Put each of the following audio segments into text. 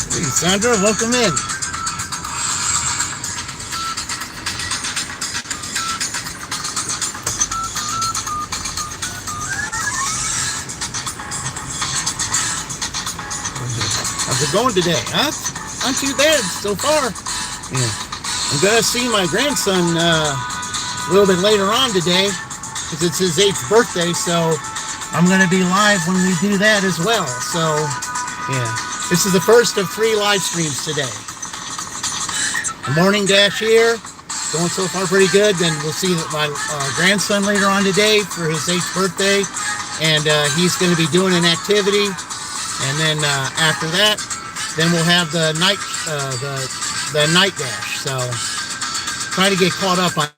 Hey, Sandra, welcome in. How's it going today, huh? Not too bad so far. Yeah. I'm going to see my grandson a little bit later on today because it's his 8th birthday, so I'm going to be live when we do that as well. So, yeah. This is the first of 3 live streams today. The morning dash here, going so far pretty good. Then we'll see my grandson later on today for his 8th birthday, and he's going to be doing an activity. And then after that, then we'll have the night night dash. So try to get caught up on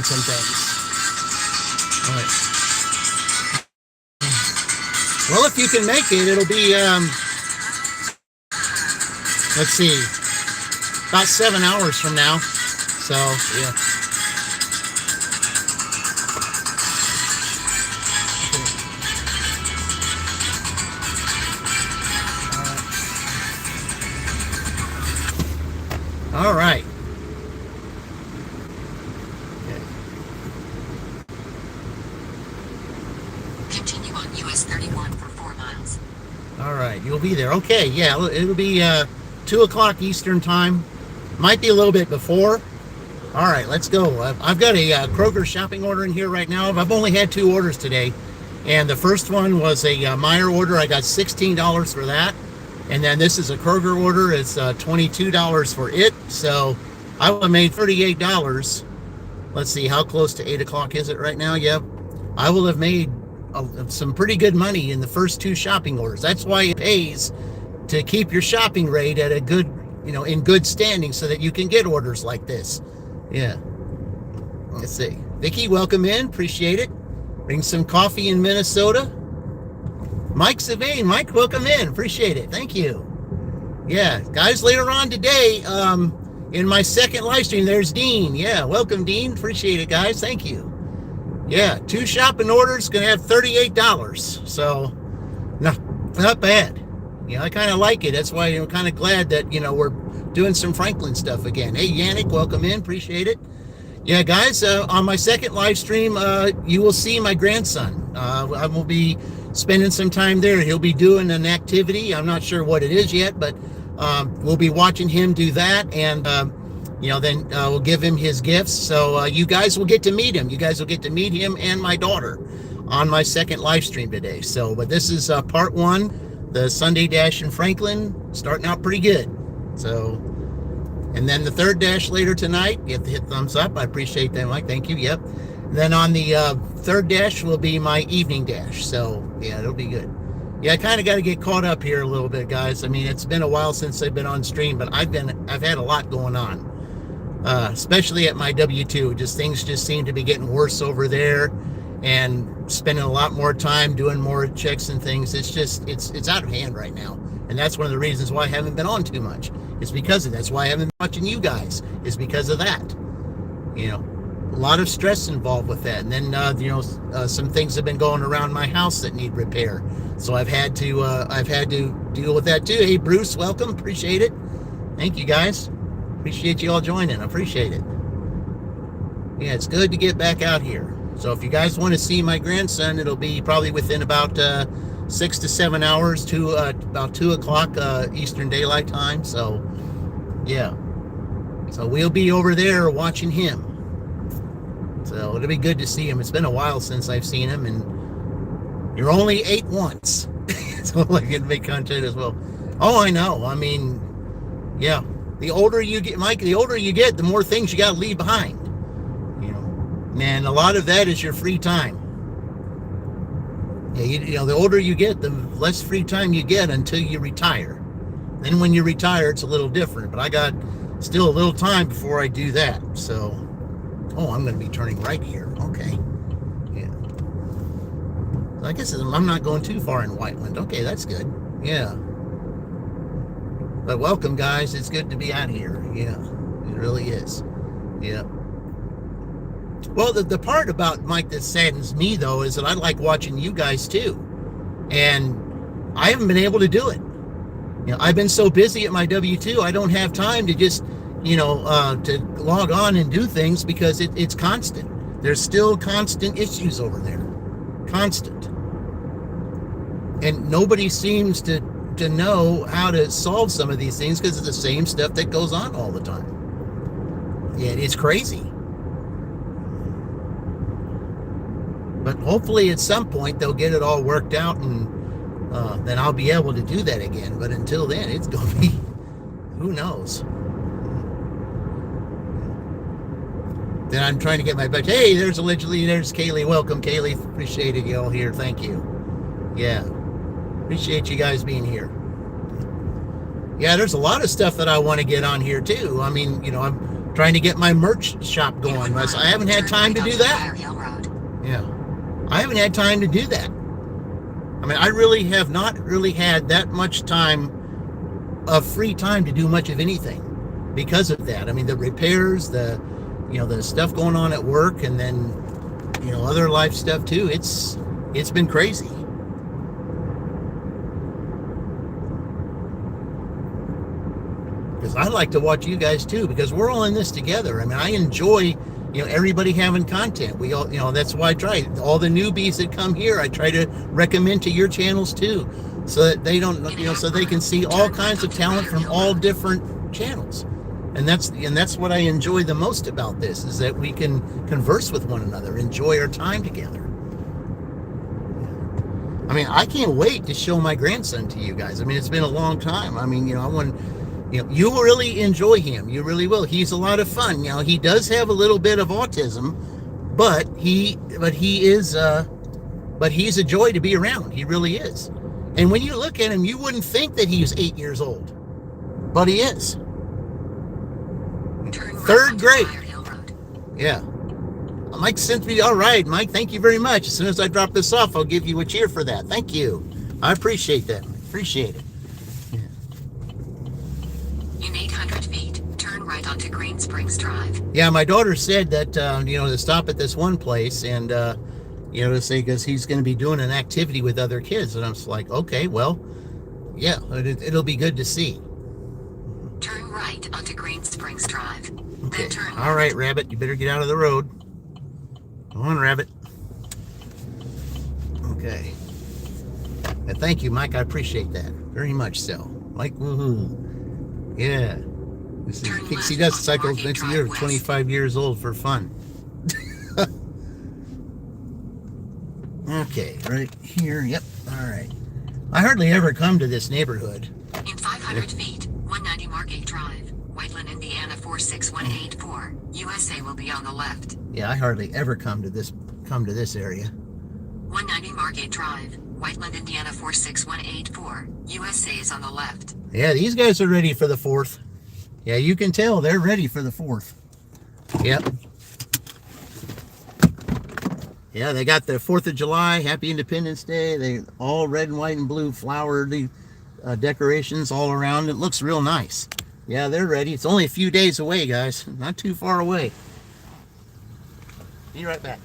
some things. All right. Well, if you can make it, it'll be let's see, about 7 hours from now. So yeah. All right. Continue on US 31 for 4 miles. All right, you'll be there. Okay, yeah, it'll be 2 o'clock Eastern time. Might be a little bit before. All right, let's go. I've got a Kroger shopping order in here right now. I've only had 2 orders today, and the first one was a Meyer order. I got $16 for that. And then this is a Kroger order. It's $22 for it. So I would have made $38. Let's see, how close to 8 o'clock is it right now? Yep. I will have made some pretty good money in the first 2 shopping orders. That's why it pays to keep your shopping rate at a good, in good standing so that you can get orders like this. Yeah. Let's see. Vicki, welcome in. Appreciate it. Bring some coffee in Minnesota. Mike Savane, Mike, welcome in. Appreciate it. Thank you. Yeah, guys, later on today, in my second live stream, there's Dean. Yeah, welcome, Dean. Appreciate it, guys. Thank you. Yeah, 2 shopping orders, gonna have $38. So, not bad. I kind of like it. That's why I'm kind of glad that, we're doing some Franklin stuff again. Hey, Yannick, welcome in. Appreciate it. Yeah, guys, on my second live stream, you will see my grandson. I will be spending some time there. He'll be doing an activity. I'm not sure what it is yet, but we'll be watching him do that, and then we'll give him his gifts. So you guys will get to meet him. You guys will get to meet him and my daughter on my second live stream today. So, but this is part 1, the Sunday Dash in Franklin, starting out pretty good. So, and then the third dash later tonight. You have to hit thumbs up. I appreciate that, Mike. Thank you. Yep. Then on the third dash will be my evening dash. So, yeah, it'll be good. Yeah, I kind of got to get caught up here a little bit, guys. I mean, it's been a while since I've been on stream, but I've had a lot going on, especially at my W2. Things just seem to be getting worse over there, and spending a lot more time doing more checks and things. It's out of hand right now. And that's one of the reasons why I haven't been on too much. It's because of that's why I haven't been watching you guys, is because of that. A lot of stress involved with that. And then, some things have been going around my house that need repair. So I've had to deal with that too. Hey, Bruce, welcome. Appreciate it. Thank you, guys. Appreciate you all joining. I appreciate it. Yeah, it's good to get back out here. So if you guys want to see my grandson, it'll be probably within about 6 to 7 hours to about 2 o'clock Eastern Daylight Time. So, yeah. So we'll be over there watching him. So it'll be good to see him. It's been a while since I've seen him, and you're only 8 once. So I can make content as well. Oh, I know. I mean, yeah. The older you get, Mike, the more things you got to leave behind. Man, a lot of that is your free time. Yeah, the older you get, the less free time you get until you retire. Then when you retire, it's a little different. But I got still a little time before I do that. So, I'm going to be turning right here. Okay. Yeah. So I guess I'm not going too far in Whiteland. Okay, that's good. Yeah. But welcome, guys. It's good to be out here. Yeah, it really is. Yeah. Well, the part about Mike that saddens me, though, is that I like watching you guys, too. And I haven't been able to do it. I've been so busy at my W-2, I don't have time to just, to log on and do things because it's constant. There's still constant issues over there. Constant. And nobody seems to know how to solve some of these things because it's the same stuff that goes on all the time. Yeah, it's crazy. But hopefully at some point they'll get it all worked out, and then I'll be able to do that again. But until then, it's going to be, who knows. Then I'm trying to get my budget. Hey, there's Kaylee. Welcome, Kaylee. Appreciated you all here. Thank you. Yeah. Appreciate you guys being here. Yeah, there's a lot of stuff that I want to get on here too. I mean, I'm trying to get my merch shop going. I haven't had time to do that. Yeah. I haven't had time to do that. I mean, I really have not really had that much time of free time to do much of anything because of that. I mean, the repairs, the stuff going on at work, and then, other life stuff too. It's been crazy. Because I like to watch you guys too, because we're all in this together. I mean, I enjoy, everybody having content. We all, that's why I try. All the newbies that come here, I try to recommend to your channels too, so that they don't, so they can see all kinds of talent from all different channels. And that's what I enjoy the most about this, is that we can converse with one another, enjoy our time together. I mean, I can't wait to show my grandson to you guys. I mean, it's been a long time. I mean, I want. You will really enjoy him. You really will. He's a lot of fun. He does have a little bit of autism, but he's a joy to be around. He really is. And when you look at him, you wouldn't think that he's 8 years old, but he is. Third grade. Yeah. Mike sent me. All right, Mike. Thank you very much. As soon as I drop this off, I'll give you a cheer for that. Thank you. I appreciate that. Appreciate it. In 800 feet, turn right onto Green Springs Drive. Yeah, my daughter said that, to stop at this one place and, to say, because he's going to be doing an activity with other kids. And I'm just like, okay, well, yeah, it'll be good to see. Turn right onto Green Springs Drive. Okay. Then turn All right, Rabbit, you better get out of the road. Come on, Rabbit. Okay. And thank you, Mike. I appreciate that very much so. Mike, woohoo. Yeah. This is Pixie Dust Cycles next year, 25 years old for fun. Okay, right here. Yep. All right. I hardly ever come to this neighborhood. In 500 feet, 190 Margate Drive, Whiteland, Indiana 46184. USA will be on the left. Yeah, I hardly ever come to this area. 190 Margate Drive, Whiteland, Indiana 46184. USA is on the left. Yeah, these guys are ready for the 4th. Yeah, you can tell they're ready for the 4th. Yep. Yeah, they got the 4th of July, Happy Independence Day. They all red and white and blue flowered decorations all around. It looks real nice. Yeah, they're ready. It's only a few days away, guys. Not too far away. Be right back.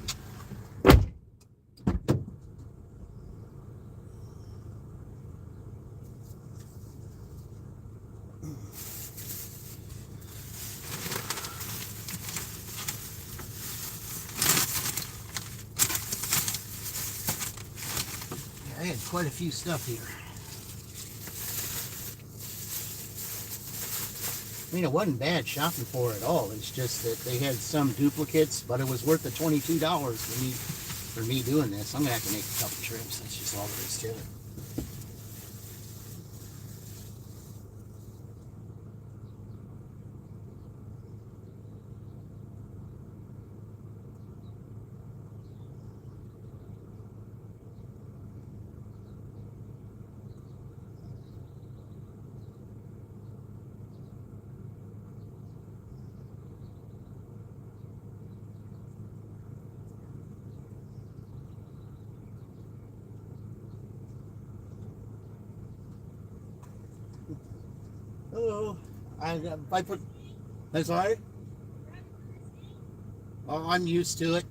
I had quite a few stuff here. I mean, it wasn't bad shopping for it at all. It's just that they had some duplicates, but it was worth the $22 for me doing this. I'm gonna have to make a couple trips. That's just all there is to it. Hello. I put. I'm sorry. Oh, I'm used to it.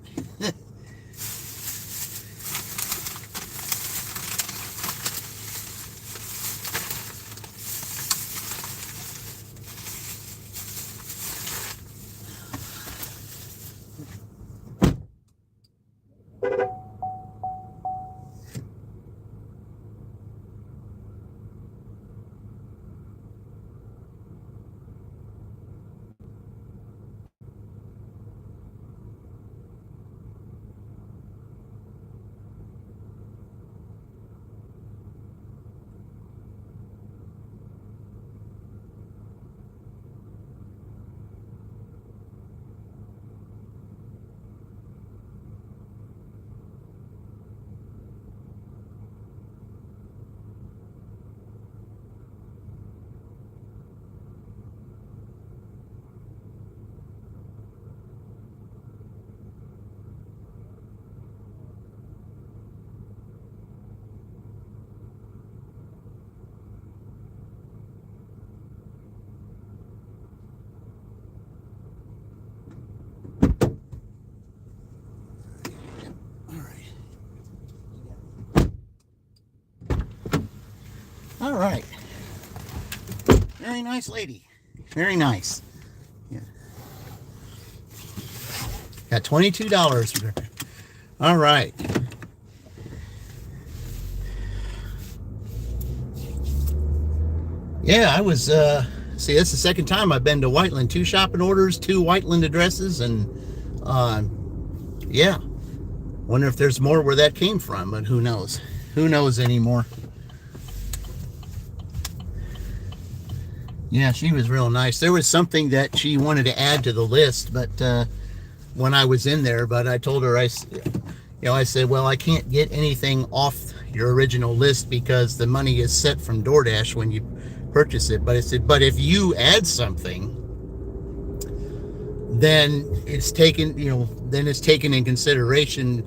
All right. Very nice lady. Very nice. Yeah. Got $22 for her. All right. Yeah, I was, see, that's the second time I've been to Whiteland. 2 shopping orders, 2 Whiteland addresses, and, yeah. Wonder if there's more where that came from, but who knows? Who knows anymore? Yeah, she was real nice. There was something that she wanted to add to the list, but when I was in there, but I told her, I said, well, I can't get anything off your original list because the money is set from DoorDash when you purchase it. But I said, but if you add something, then it's taken, then it's taken in consideration,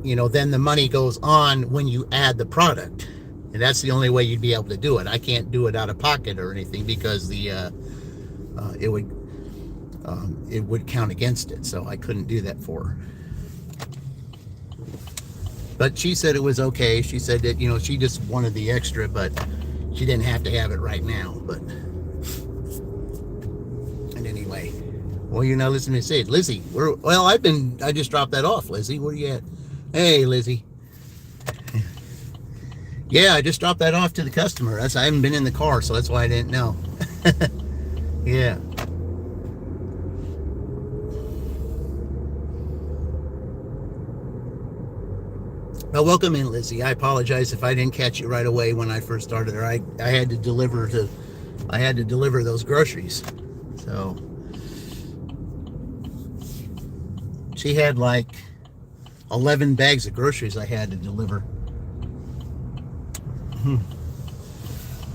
then the money goes on when you add the product. And that's the only way you'd be able to do it. I can't do it out of pocket or anything because it would count against it. So I couldn't do that for her. But she said it was okay. She said that, she just wanted the extra, but she didn't have to have it right now. But, and anyway, well, you're not listening to me say it. Lizzie, I just dropped that off, Lizzie. Where you at? Hey, Lizzie. Yeah, I just dropped that off to the customer. I haven't been in the car, so that's why I didn't know. Yeah. Well, welcome in, Lizzie. I apologize if I didn't catch you right away when I first started there. I had to deliver those groceries. So she had like 11 bags of groceries I had to deliver.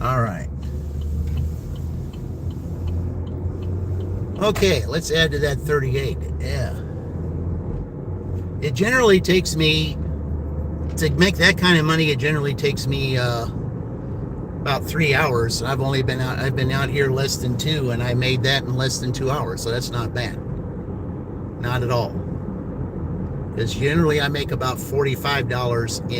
All right. Okay, let's add to that 38. Yeah. It generally takes me, to make that kind of money, it generally takes me about 3 hours. I've been out here less than 2, and I made that in less than 2 hours, so that's not bad. Not at all. Because generally I make about $45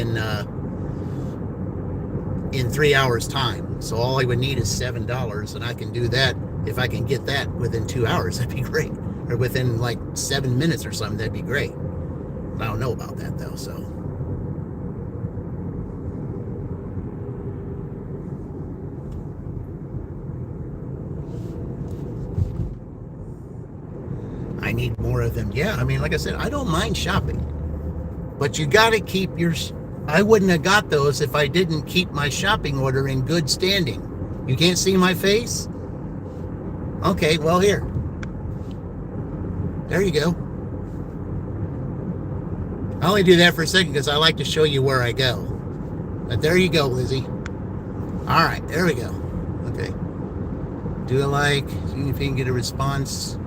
in 3 hours time. So all I would need is $7, and I can do that. If I can get that within 2 hours, that'd be great. Or within like 7 minutes or something, that'd be great. I don't know about that though, so. I need more of them. Yeah, I mean, like I said, I don't mind shopping, but you got to keep I wouldn't have got those if I didn't keep my shopping order in good standing. You can't see my face? Okay, well, here. There you go. I only do that for a second because I like to show you where I go. But there you go, Lizzie. All right, there we go. Okay. Do a like, see if you can get a response.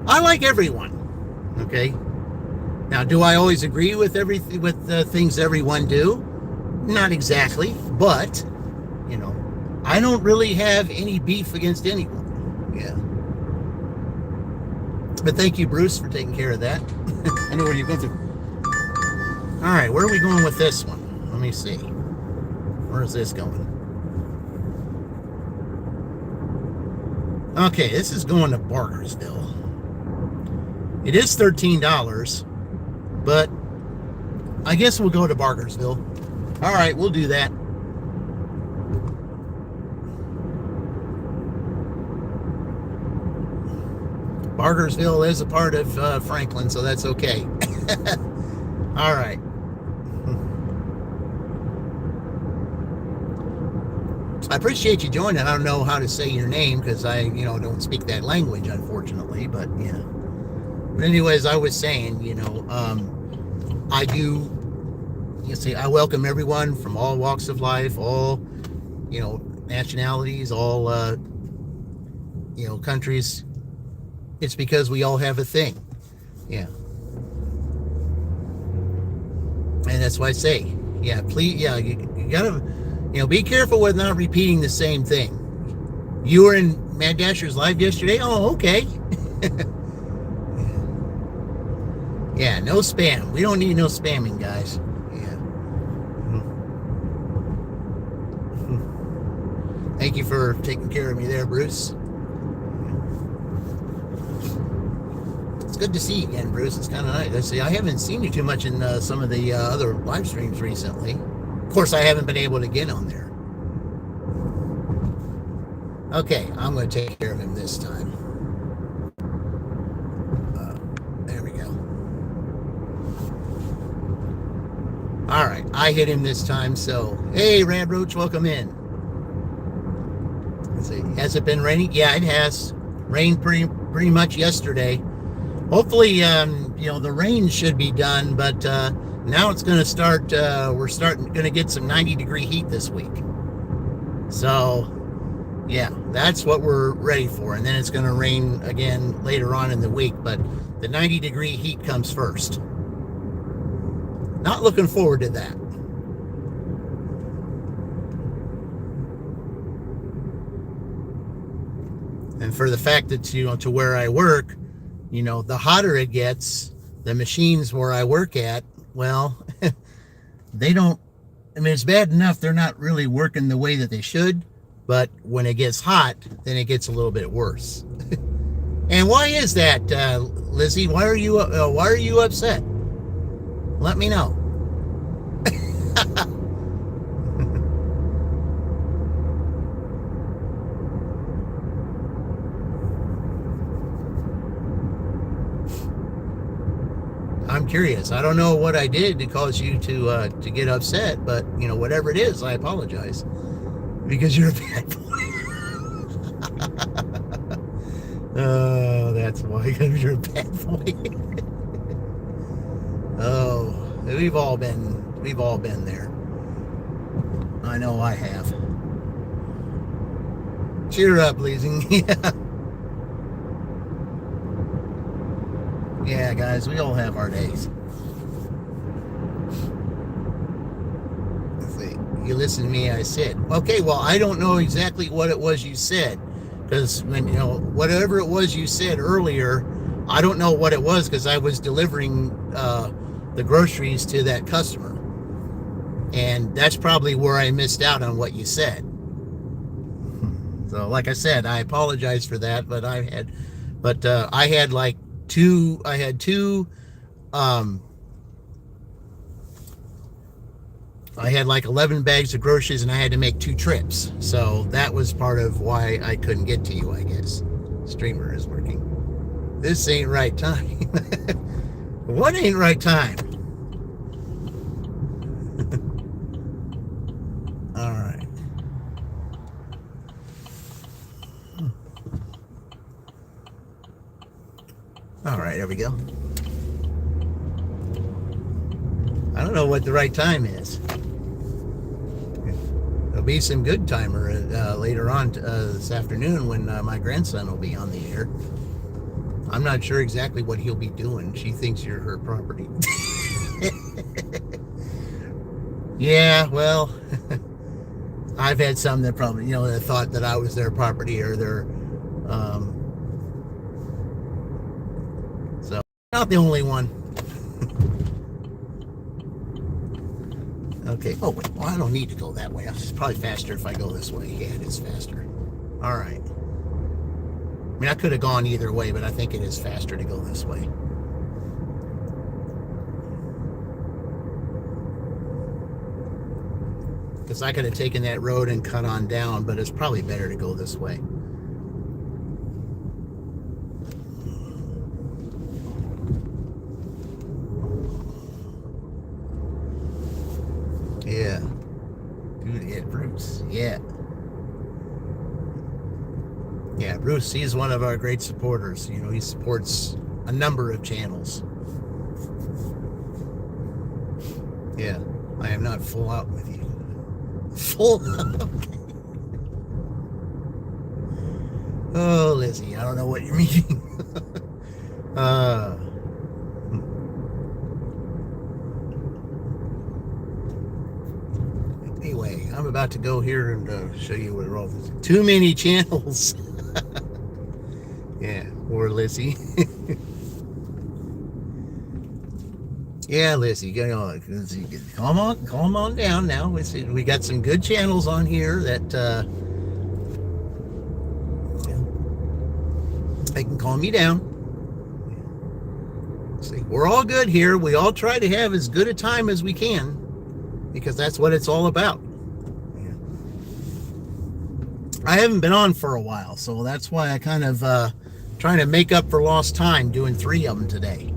I like everyone. Okay. Now, do I always agree with everything, with the things everyone do? Not exactly, but I don't really have any beef against anyone. Yeah. But thank you, Bruce, for taking care of that. I know where you're going through. All right, where are we going with this one? Let me see. Where is this going? Okay, this is going to Bargersville. It is $13, but I guess we'll go to Bargersville. All right, we'll do that. Bargersville is a part of Franklin, so that's okay. All right. I appreciate you joining. I don't know how to say your name because I, don't speak that language, unfortunately. But yeah. But anyways, I was saying, I do. You see, I welcome everyone from all walks of life, all, nationalities, all, countries. It's because we all have a thing. Yeah. And that's why I say, yeah, please, yeah, you gotta, be careful with not repeating the same thing. You were in Mad Dasher's live yesterday? Oh, okay. Yeah, no spam. We don't need no spamming, guys. Yeah. Thank you for taking care of me there, Bruce. It's good to see you again, Bruce. It's kind of nice. I see. I haven't seen you too much in some of the other live streams recently. Of course, I haven't been able to get on there. Okay, I'm going to take care of him this time. There we go. All right, I hit him this time. So, hey, Rad Roach, welcome in. Let's see. Has it been raining? Yeah, it has. Rained pretty much yesterday. Hopefully, the rain should be done, but now it's going to start. We're going to get some 90-degree heat this week. So, yeah, that's what we're ready for. And then it's going to rain again later on in the week, but the 90-degree heat comes first. Not looking forward to that. And for the fact that, to where I work, the hotter it gets, the machines where I work at, well, they don't, it's bad enough they're not really working the way that they should, but when it gets hot, then it gets a little bit worse. And why is that, Lizzie? Why are you upset? Let me know. I'm curious. I don't know what I did to cause you to get upset, but whatever it is, I apologize because you're a bad boy. Oh, that's why you're a bad boy. Oh, we've all been there. I know I have. Cheer up, Leasing. Yeah. Yeah, guys, we all have our days. Let's see. You listen to me, I said. Okay, well, I don't know exactly what it was you said. Because when, whatever it was you said earlier, I don't know what it was because I was delivering the groceries to that customer. And that's probably where I missed out on what you said. So, like I said, I apologize for that, but I had like two I had 11 bags of groceries and I had to make 2 trips. So that was part of why I couldn't get to you, I guess. Streamer is working. This ain't right time. What ain't right time? All right. All right, there we go. I don't know what the right time is. There'll be some good timer later on this afternoon when my grandson will be on the air. I'm not sure exactly what he'll be doing. She thinks you're her property. Yeah, well, I've had some that probably, that thought that I was their property or their, so not the only one. Okay. Oh, wait. Well, I don't need to go that way. It's probably faster if I go this way. Yeah, it is faster. All right. I mean, I could have gone either way, but I think it is faster to go this way. Because I could have taken that road and cut on down, but it's probably better to go this way. Yeah. Dude, yeah, Bruce. Yeah. Yeah, Bruce, he's one of our great supporters. He supports a number of channels. Yeah, I am not full out with you. Full out? Okay. Oh, Lizzie, I don't know what you're meaning. Anyway, I'm about to go here and show you what all this. Too many channels. Yeah, poor Lizzie. Yeah, Lizzie, calm on down now. We got some good channels on here that calm you down. See, we're all good here. We all try to have as good a time as we can because that's what it's all about. I haven't been on for a while, so that's why I kind of trying to make up for lost time doing 3 of them today.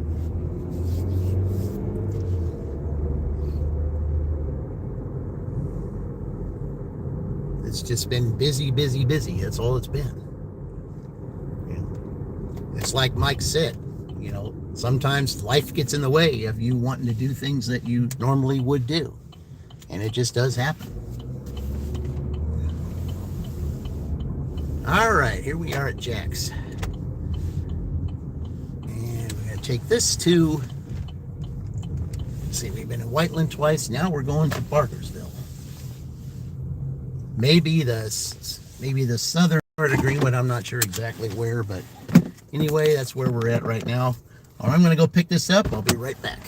It's just been busy, busy, busy. That's all it's been. It's like Mike said, you know, sometimes life gets in the way of you wanting to do things that you normally would do. And it just does happen. All right, here we are at Jack's. And we're going to take this to, let's see, we've been in Whiteland twice. Now we're going to Barkersville. Maybe the southern part of Greenwood. I'm not sure exactly where, but anyway, that's where we're at right now. All right, I'm going to go pick this up. I'll be right back.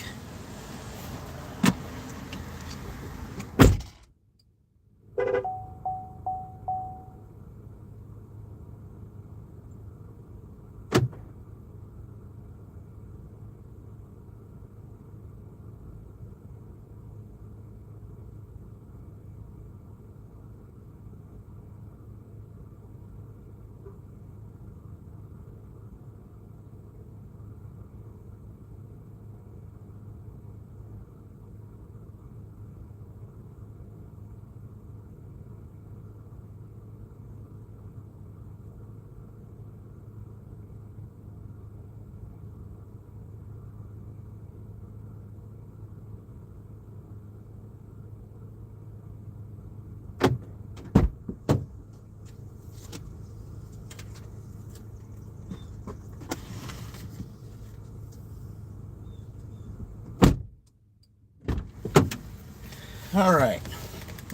All right.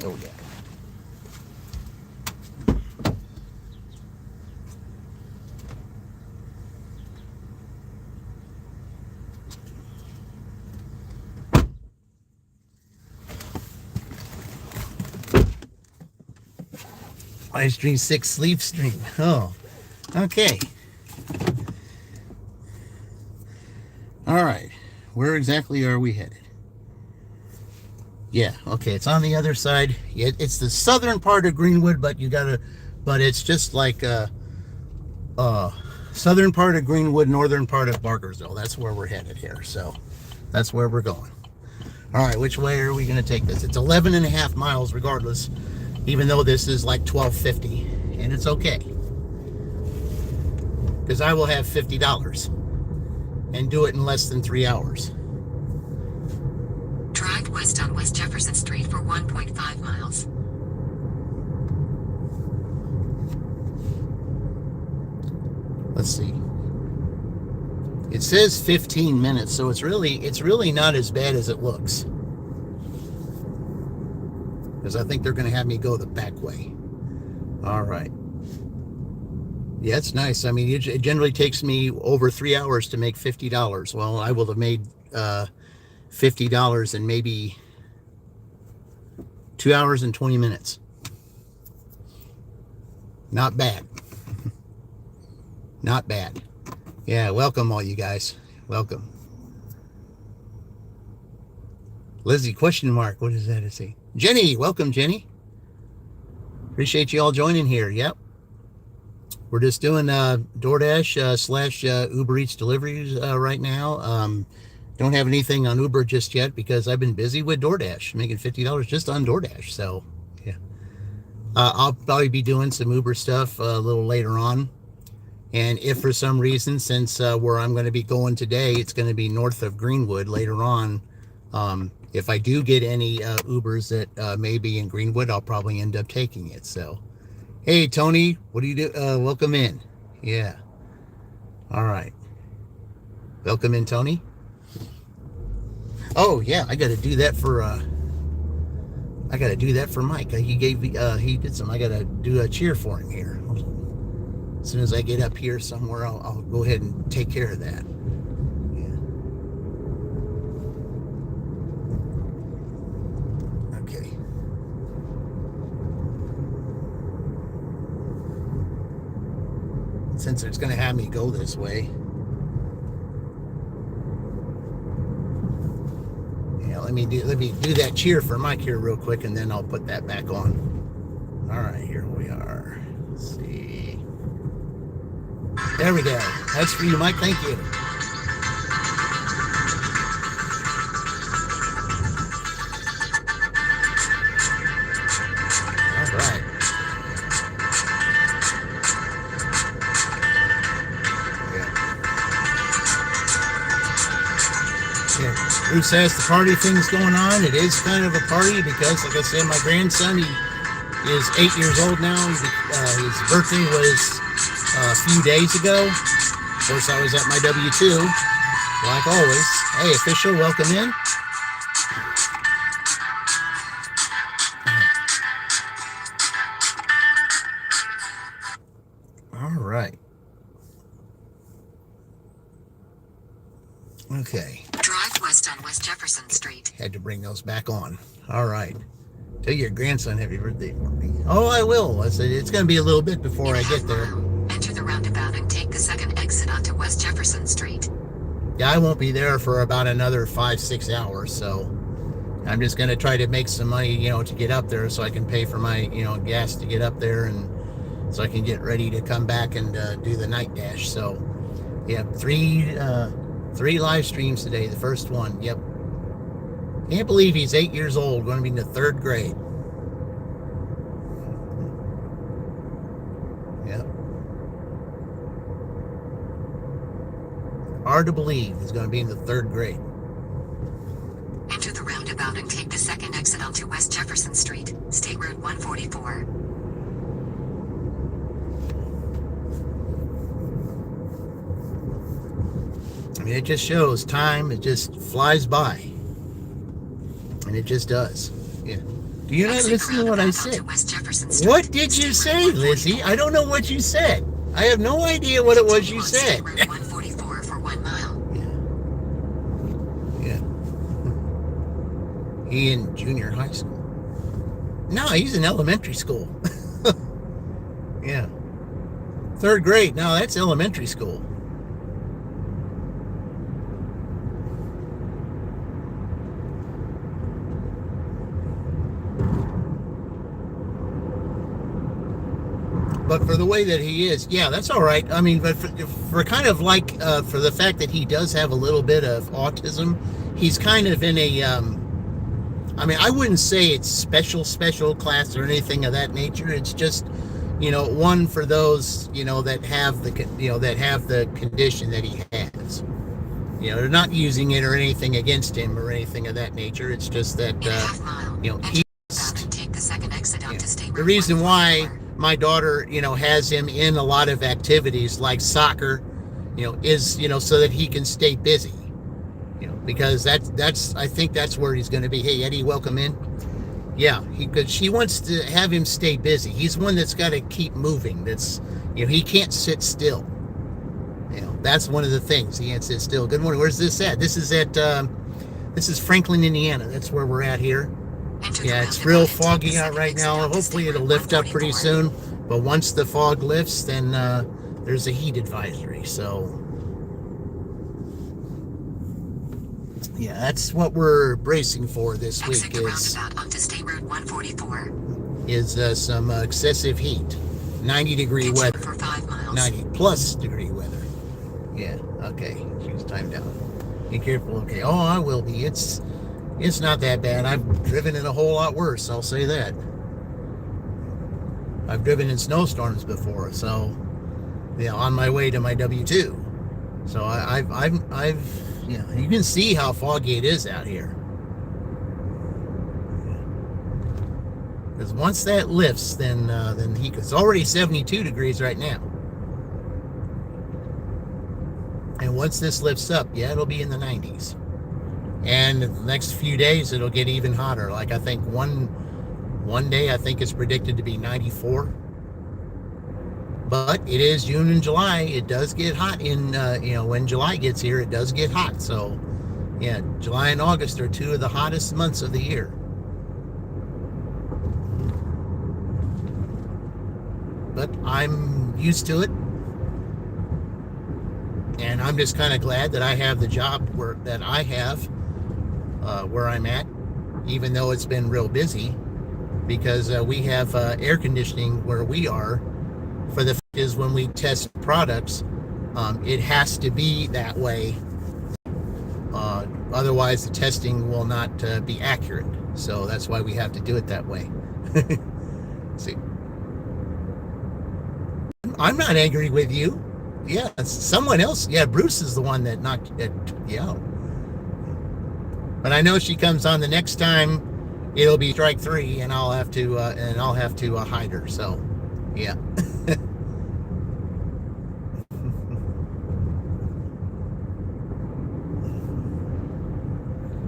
Oh, yeah. Livestream 6 sleep stream. Oh, okay. All right. Where exactly are we headed? Yeah, okay, it's on the other side. It's the southern part of Greenwood, but it's just like southern part of Greenwood, northern part of Barkersville. That's where we're headed here, so that's where we're going. All right, which way are we going to take this? It's 11.5 miles regardless, even though this is like $12.50, and it's okay. Because I will have $50 and do it in less than 3 hours. Drive west on West Jefferson Street for 1.5 miles. Let's see. It says 15 minutes, so it's really not as bad as it looks. Because I think they're going to have me go the back way. All right. Yeah, it's nice. I mean, it generally takes me over 3 hours to make $50. Well, I will have made $50 in maybe 2 hours and 20 minutes. Not bad. Not bad. Yeah, welcome all you guys. Welcome. Lizzie, question mark. What does that say? Jenny, welcome, Jenny. Appreciate you all joining here. Yep. We're just doing DoorDash slash Uber Eats deliveries right now. Don't have anything on Uber just yet because I've been busy with DoorDash, making $50 just on DoorDash. So, yeah. I'll probably be doing some Uber stuff a little later on. And if for some reason, since where I'm going to be going today, it's going to be north of Greenwood later on, if I do get any Ubers that may be in Greenwood, I'll probably end up taking it. So, hey, Tony, what do you do? Welcome in. Yeah. All right. Welcome in, Tony. Oh, yeah, I got to do that for Mike. He did some. I got to do a cheer for him here. As soon as I get up here somewhere, I'll go ahead and take care of that. Yeah. Okay. since it's going to have me go this way. Yeah, let me do that cheer for Mike here real quick, and then I'll put that back on. All right, here we are. Let's see. There we go. That's for you, Mike. Thank you. All right. Yeah. Bruce says the party thing's going on. It is kind of a party because, like I said, my grandson, he is 8 years old now. His birthday was a few days ago. Of course, I was at my W-2, like always. Hey, official, welcome in. All right. Okay. Drive west on West Jefferson Street. Had to bring those back on. All right. Tell your grandson happy birthday for me. Oh, I will. I said it's going to be a little bit before I get there. Enter the roundabout and take the second exit onto West Jefferson Street. Yeah, I won't be there for about another 5-6 hours, so I'm just going to try to make some money, to get up there so I can pay for my, gas to get up there, and so I can get ready to come back and do the night dash. So, yeah, three live streams today. The first one, yep. Can't believe he's 8 years old, going to be in the 3rd grade. Yep. Hard to believe he's going to be in the 3rd grade. Enter the roundabout and take the second exit onto West Jefferson Street, State Route 144. I mean, it just shows time, it just flies by. And it just does. Yeah. Do you not listen to what I said? What did you say, Lizzie? I don't know what you said. I have no idea what it was you said. 144 for 1 mile. Yeah. He in junior high school. No, he's in elementary school. Yeah. 3rd grade. No, that's elementary school. But for the way that he is, yeah, that's all right. I mean, but for kind of like, for the fact that he does have a little bit of autism, he's kind of in a, I mean, I wouldn't say it's special class or anything of that nature. It's just, one for those, that have the condition that he has. They're not using it or anything against him or anything of that nature. It's just that, he's, the reason why my daughter, has him in a lot of activities like soccer, is, so that he can stay busy, because that's, I think that's where he's going to be. Hey, Eddie, welcome in. Yeah, because she wants to have him stay busy. He's one that's got to keep moving. That's, he can't sit still. That's one of the things. He can't sit still. Good morning. Where's this at? This is at, this is Franklin, Indiana. That's where we're at here. Yeah, it's real foggy out right now. Hopefully it'll lift up pretty soon. But once the fog lifts, then there's a heat advisory. So, yeah, that's what we're bracing for this week is some excessive heat. 90-degree weather. 90+ degree weather. Yeah, okay. Choose time down. Be careful. Okay. Oh, I will be. It's not that bad. I've driven in a whole lot worse, I'll say that. I've driven in snowstorms before, so, on my way to my W-2. So I've you can see how foggy it is out here. Because once that lifts, then it's already 72 degrees right now. And once this lifts up, it'll be in the 90s. And the next few days, it'll get even hotter. Like, I think one day, I think it's predicted to be 94. But it is June and July. It does get hot in, when July gets here, it does get hot. So, yeah, July and August are 2 of the hottest months of the year. But I'm used to it. And I'm just kind of glad that I have the job that I have where I'm at, even though it's been real busy, because we have air conditioning where we are. For the fact is, when we test products, it has to be that way. Otherwise, the testing will not be accurate. So that's why we have to do it that way. See, I'm not angry with you. Yeah, it's someone else. Yeah, Bruce is the one that knocked it. Yeah. But I know she comes on the next time. It'll be strike 3, and I'll have to hide her. So, yeah.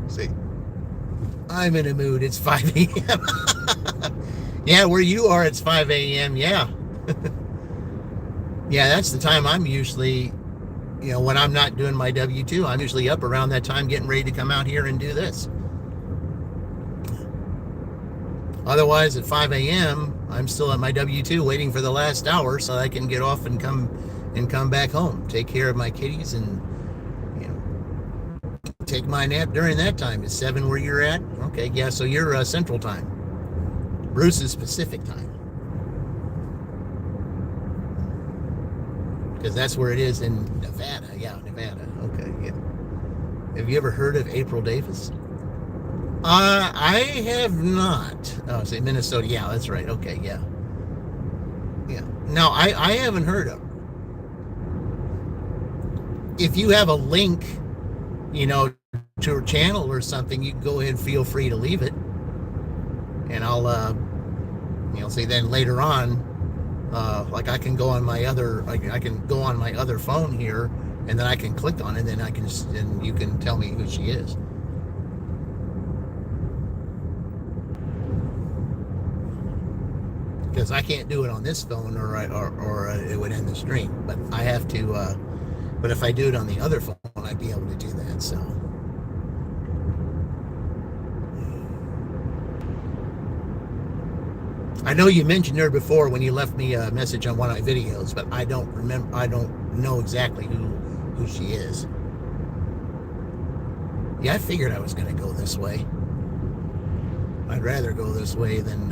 See, I'm in a mood. It's 5 a.m. Yeah, where you are, it's 5 a.m. Yeah. Yeah, that's the time I'm usually, when I'm not doing my W-2, I'm usually up around that time getting ready to come out here and do this. Otherwise, at 5 a.m., I'm still at my W-2 waiting for the last hour so I can get off and come back home, take care of my kitties, and take my nap during that time. Is 7 where you're at? Okay, yeah, so you're Central Time. Bruce is Pacific Time. Because that's where it is in Nevada. Yeah, Nevada. Okay, yeah. Have you ever heard of April Davis? I have not. Oh, say Minnesota. Yeah, that's right. Okay, yeah. Yeah. No, I haven't heard of her. If you have a link, to her channel or something, you can go ahead and feel free to leave it. And I'll, say then later on, like I can go on my other phone here, and then I can click on it, and then and you can tell me who she is. Because I can't do it on this phone, or it would end the stream. But I have to. But if I do it on the other phone, I'd be able to do that. So. I know you mentioned her before when you left me a message on one of my videos, but I don't remember. I don't know exactly who she is. Yeah, I figured I was going to go this way. I'd rather go this way than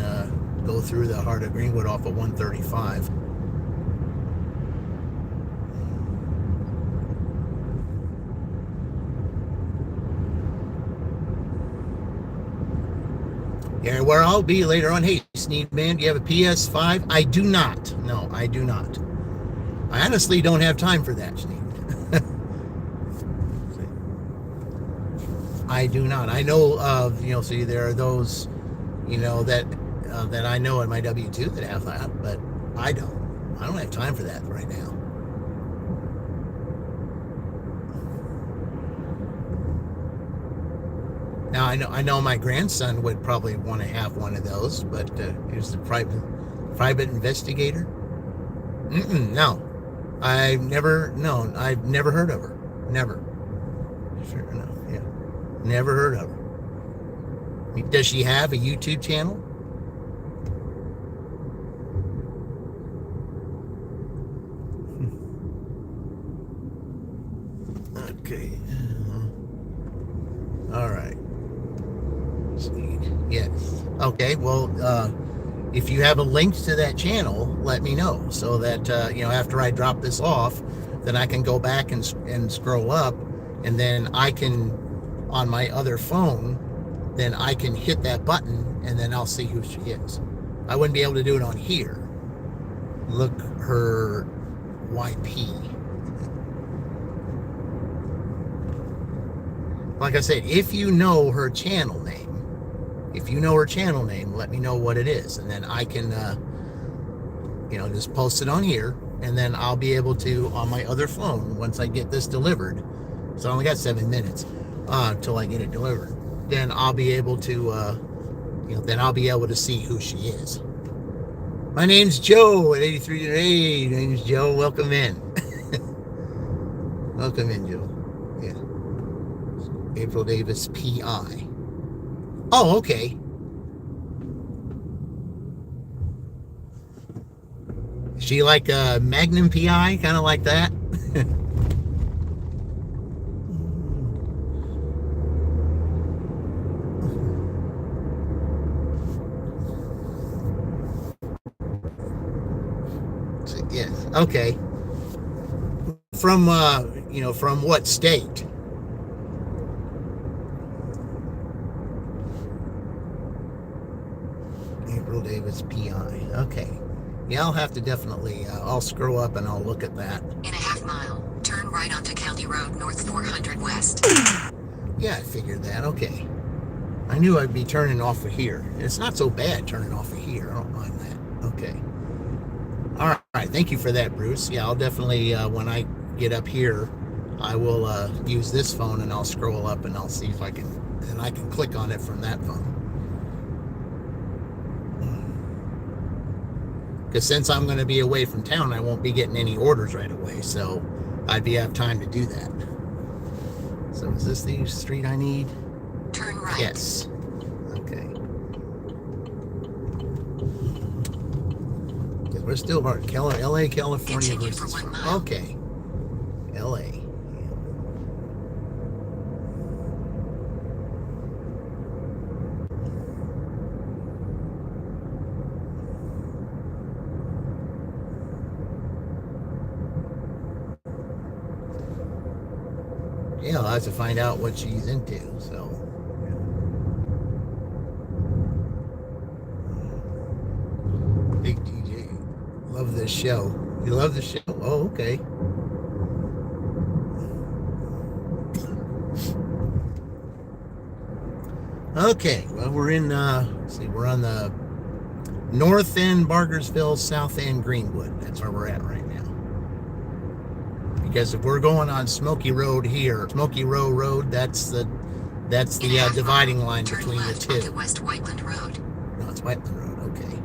go through the heart of Greenwood off of 135. Yeah, where I'll be later on. Hey, Sneed Man, do you have a PS5? I do not. No, I do not. I honestly don't have time for that, Sneed. I do not. I know of, see, there are those, that I know in my W-2 that have that, but I don't. I don't have time for that right now. Now I know my grandson would probably want to have one of those, but he's the private investigator. No, I've never heard of her. Never. Sure enough, yeah, never heard of her. Does she have a YouTube channel? Okay. All right. Yes. Okay. Well, if you have a link to that channel, let me know so that after I drop this off, then I can go back and scroll up, and then I can, on my other phone, then I can hit that button, and then I'll see who she is. I wouldn't be able to do it on here. Look her YP. Like I said, if you know her channel name, let me know what it is, and then I can, just post it on here, and then I'll be able to, on my other phone, once I get this delivered, so I only got 7 minutes till I get it delivered, then I'll be able to, see who she is. My name's Joe at 83. Hey, my name's Joe. Welcome in. Welcome in, Joe. Yeah. April Davis, PI. Oh, okay. Is she like a Magnum PI, kind of like that? Okay. From from what state? April Davis PI. Okay. Yeah, I'll have to definitely, I'll scroll up and I'll look at that. In a half mile, turn right onto County Road North 400 West. Yeah, I figured that. Okay. I knew I'd be turning off of here. It's not so bad turning off of here. I don't mind that. Okay. All right. Thank you for that, Bruce. Yeah, I'll definitely, when I get up here, I will use this phone and I'll scroll up and I'll see if I can, and I can click on it from that phone. Because since I'm going to be away from town, I won't be getting any orders right away. So I'd have time to do that. So is this the street I need? Turn right. Yes. Okay. Because we're still about LA, California Continue versus. for 1 mile. Okay. LA. Yeah, I'll have to find out what she's into, so. Big DJ. Love this show. You love the show? Oh, okay. Okay, well, we're in, let's see, we're on the north end, Bargersville, south end, Greenwood. That's where we're at right now. Because if we're going on Smoky Road here, Smoky Row Road, that's the dividing line between the two. Onto West Whiteland Road. No, it's Whiteland Road. Okay.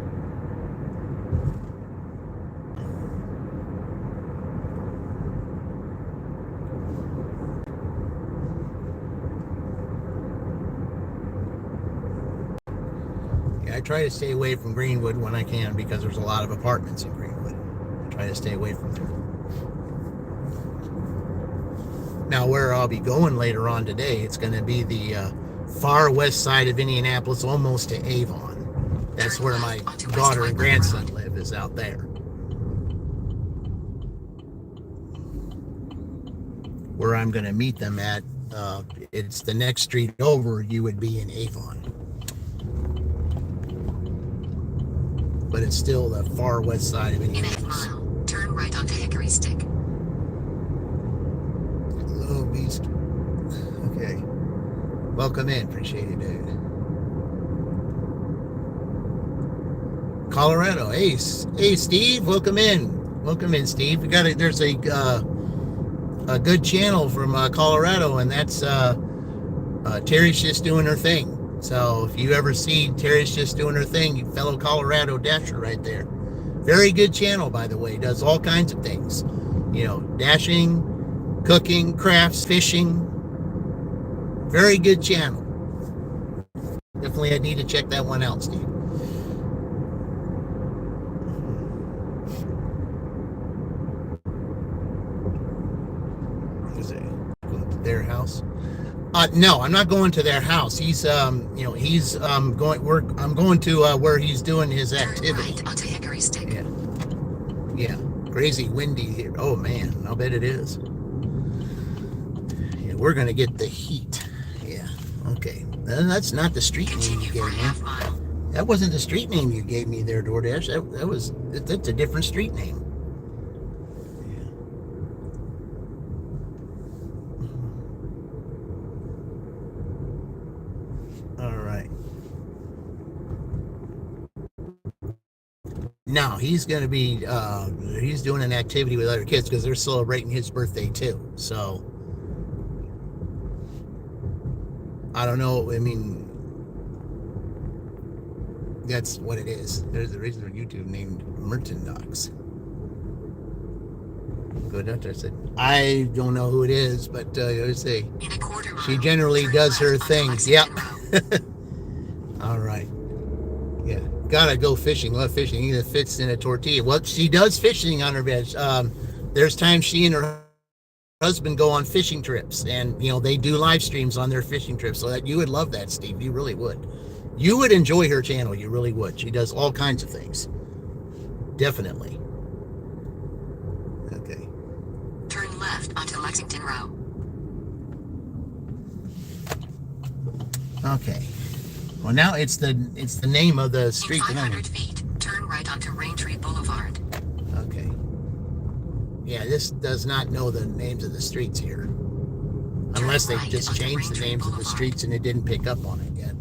Yeah, I try to stay away from Greenwood when I can because there's a lot of apartments in Greenwood. I try to stay away from there. Now, where I'll be going later on today, it's going to be the far west side of Indianapolis, almost to Avon. That's where my daughter and grandson live, is out there. Where I'm going to meet them at, it's the next street over, you would be in Avon. But it's still the far west side of Indianapolis. In a mile, turn right onto Hickory Stick. Hello, Beast. Okay. Welcome in. Appreciate it, dude. Colorado. Hey, Steve. Welcome in. Welcome in, Steve. There's a good channel from Colorado, and that's Terry's just doing her thing. So if you ever see Terry's just doing her thing, fellow Colorado dasher right there. Very good channel, by the way. Does all kinds of things. You know, dashing, cooking, crafts, fishing. Very good channel. Definitely I need to check that one out, Steve. What is it? Going to their house? No, I'm not going to their house. He's, I'm going to where he's doing his activity. Right onto Hickory Stick. Yeah, crazy windy here. Oh man, I'll bet it is. Yeah, we're gonna get the heat. Yeah, okay. That's not the street name you gave me. That wasn't the street name you gave me there, DoorDash. That's a different street name. No, he's going to be, he's doing an activity with other kids because they're celebrating his birthday too. So, I don't know. I mean, that's what it is. There's a reason for YouTube named Merchandise. Good. I said, I don't know who it is, but I say she generally does her thing. Yep. All right. Yeah. Gotta go fishing. Love fishing. Even if it fits in a tortilla. Well, she does fishing on her bed. There's times she and her husband go on fishing trips, and they do live streams on their fishing trips. So that you would love that, Steve. You really would. You would enjoy her channel. You really would. She does all kinds of things. Definitely. Okay. Turn left onto Lexington Row. Okay. Well, now it's the name of the In street that I'm 500 feet, turn right onto Raintree Boulevard. Okay. Yeah, this does not know the names of the streets here. Unless they just changed the names of the streets and it didn't pick up on it yet.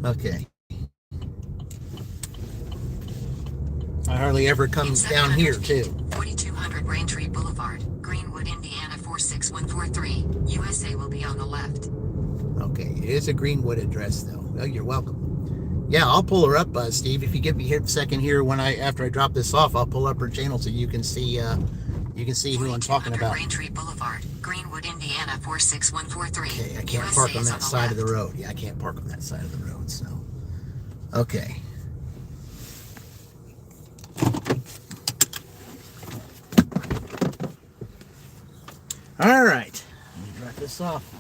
Okay. I hardly ever come down here, too. 4200 Raintree Boulevard, Greenwood, Indiana 46143. USA will be on the left. Okay, it is a Greenwood address, though. Oh, you're welcome. Yeah, I'll pull her up, Steve. If you give me a second here, after I drop this off, I'll pull up her channel so you can see who I'm talking about. Raintree Boulevard, Greenwood, Indiana 46143. Okay, I can't park on that side of the road. Yeah, I can't park on that side of the road. So, okay. All right, let me drop this off.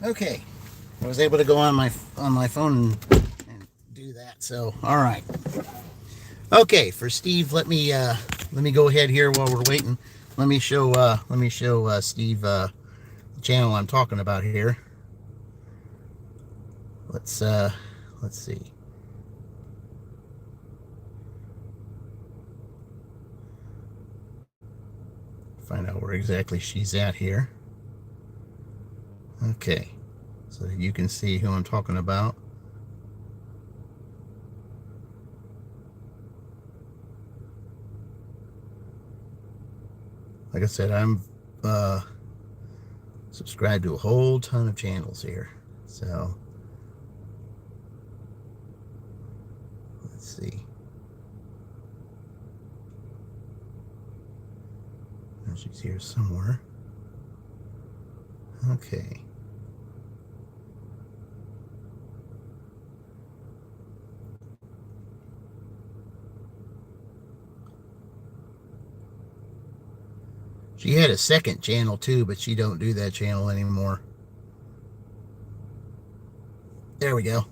Okay, I was able to go on my phone and do that. So, all right. Okay, for Steve, let me go ahead here while we're waiting. Let me show Steve the channel I'm talking about here. Let's see. Find out where exactly she's at here. Okay, so that you can see who I'm talking about. Like I said, I'm subscribed to a whole ton of channels here. So let's see. She's here somewhere. Okay. She had a second channel too, but she don't do that channel anymore. There we go.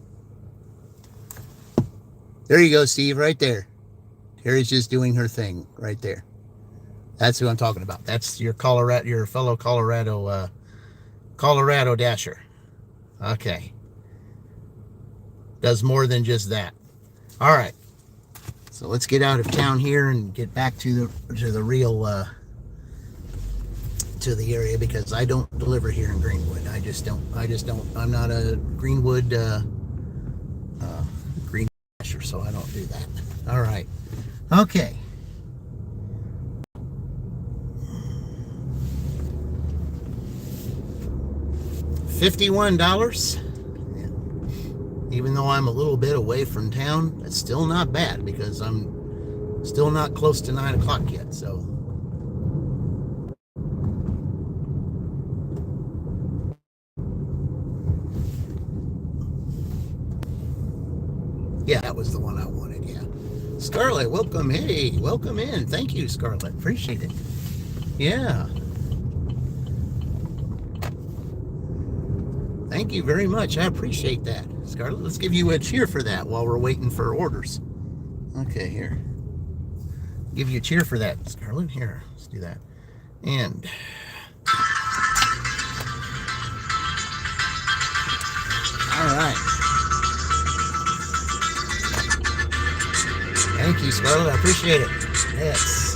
There you go, Steve, right there. Terry's just doing her thing right there. That's who I'm talking about. That's your fellow Colorado Dasher. Okay. Does more than just that. All right. So let's get out of town here and get back to the real to the area, because I don't deliver here in Greenwood. I just don't. I'm not a Greenwood green Dasher, so I don't do that. All right. Okay. $51. Even though I'm a little bit away from town, that's still not bad, because I'm still not close to 9 o'clock yet. So yeah, that was the one I wanted. Yeah. Scarlett, welcome. Hey, welcome in. Thank you, Scarlett. Appreciate it. Yeah. Thank you very much. I appreciate that. Scarlett, let's give you a cheer for that while we're waiting for orders. Okay, here. Give you a cheer for that, Scarlett. Here, let's do that. And all right. Thank you, Scarlett. I appreciate it. Yes.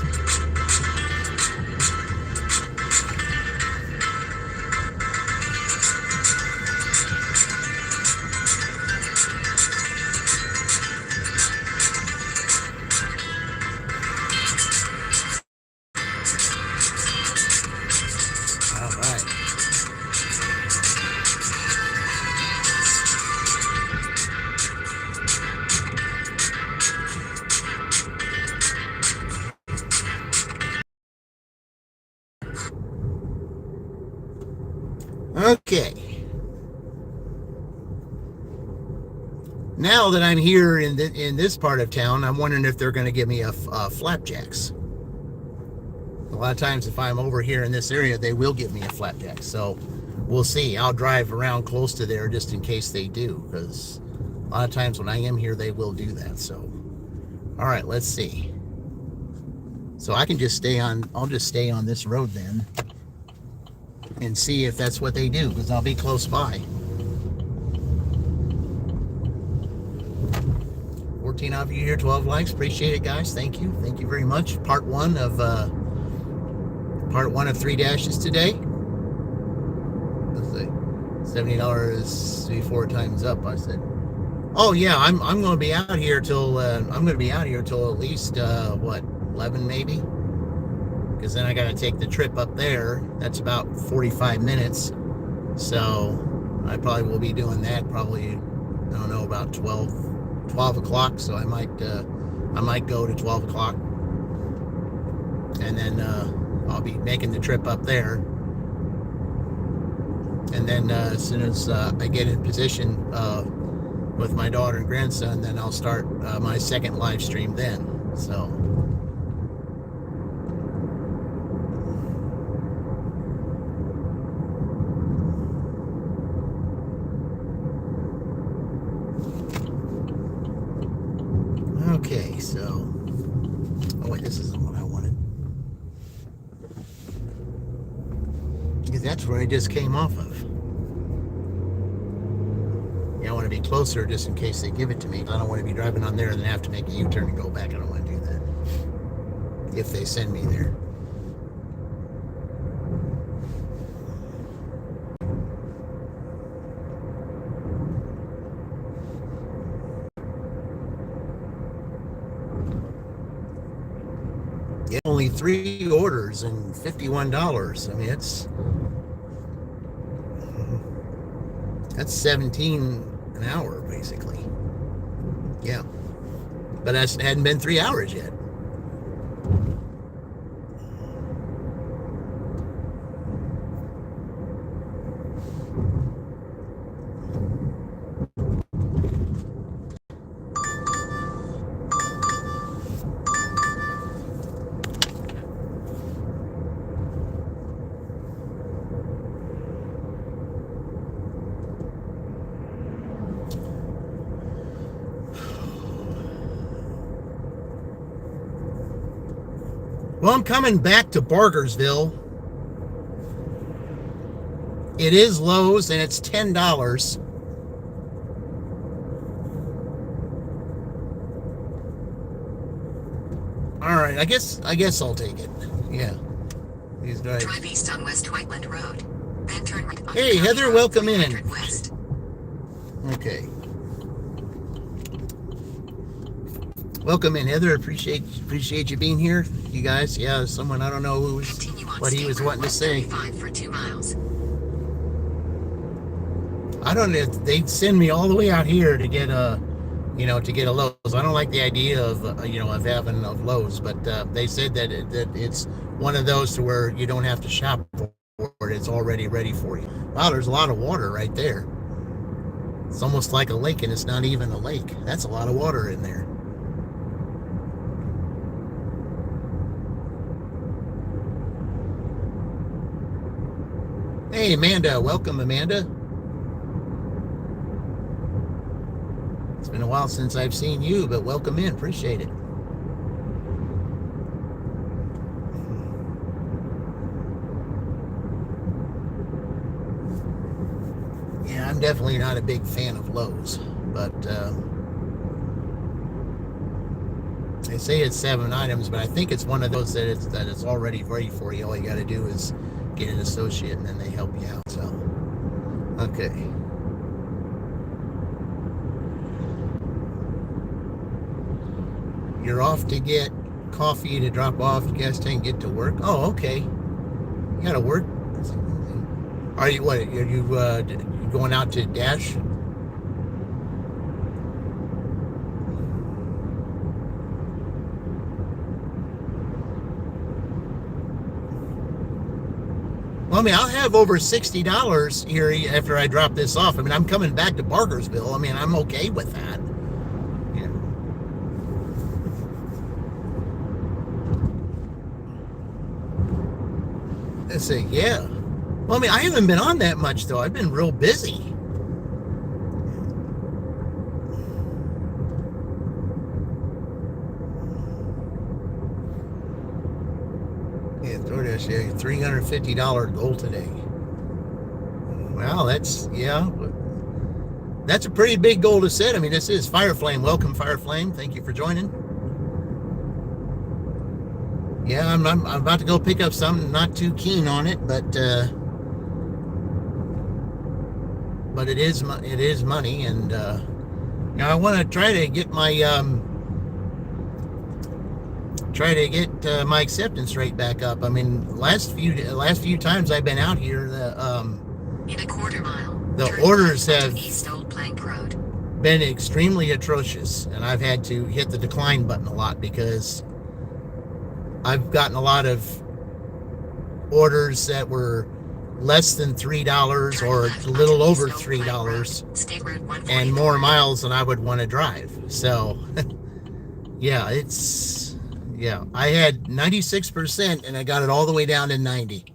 Okay. Now that I'm here in this part of town, I'm wondering if they're going to give me a flapjacks. A lot of times, if I'm over here in this area, they will give me a flapjack. So we'll see. I'll drive around close to there just in case they do, because a lot of times when I am here, they will do that. So, all right, let's see. So I can just stay on. I'll just stay on this road then, and see if that's what they do, because I'll be close by. 14 of you here, 12 likes. Appreciate it, guys. Thank you. Thank you very much. Part one of 3 dashes today. Let's see. $70 before time's up. I said, oh yeah, I'm going to be out here till at least what, 11 maybe, because then I got to take the trip up there. That's about 45 minutes. So I probably will be doing that probably, I don't know, about 12 o'clock. So I might go to 12 o'clock, and then I'll be making the trip up there. And then as soon as I get in position with my daughter and grandson, then I'll start my second live stream then. So okay, so oh wait, this isn't what I wanted, because that's where I just came off of. Yeah, I want to be closer just in case they give it to me. I don't want to be driving on there and then have to make a U-turn and go back. I don't want to do that if they send me there. Yeah, only 3 orders and $51. I mean, that's 17 an hour basically. Yeah, but that hadn't been 3 hours yet. Well, I'm coming back to Bargersville. It is Lowe's, and it's $10. All right, I guess I'll take it. Yeah. These guys. Drive east on West Whiteland Road. Then turn right on Hey, Heather, Road welcome in. 300 West. Okay. Welcome in, Heather. Appreciate you being here, you guys. Yeah, someone I don't know what he was wanting to say. 35 for 2 miles. I don't know. They'd send me all the way out here to get a Lowe's. I don't like the idea of of having a Lowe's, but they said that it's one of those to where you don't have to shop for it. It's already ready for you. Wow, there's a lot of water right there. It's almost like a lake, and it's not even a lake. That's a lot of water in there. Hey, Amanda. Welcome, Amanda. It's been a while since I've seen you, but welcome in. Appreciate it. Yeah, I'm definitely not a big fan of Lowe's, but they say it's 7 items, but I think it's one of those that it's already ready for you. All you got to do is get an associate, and then they help you out. So, okay. You're off to get coffee to drop off gas tank, get to work. Oh, okay. You got to work. Are you what? Are you going out to Dash? Well, I mean, I'll have over $60 here after I drop this off. I mean, I'm coming back to Bargersville. I mean, I'm okay with that. Yeah. Let's see. Yeah. Well, I mean, I haven't been on that much, though. I've been real busy. Yeah, DoorDash, yeah, $350 goal today. Well, that's a pretty big goal to set. I mean, this is Fireflame. Welcome, Fireflame. Thank you for joining. Yeah, I'm about to go pick up something. Not too keen on it, but it is money, and I want to try to get my my acceptance rate back up. I mean, last few times I've been out here, In a quarter mile, the turn orders left have onto East Old Plank Road. been extremely atrocious, and I've had to hit the decline button a lot because I've gotten a lot of orders that were less than $3 or a little over $3 and more miles than I would want to drive. So yeah, I had 96% and I got it all the way down to 90.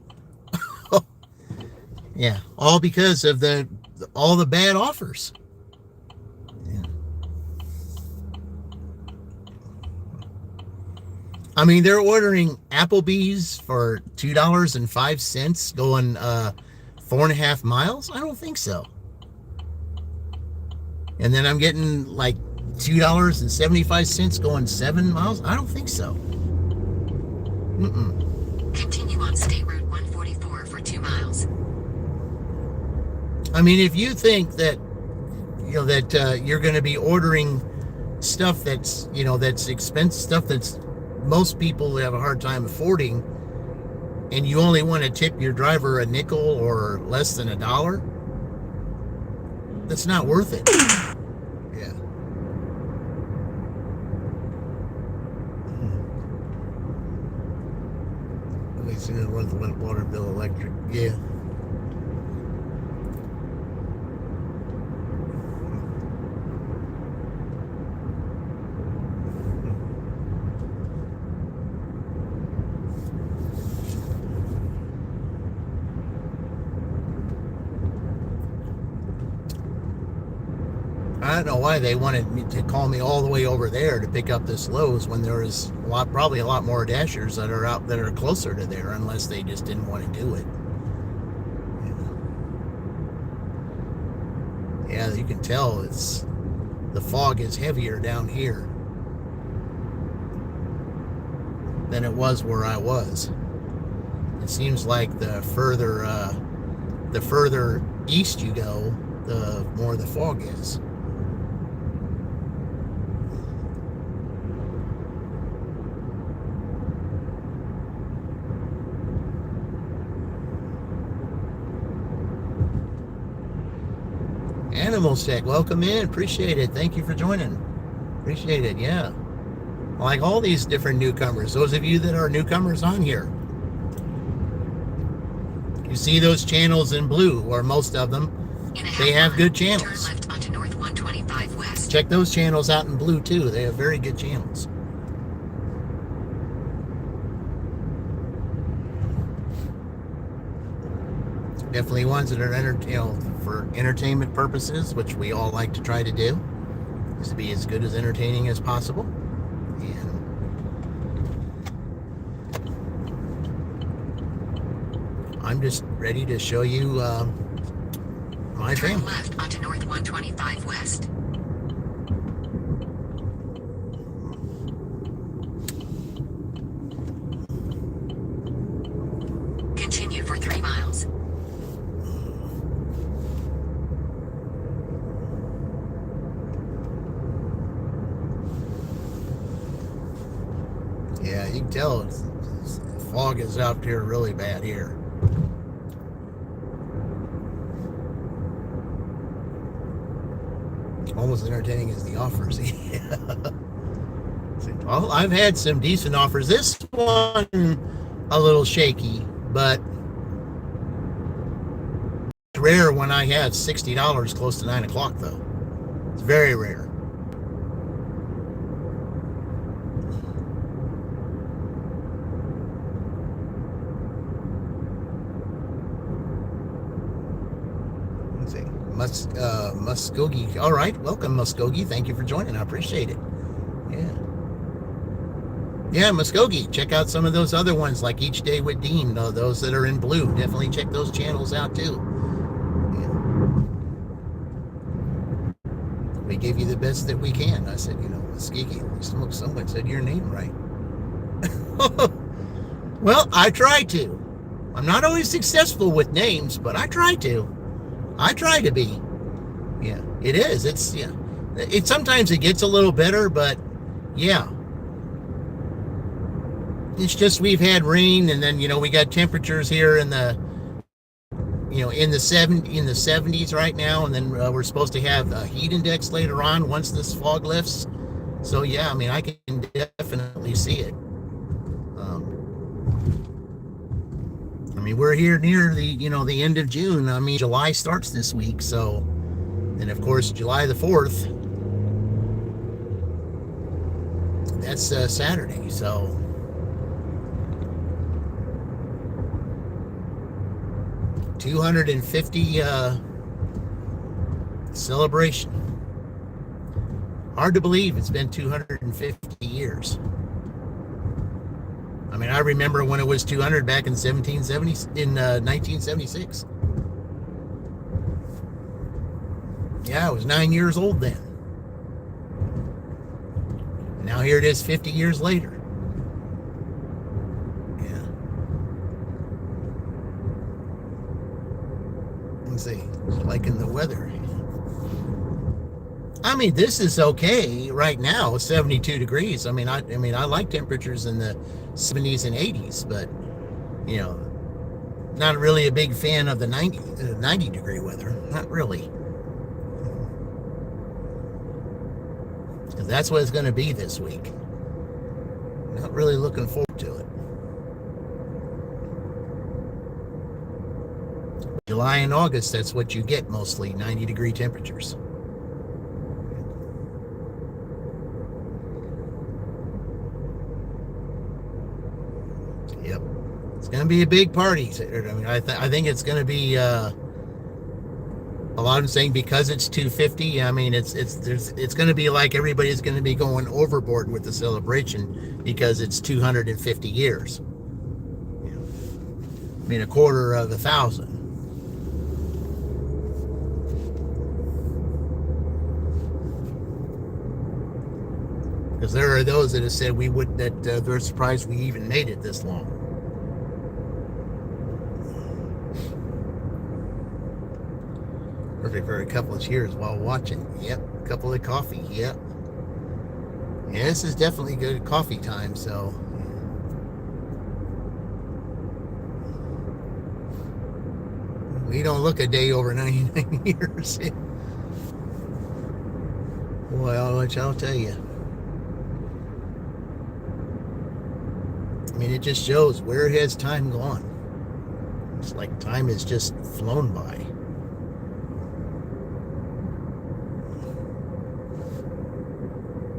Yeah, all because of all the bad offers. Yeah. I mean, they're ordering Applebee's for $2.05 going 4.5 miles. I don't think so. And then I'm getting like $2.75 going 7 miles. I don't think so. Continue on State Route 144 for 2 miles. I mean, if you think that you're going to be ordering stuff that's expensive, stuff that's most people have a hard time affording, and you only want to tip your driver a nickel or less than $1, that's not worth it. Yeah. At least it runs the water bill, electric. Yeah. I don't know why they wanted me to call me all the way over there to pick up this Lowe's when there is probably a lot more Dashers that are out that are closer to there, unless they just didn't want to do it. Yeah, you can tell the fog is heavier down here than it was where I was. It seems like the further east you go, the more the fog is. Animal Stack, welcome in. Appreciate it. Thank you for joining. Appreciate it. Yeah. Like all these different newcomers, those of you that are newcomers on here, you see those channels in blue, or most of them, they have good channels. Turn left onto North 125 West. Check those channels out in blue too. They have very good channels. Definitely ones that are for entertainment purposes, which we all like to try to do, is to be as good as entertaining as possible. And I'm just ready to show you my family. Turn left onto North 125 West. Continue for 3 miles. Yeah, you can tell the fog is out here really bad here. Almost entertaining as the offers. Well, I've had some decent offers. This one a little shaky, but it's rare when I have $60 close to 9 o'clock though. It's very rare. Muskogee. All right, welcome Muskogee. Thank you for joining. I appreciate it. Yeah, Muskogee. Check out some of those other ones like Each Day with Dean. Those that are in blue. Definitely check those channels out too. Yeah. We give you the best that we can. I said, Muskogee. Someone said your name right. Well, I try to. I'm not always successful with names, but I try to. I try to be. Yeah, it is. It sometimes it gets a little better, but yeah. It's just we've had rain, and then we got temperatures here in the in the 70s right now, and then we're supposed to have a heat index later on once this fog lifts. So yeah, I can definitely see it. We're here near the end of June. July starts this week, so, and of course July the 4th, that's Saturday, so $250 celebration. Hard to believe it's been 250 years. I remember when it was 200 back in 1976. Yeah, I was 9 years old then. Now here it is 50 years later. Yeah. Let's see, liking the weather. This is okay right now, 72 degrees. I like temperatures in the 70s and 80s, but not really a big fan of the 90 degree weather. Not really. Because that's what it's going to be this week. Not really looking forward to it. July and August, that's what you get mostly, 90 degree temperatures. Yep. It's going to be a big party. I think it's going to be A lot of them saying because it's 250. I mean, it's going to be like everybody's going to be going overboard with the celebration because it's 250 years. I mean, a quarter of 1,000. Because there are those that have said they're surprised we even made it this long. Perfect for a couple of cheers while watching. Yep, a couple of coffee. Yep. Yeah, this is definitely good coffee time. So we don't look a day over 99 years. Well, I'll tell you. I mean, it just shows where has time gone. It's like time has just flown by.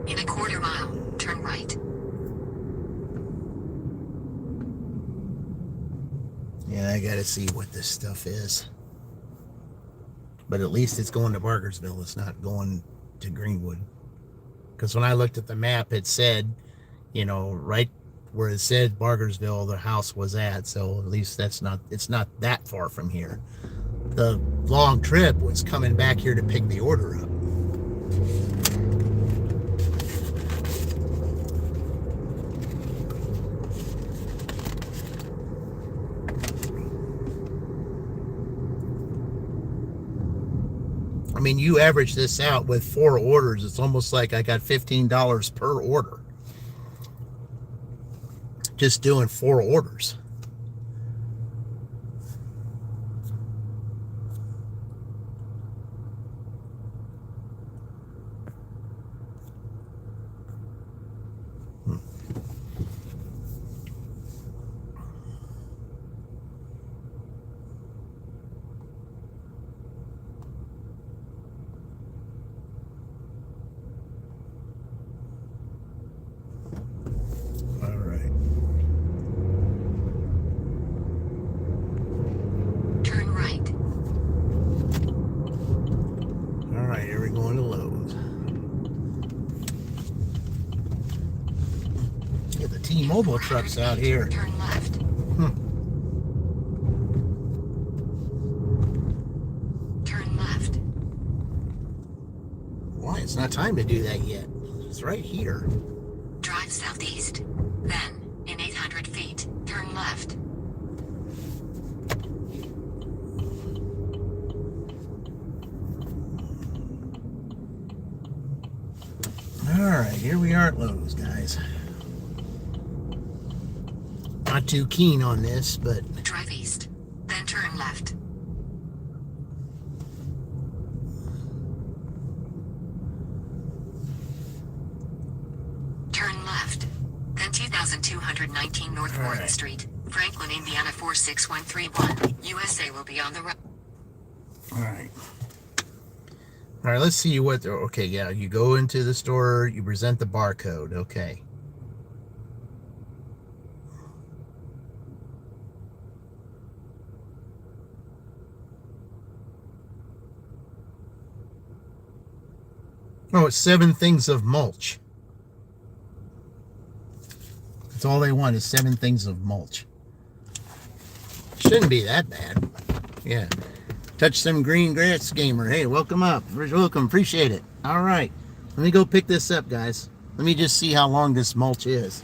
In a quarter mile, turn right. Yeah, I gotta see what this stuff is. But at least it's going to Bargersville. It's not going to Greenwood. Because when I looked at the map, it said, right where it said Bargersville, the house was at. So at least it's not that far from here. The long trip was coming back here to pick the order up. I mean, you average this out with 4 orders. It's almost like I got $15 per order. Just doing 4 orders. T-Mobile trucks out here. Turn left. Turn left. Why? It's not time to do that yet. It's right here. Drive southeast. Then, in 800 feet, turn left. Alright, here we are at Lowe's, guys. Not too keen on this, but... Drive east, then turn left. Turn left, then 2219 North 4th Street, Franklin, Indiana 46131. USA will be on the right. Alright. Alright, let's see what... Okay, yeah, you go into the store, you present the barcode. Okay. Oh, it's 7 things of mulch. That's all they want is 7 things of mulch. Shouldn't be that bad. Yeah. Touch some green grass, gamer. Hey, welcome up. Welcome. Appreciate it. All right. Let me go pick this up, guys. Let me just see how long this mulch is.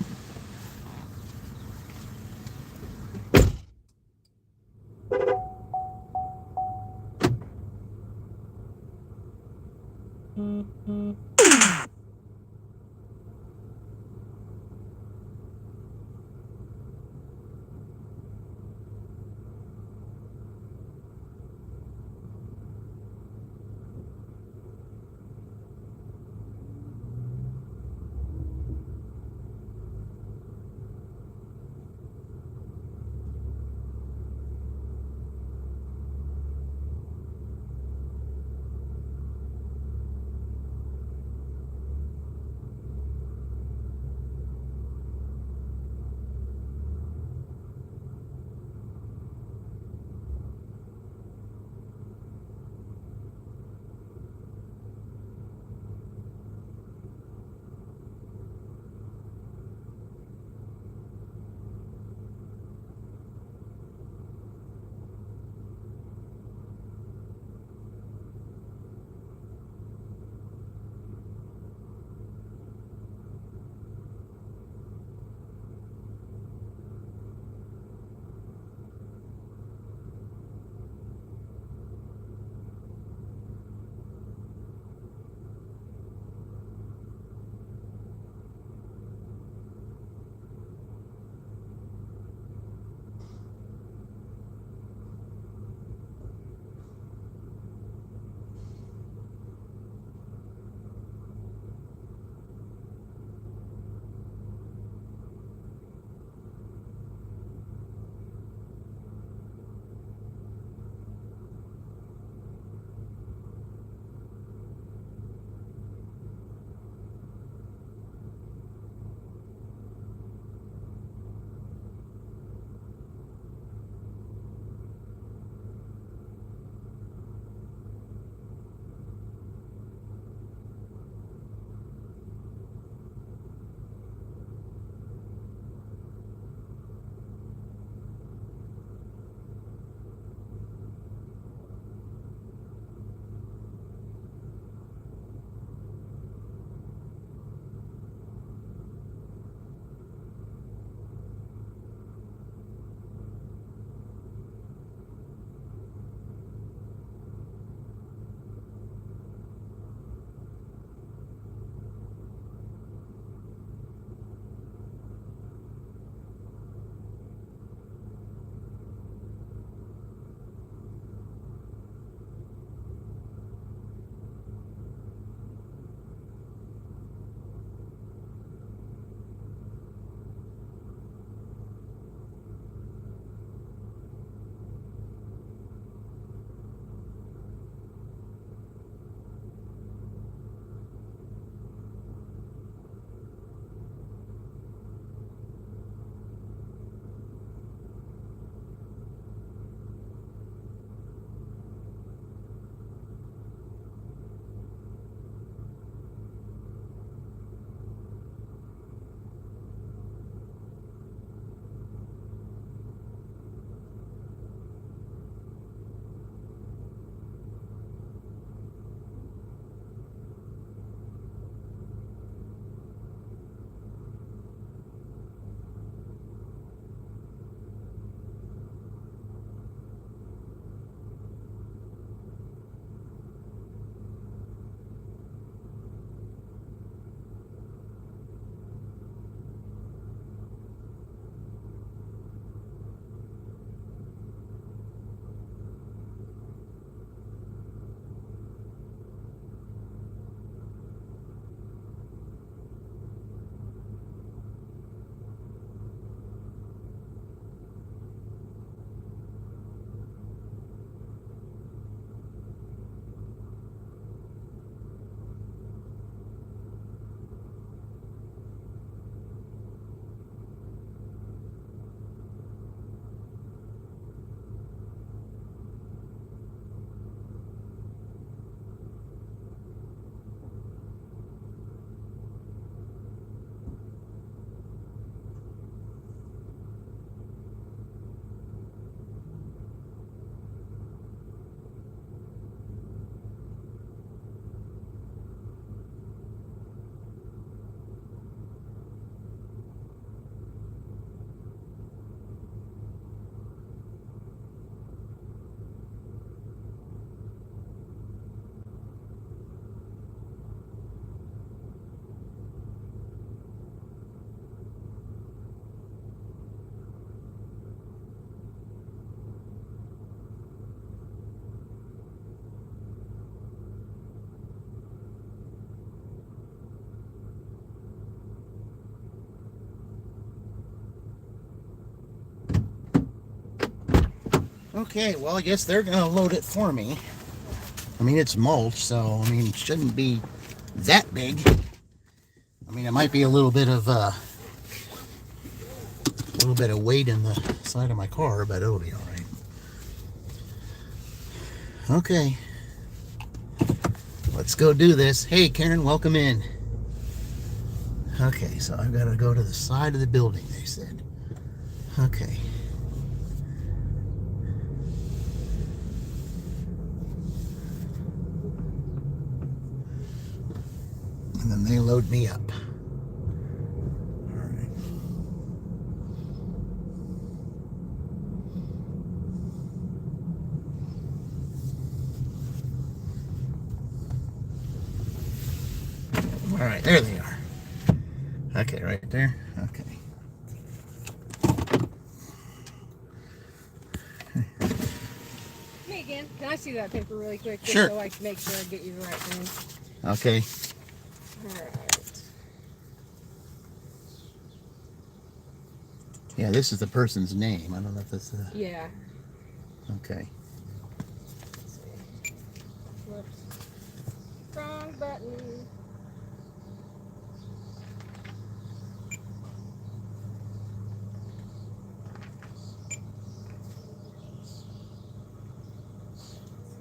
Okay, well, I guess they're gonna load it for me. I mean, it's mulch, so I mean, it shouldn't be that big. I mean, it might be a little bit of weight in the side of my car, but it'll be all right. Okay, let's go do this. Hey, Karen, welcome in. Okay, so I've got to go to the side of the building, they said. Okay. And then they load me up. All right. All right, there they are. Okay, right there. Okay. Hey again, can I see that paper really quick? Just Sure. so I can make sure I get you the right thing. Okay. Alright. Yeah, this is the person's name. I don't know if this is. Yeah. Okay. Let's see. Whoops. Wrong button.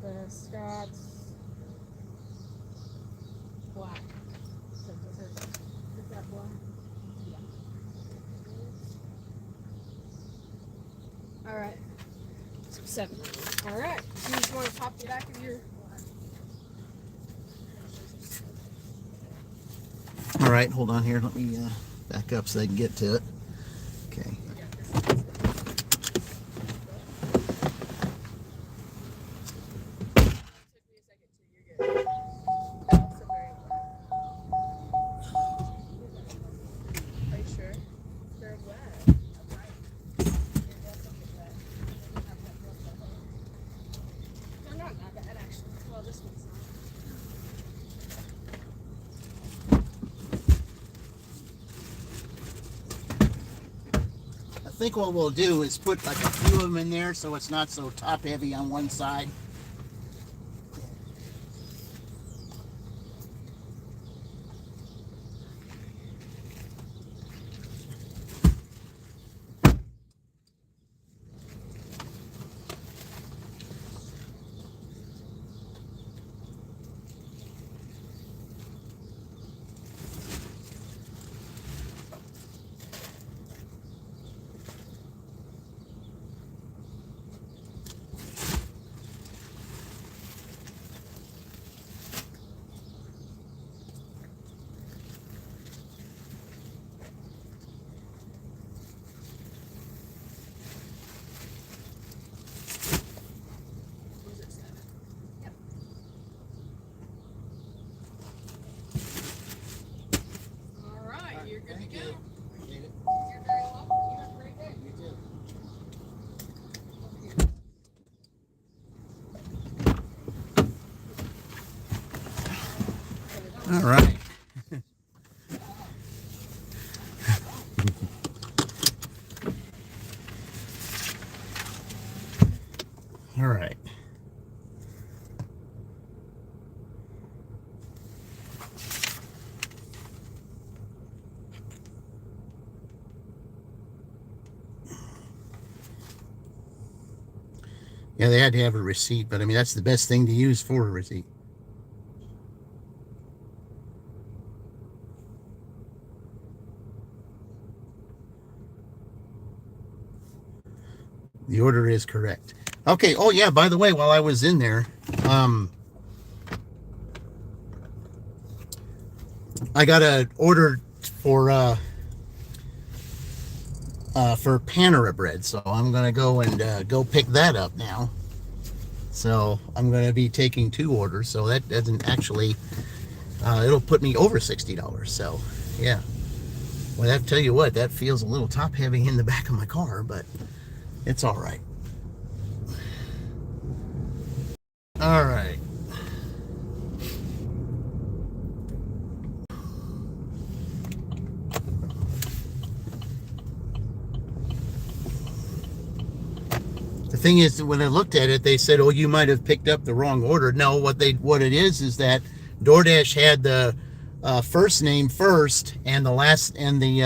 The Scott's black. Is that black? Yeah. Alright. So 7. Alright. So you just want to pop the back of your. All right, hold on here. Let me back up so they can get to it. Okay. Are you sure? They're wet. They're not that bad actually. Well, this one's not. I think what we'll do is put like a few of them in there so it's not so top heavy on one side. Alright, you're good to go. Appreciate it. You're very welcome. You have a great day. You too. All right. All right. Yeah, they had to have a receipt, but I mean, that's the best thing to use for a receipt. The order is correct. Okay. Oh, yeah, by the way, while I was in there, I got an order for Panera bread, so I'm gonna go and go pick that up now. So I'm gonna be taking 2 orders, so that doesn't actually it'll put me over $60. So yeah, well, I tell you what, that feels a little top heavy in the back of my car, but it's all right. All right. The thing is, when I looked at it, they said, "Oh, you might have picked up the wrong order." No, what it is that DoorDash had the first name first and the last and the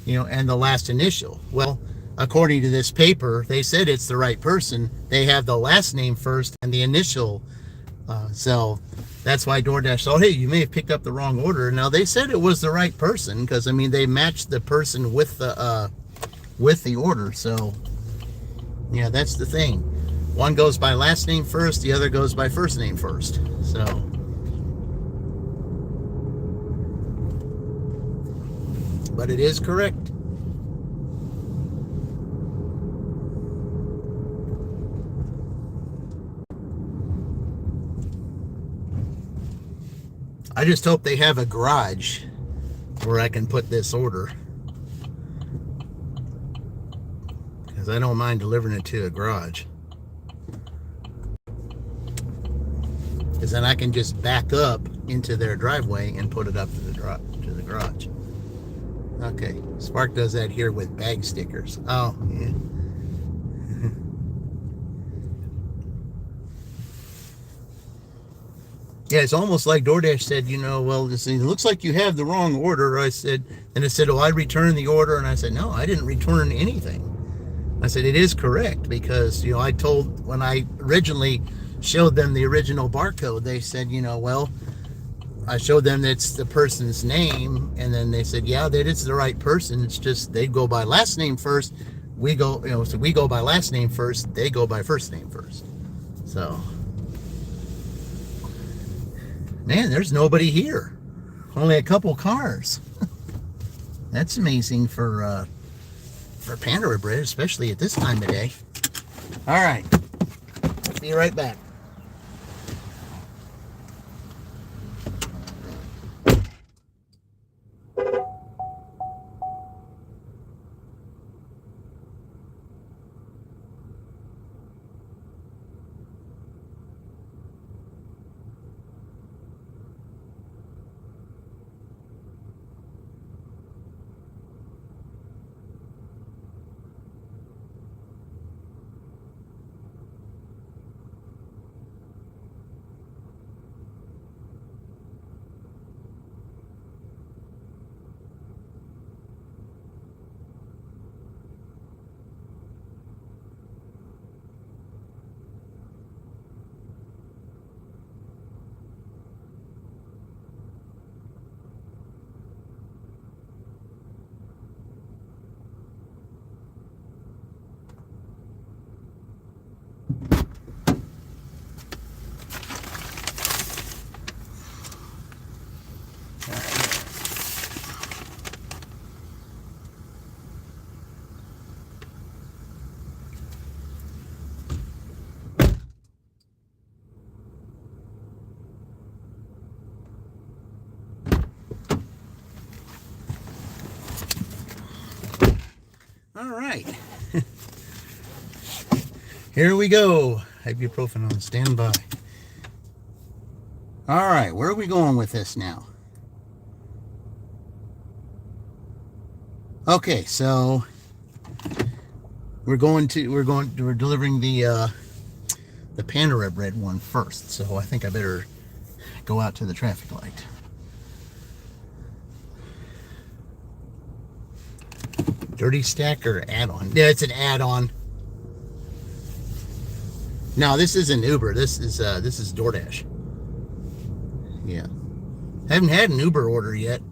and the last initial. Well, according to this paper, they said it's the right person. They have the last name first and the initial. So that's why DoorDash thought, hey, you may have picked up the wrong order. Now, they said it was the right person because, I mean, they matched the person with the order. So, yeah, that's the thing. One goes by last name first, the other goes by first name first. So, but it is correct. I just hope they have a garage where I can put this order, because I don't mind delivering it to a garage, because then I can just back up into their driveway and put it up to the garage. Okay, Spark does that here with bag stickers. Oh, yeah. Yeah, it's almost like DoorDash said, well, it looks like you have the wrong order. I said, and it said, oh, I returned the order. And I said, no, I didn't return anything. I said, it is correct because, I told, when I originally showed them the original barcode, they said, well, I showed them it's the person's name. And then they said, yeah, that is the right person. It's just, they go by last name first. We go, so we go by last name first. They go by first name first. So... Man, there's nobody here. Only a couple cars. That's amazing for Pandora bread, especially at this time of day. All right. Be right back. All right. Here we go. Ibuprofen on standby. All right, where are we going with this now? Okay, so we're delivering the Pandora bread one first. So I think I better go out to the traffic light. Dirty Stacker add-on. Yeah, it's an add-on. No, this isn't Uber. This is DoorDash. Yeah. Haven't had an Uber order yet.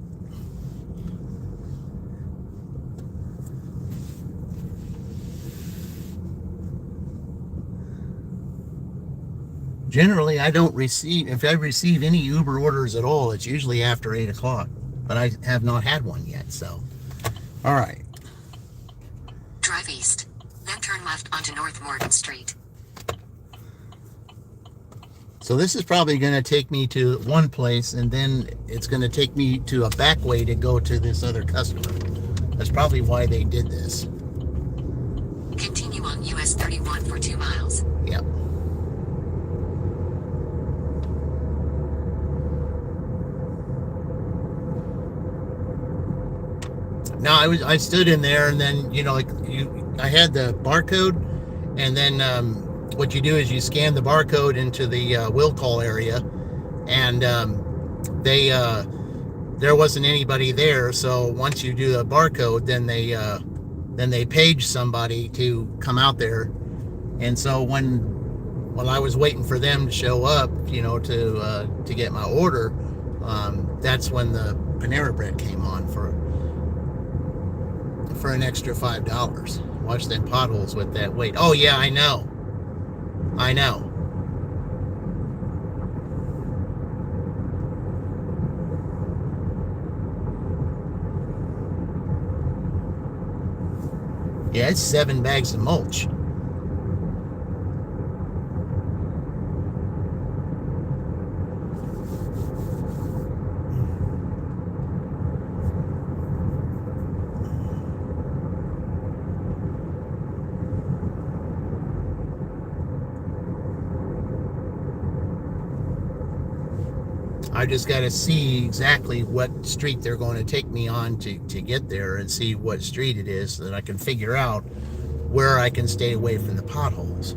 Generally, I don't receive, if I receive any Uber orders at all, it's usually after 8 o'clock. But I have not had one yet, so. All right. Drive east, then turn left onto North Morgan Street. So this is probably going to take me to one place, and then it's going to take me to a back way to go to this other customer. That's probably why they did this. Continue on US 31 for 2 miles. Yep. No, I stood in there, and then I had the barcode, And then what you do is you scan the barcode into the will call area, and there wasn't anybody there. So once you do the barcode, then they page somebody to come out there. And so while I was waiting for them to show up, to get my order, that's when the Panera Bread came on for an extra $5. Watch them potholes with that weight. Oh yeah, I know. Yeah, it's 7 bags of mulch. I just got to see exactly what street they're going to take me on to get there, and see what street it is so that I can figure out where I can stay away from the potholes.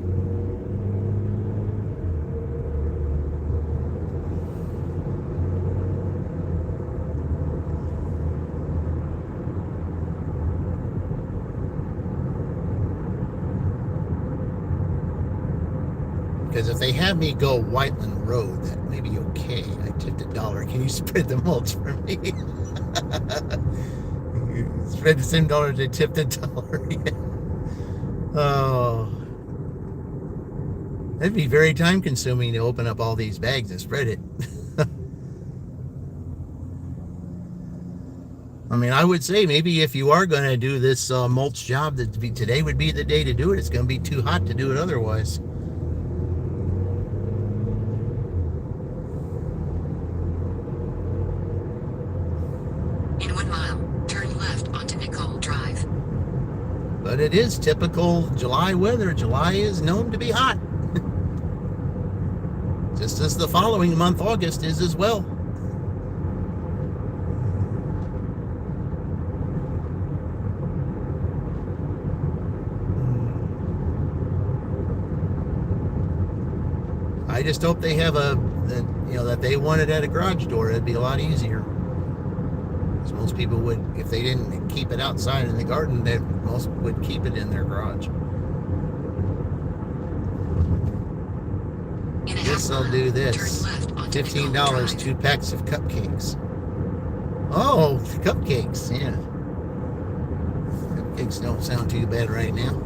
Because if they have me go Whiteland Road, that may be okay. I tipped $1. Can you spread the mulch for me? Spread the same $1 they tipped $1. Oh, that'd be very time consuming to open up all these bags and spread it. I mean, I would say maybe if you are going to do this mulch job, today would be the day to do it. It's going to be too hot to do it otherwise. But it is typical July weather. July is known to be hot. Just as the following month, August, is as well. I just hope they have that they want it at a garage door. It'd be a lot easier. Most people would, if they didn't keep it outside in the garden, most would keep it in their garage. Guess I'll do this. $15, 2 packs of cupcakes. Oh, cupcakes, yeah. Cupcakes don't sound too bad right now.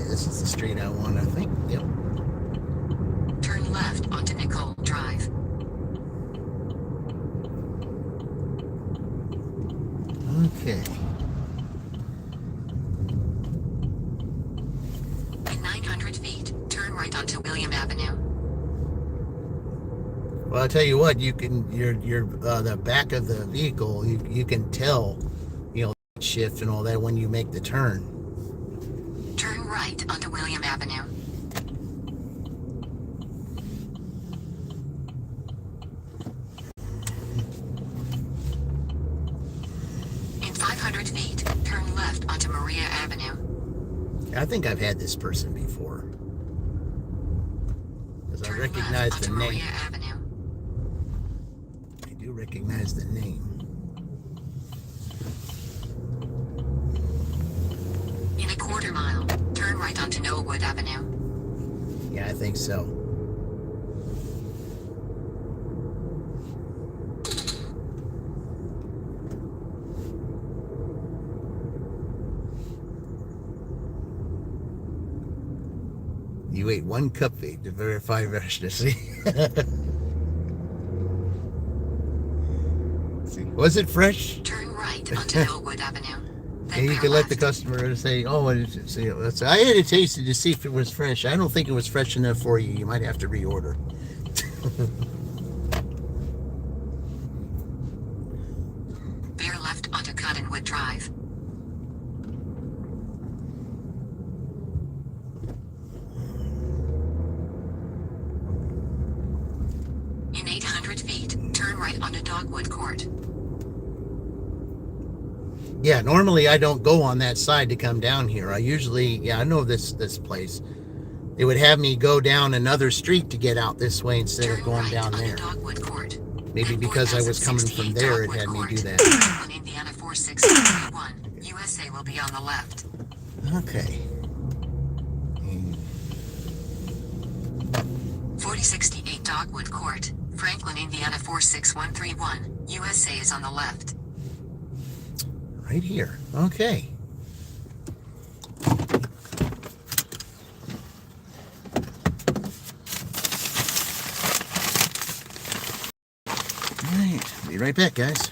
This is the street I want, I think. Yep. Turn left onto Nicole Drive. Okay. In 900 feet, turn right onto William Avenue. Well, I'll tell you what, you can, the back of the vehicle, you can tell, shift and all that when you make the turn. Turn right onto William Avenue. In 500 feet, turn left onto Maria Avenue. I think I've had this person before, because I recognize the name. Maria Avenue. I do recognize the name. In a quarter mile, turn right onto Knollwood Avenue. Yeah, I think so. You ate 1 cupcake to verify residency. Was it fresh? Turn right onto Knollwood Avenue. And you can let the customer say, "Oh, I had to taste it to see if it was fresh. I don't think it was fresh enough for you. You might have to reorder." Bear left onto Cottonwood Drive. 100 feet, turn right onto Dogwood Court. Yeah, normally I don't go on that side to come down here. I usually, I know this place. They would have me go down another street to get out this way instead of going down there. Dogwood Court. Maybe because I was coming from there, it had me do that. Franklin, Indiana 46131. USA will be on the left. Okay. 4068 Dogwood Court, Franklin, Indiana 46131. USA is on the left. Right here. Okay. All right. Be right back, guys.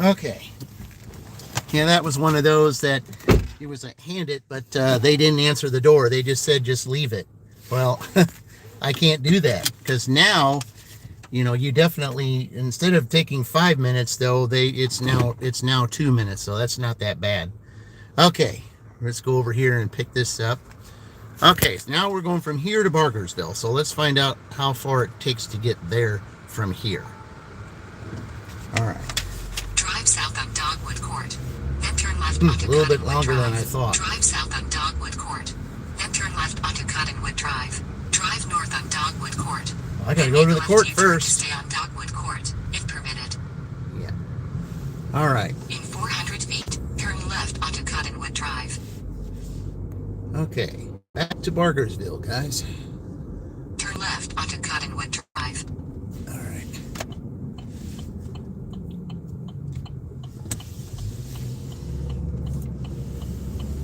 Okay. Yeah, that was one of those that it was a hand it, but they didn't answer the door. They just said, just leave it. Well, I can't do that because now, you know, you definitely, instead of taking 5 minutes though, it's now 2 minutes. So that's not that bad. Okay. Let's go over here and pick this up. Okay. So now we're going from here to Bargersville. So let's find out how far it takes to get there from here. All right. Drive south on Dogwood Court. Then turn left A onto little bit Cottonwood longer Drive. than I thought. Drive south on Dogwood Court. Then turn left onto Cottonwood Drive. Drive north on Dogwood Court. I gotta go to the court U-turn to first. stay on Dogwood Court, if permitted. Yeah. All right. In 400 feet, turn left onto Cottonwood Drive. Okay. Back to Bargersville, guys. Turn left onto Cottonwood Drive. All right.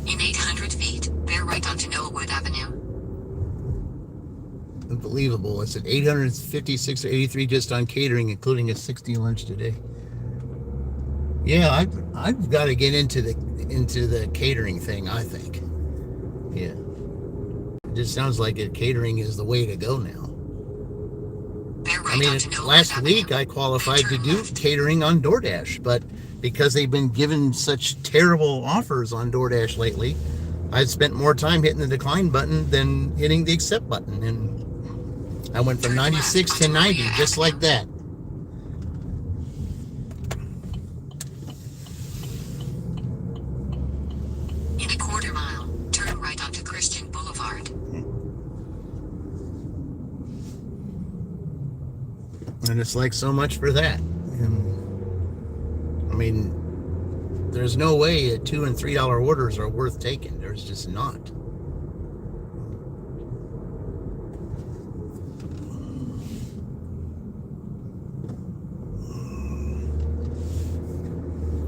In 800 feet, bear right onto Knollwood Avenue. Unbelievable. It's at 856 or 83 just on catering, including a 60 lunch today. Yeah, I've got to get into the catering thing, I think. Yeah. It just sounds like catering is the way to go now. Bear right I mean, onto Knollwood last Avenue. week I qualified to Then turn do left. catering on DoorDash, but because they've been given such terrible offers on DoorDash lately, I've spent more time hitting the decline button than hitting the accept button, and I went from 96 to 90 just like that. In a quarter mile, turn right onto Christian Boulevard. And it's like so much for that. And, I mean, there's no way that $2 and $3 orders are worth taking. There's just not.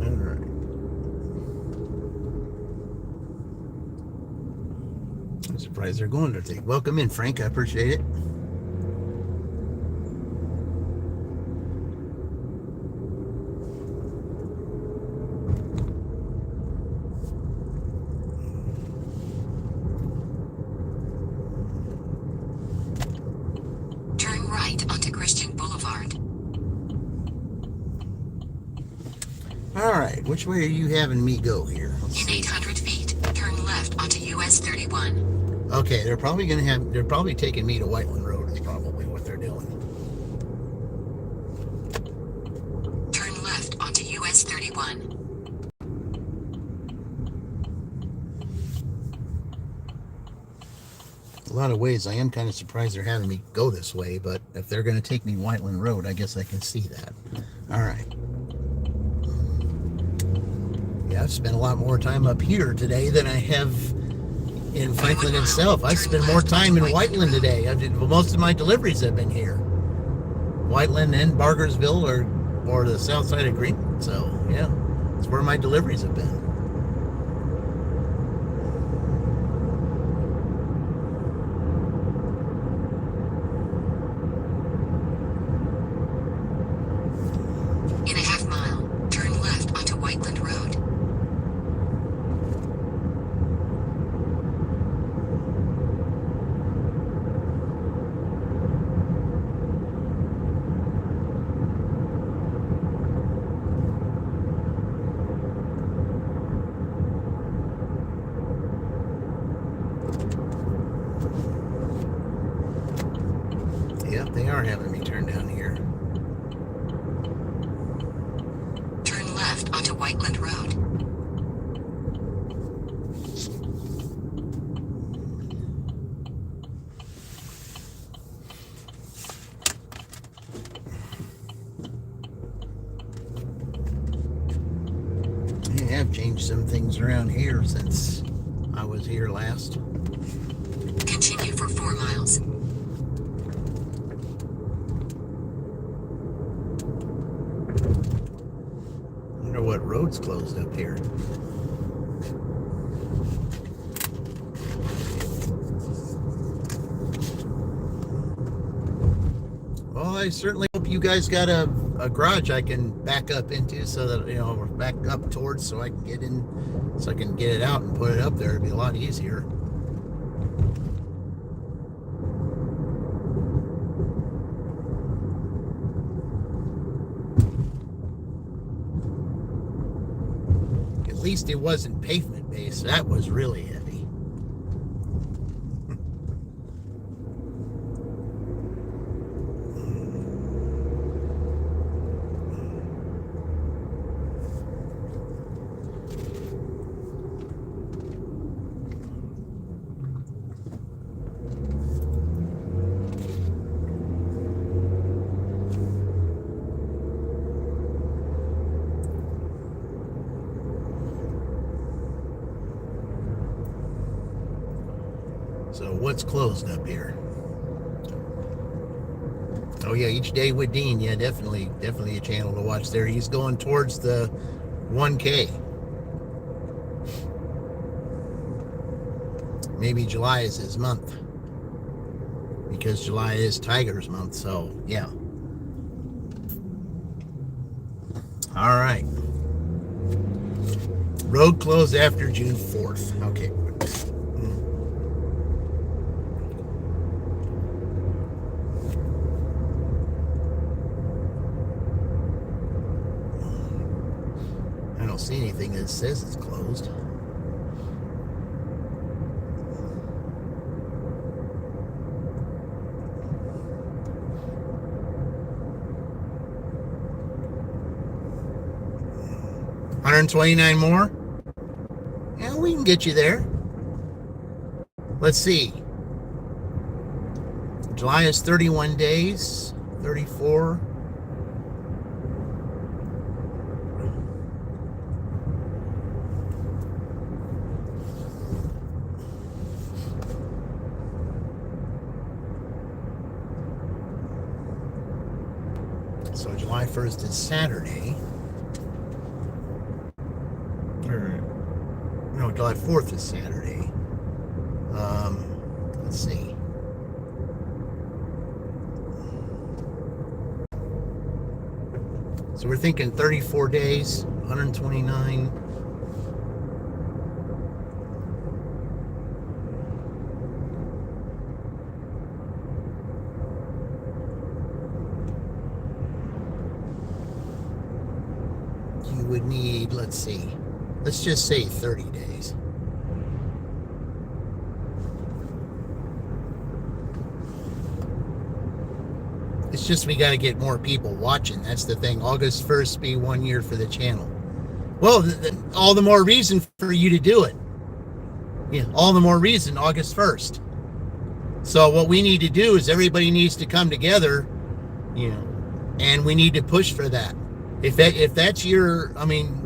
All right. I'm surprised they're going to take. Welcome in, Frank. I appreciate it. Turn right onto Christian Boulevard. All right. Which way are you having me go here? Let's In see. 800 feet, turn left onto US 31. Okay, they're probably taking me to Whiteland Road is probably what they're doing. Turn left onto US 31. A lot of ways, I am kind of surprised they're having me go this way, but if they're going to take me Whiteland Road, I guess I can see that. All right. Yeah, I've spent a lot more time up here today than I have in Franklin itself. I spend more time in Whiteland today. Most of my deliveries have been here. Whiteland and Bargersville or the south side of Greenwood. So, yeah, that's where my deliveries have been. In a half mile, turn left onto Whiteland Road. Yep, they are having me turn down here. Turn left onto Whiteland Road. They have changed some things around here since I was here last. Continue for 4 miles. I wonder what road's closed up here. Well, I certainly hope you guys got a a garage I can back up into so that, you know, or back up towards so I can get in, so I can get it out and put it up there. It'd be a lot easier. At least it wasn't pavement based. That was really heavy. So what's closed up here? Oh yeah, Each Day with Dean. Yeah, definitely a channel to watch there. He's going towards the 1K. Maybe July is his month, because July is Tiger's month. So yeah. All right. Road closed after June 4th. Okay. I don't see anything that says it's closed. $129 more? Yeah, we can get you there. Let's see. July is 31 days, 34. So July 1st is Saturday. No, July 4th is Saturday. Let's see. So we're thinking 34 days, 129. You would need, let's see. Let's just say 30 days. It's just we got to get more people watching. That's the thing. August 1st be 1 year for the channel. Well, all the more reason for you to do it. Yeah, all the more reason, August 1st. So what we need to do is everybody needs to come together, you know, and we need to push for that. If that's your, I mean,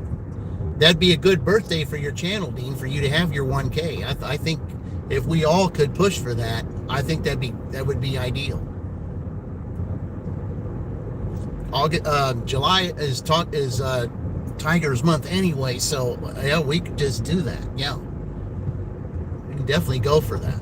that'd be a good birthday for your channel, Dean, for you to have your 1K. I think if we all could push for that, I think that would be ideal. July is Tiger's month anyway, so yeah, we could just do that. Yeah, we can definitely go for that.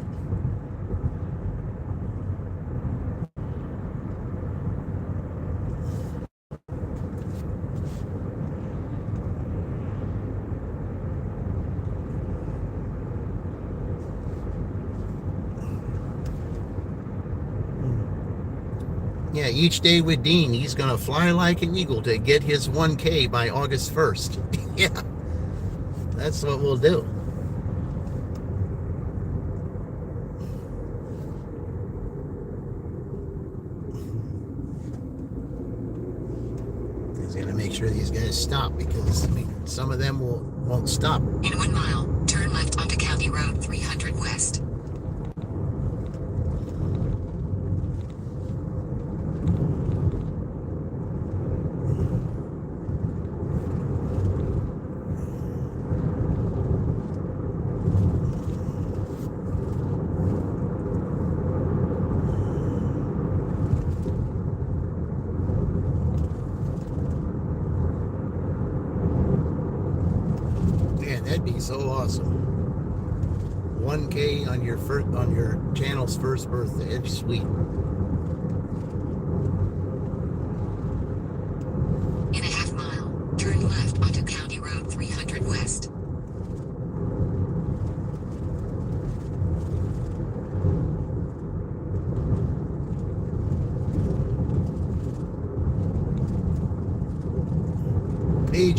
Yeah, Each Day with Dean. He's going to fly like an eagle to get his 1K by August 1st. Yeah, that's what we'll do. He's going to make sure these guys stop, because I mean, some of them won't stop. In 1 mile, turn left onto County Road 300 West. That'd be so awesome. 1K on your channel's first birthday. It's sweet.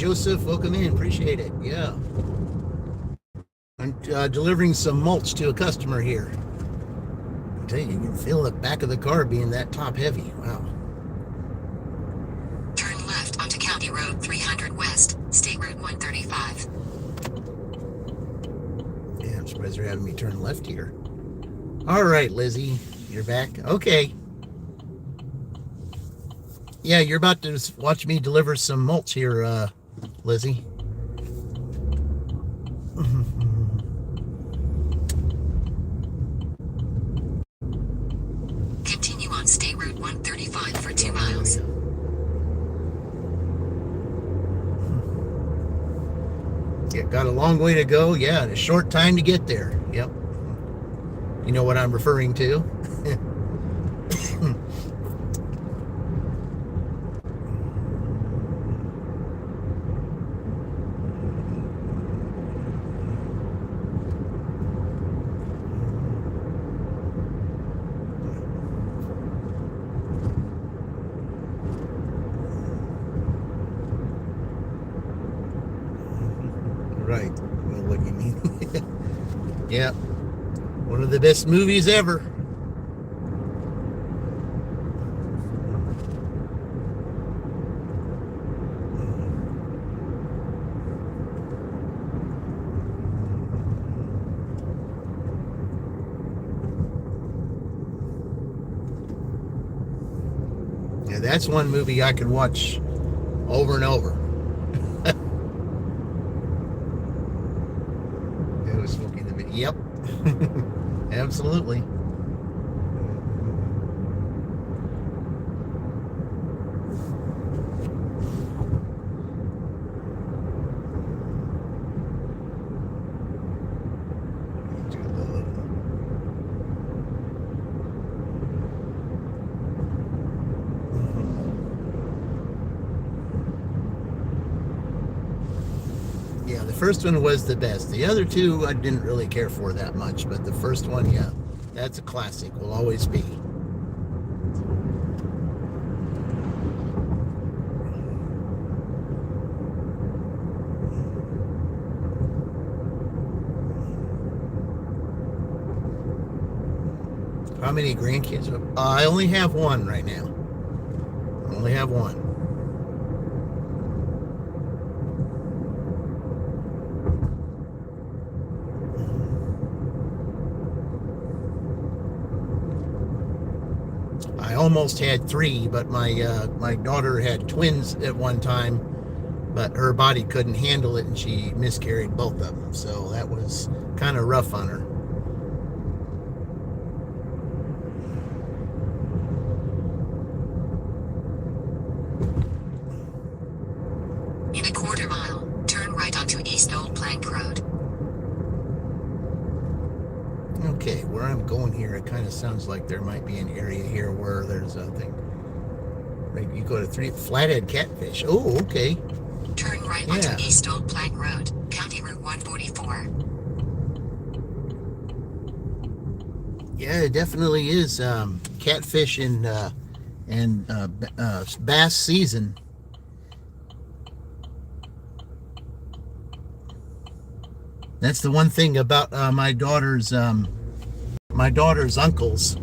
Joseph. Welcome in. Appreciate it. Yeah. I'm delivering some mulch to a customer here. I tell you, you can feel the back of the car being that top heavy. Wow. Turn left onto County Road 300 West, State Route 135. Yeah, I'm surprised they're having me turn left here. All right, Lizzie, you're back. Okay. Yeah, you're about to watch me deliver some mulch here, Lizzie. Continue on State Route 135 for 2 miles. Yeah, got a long way to go. Yeah, and a short time to get there. Yep. You know what I'm referring to? Right. Well, what do you mean? Yeah. One of the best movies ever. Yeah, that's one movie I could watch over and over. It was smoking the video. Yep. Absolutely. Yeah, the first one was the best. The other two I didn't really care for that much, but the first one, yeah, that's a classic. Will always be. How many grandkids? I only have one right now. I only have one. I almost had three, but my daughter had twins at one time, but her body couldn't handle it, and she miscarried both of them. So that was kind of rough on her. In a quarter mile, turn right onto East Old Plank Road. Okay, where I'm going here, it kind of sounds like there might be an area here where there's a thing. Right, you go to Flathead Catfish. Oh, okay. Turn right onto East Old Plank Road, County Route 144. Yeah, it definitely is catfish and bass season. That's the one thing about my daughter's uncles.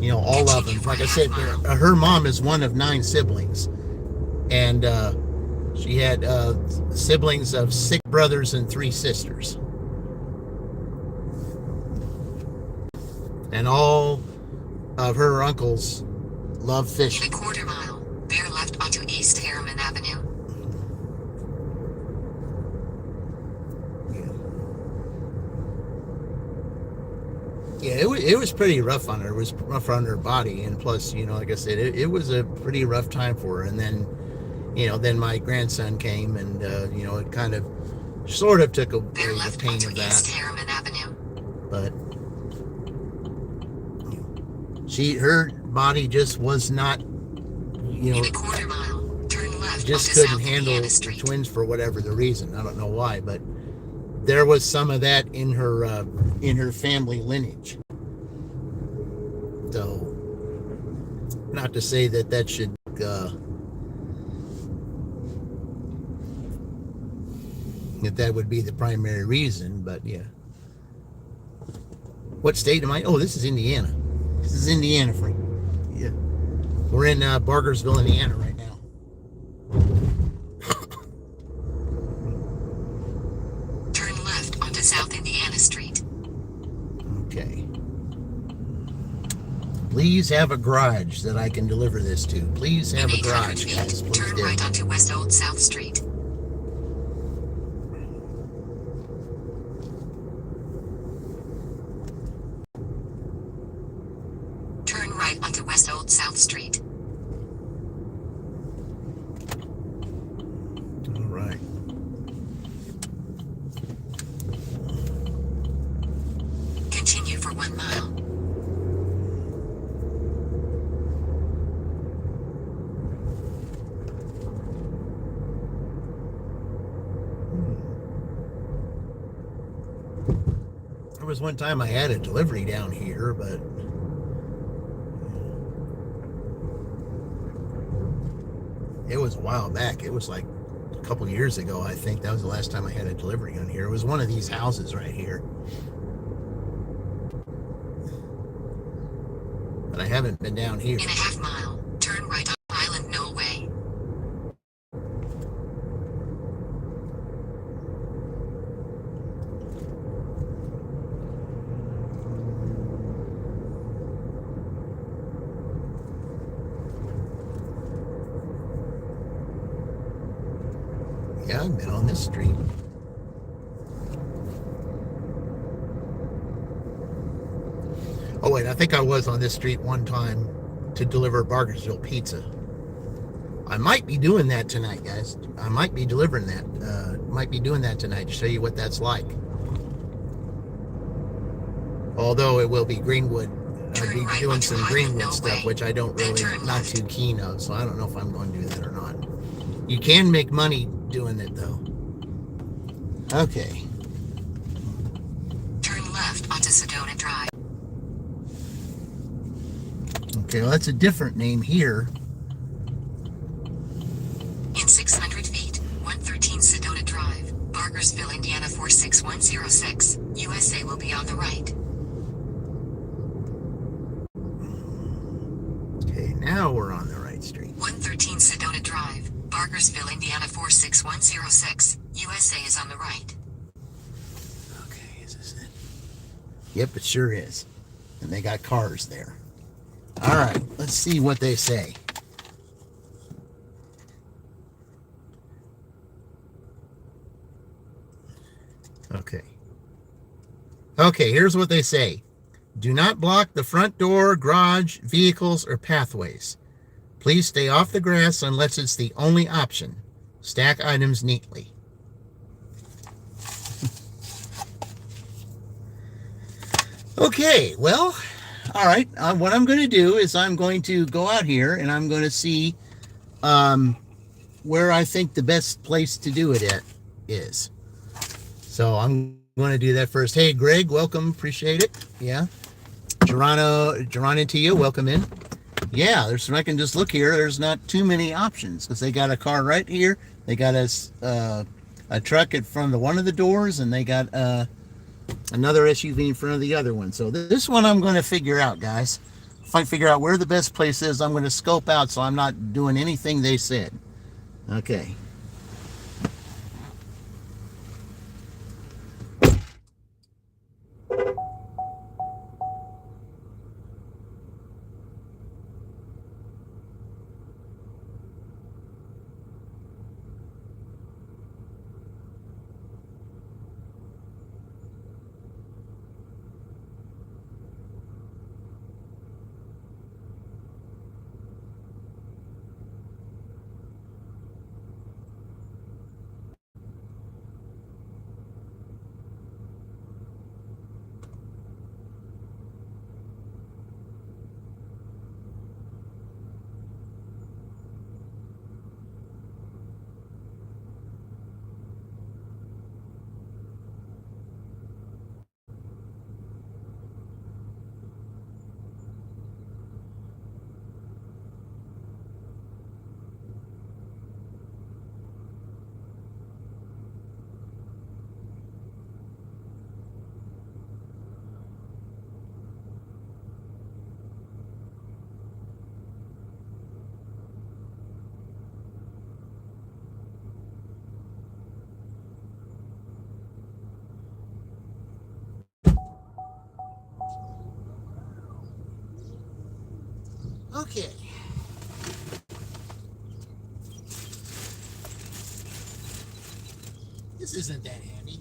You know, all of them. Like I said, her mom is one of 9 siblings, and she had siblings of 6 brothers and 3 sisters, and all of her uncles love fishing. In a quarter mile, bear left onto East Harriman Avenue. Yeah, it was pretty rough on her. It was rough on her body, and plus, you know, like I said, it was a pretty rough time for her. And then, you know, then my grandson came, and you know, it kind of, sort of took away the pain of that. East Harriman Avenue. But her body just was not, you know, In a quarter mile, turn left just onto couldn't South handle Indiana the Street. twins for whatever the reason. I don't know why, but there was some of that in her family lineage. So, not to say that should if that would be the primary reason, but yeah. What state am I? Oh, this is Indiana. This is Indiana, Frank. Yeah. We're in Bargersville, Indiana right now. Turn left onto South Indiana Street. Okay. Please have a garage that I can deliver this to. Please have In a 800 garage, feet, guys. Please turn do. right onto West Old South Street. Turn right onto West Old South Street. All right. Continue for 1 mile. There was one time I had a delivery down here, but it was a while back. It was like a couple years ago, I think. That was the last time I had a delivery on here. It was one of these houses right here. But I haven't been down here. In a half mile, turn right on Island Knoll Way. Yeah, I've been on this street. Oh, wait, I think I was on this street one time to deliver Bargersville pizza. I might be doing that tonight, guys. I might be delivering that. Might be doing that tonight to show you what that's like. Although it will be Greenwood. I'll be doing some Greenwood stuff, which I don't really, not too keen of. So I don't know if I'm going to do that or not. You can make money doing it, though. Okay. Turn left onto Sedona Drive. Okay, well, that's a different name here. In 600 feet, 113 Sedona Drive, Bargersville, Indiana 46106, USA will be on the right. Okay, now we're on the right street. 113 Sedona Drive, Bargersville, Indiana 46106, USA is on the right. Okay, is this it? Yep, it sure is. And they got cars there. All right, let's see what they say. Okay. Okay, here's what they say. Do not block the front door, garage, vehicles, or pathways. Please stay off the grass unless it's the only option. Stack items neatly. Okay, well, all right. What I'm going to do is I'm going to go out here and I'm going to see where I think the best place to do it at is. So I'm going to do that first. Hey, Greg, welcome. Appreciate it. Yeah. Gerana to you. Welcome in. Yeah, I can just look here. There's not too many options because they got a car right here. They got a truck in front of one of the doors, and they got another SUV in front of the other one. So this one I'm going to figure out, guys. If I figure out where the best place is, I'm going to scope out so I'm not doing anything they said. Okay. Okay. This isn't that heavy.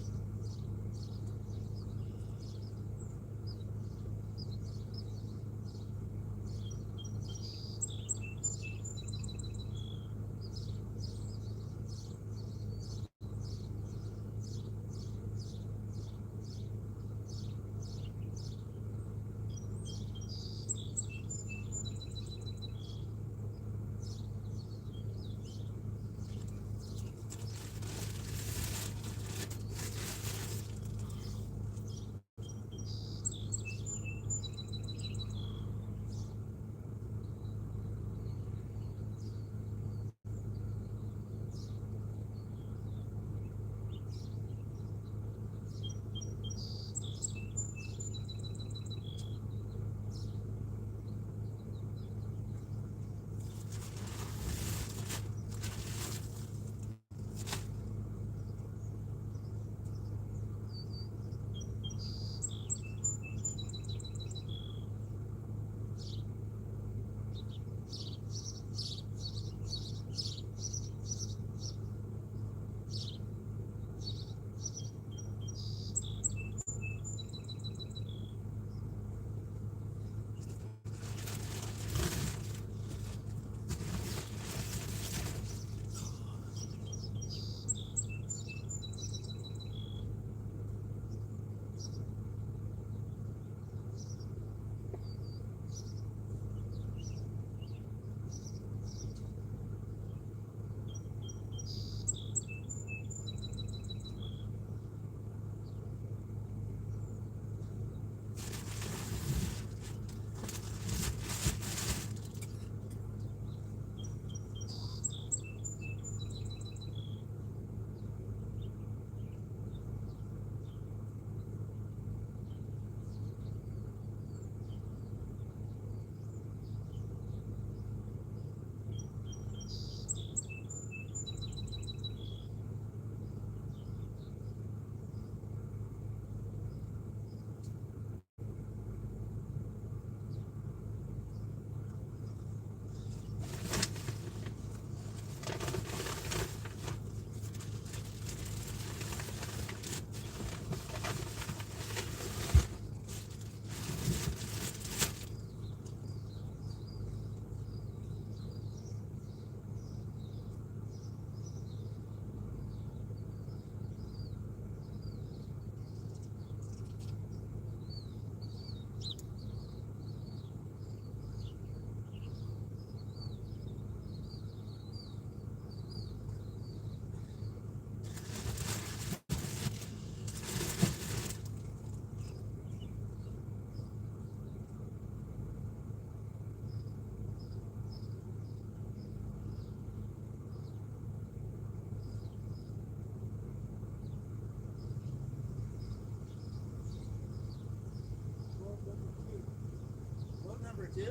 Quote number 2.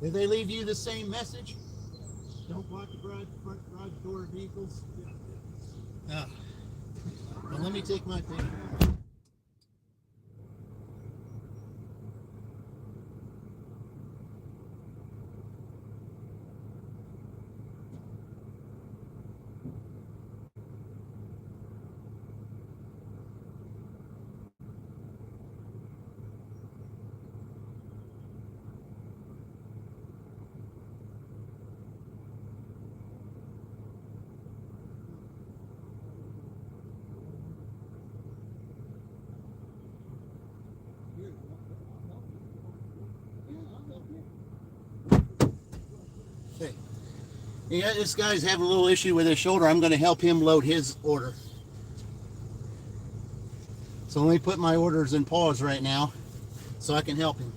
Did they leave you the same message? Don't block the front garage door of vehicles. Ah. Well, let me take my picture. Okay. Yeah, this guy's having a little issue with his shoulder. I'm going to help him load his order. So let me put my orders in pause right now so I can help him.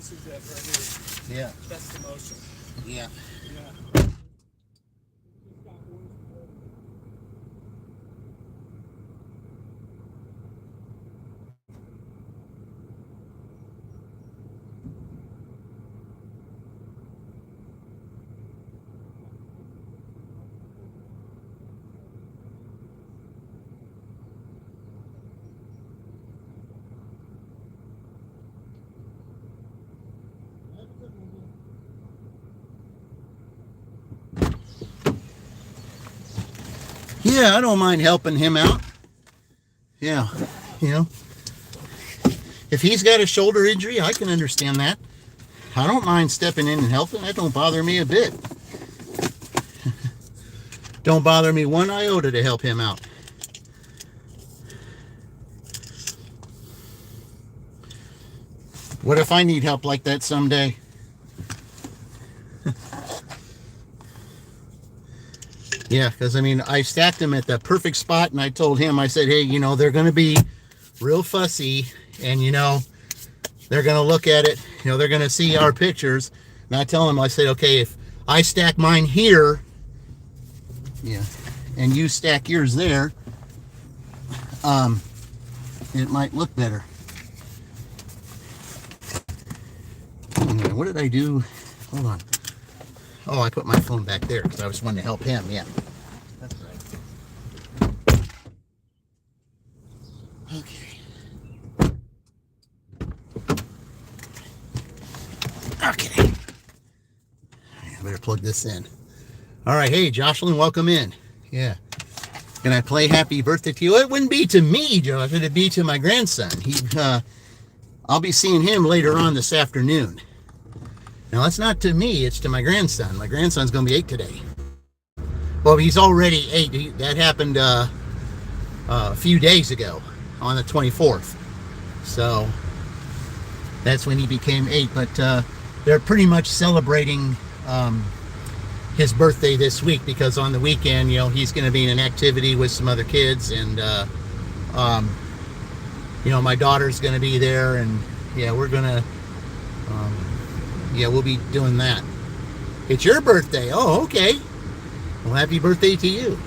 This is it right here. Yeah. That's the motion. Yeah. Yeah. Yeah, I don't mind helping him out. Yeah, you know, if he's got a shoulder injury, I can understand that. I don't mind stepping in and helping. That don't bother me a bit. Don't bother me one iota to help him out. What if I need help like that someday? Yeah, because I mean, I stacked them at the perfect spot, and I told him, I said, hey, you know, they're going to be real fussy, and you know, they're going to look at it, you know, they're going to see our pictures. And I tell him, I said, okay, if I stack mine here, yeah, and you stack yours there, it might look better. Anyway, what did I do? Hold on. Oh, I put my phone back there because I was wanting to help him. Yeah, that's right. Okay. Okay. I better plug this in. All right. Hey, Jocelyn, welcome in. Yeah. Can I play Happy Birthday to you? It wouldn't be to me, Josh. It'd be to my grandson. I'll be seeing him later on this afternoon. Now, that's not to me, it's to my grandson. My grandson's going to be 8 today. Well, he's already 8. That happened a few days ago on the 24th. So, that's when he became 8. But they're pretty much celebrating his birthday this week because on the weekend, you know, he's going to be in an activity with some other kids. And, you know, my daughter's going to be there. And, yeah, we're going to... yeah, we'll be doing that. It's your birthday. Oh, okay. Well, happy birthday to you.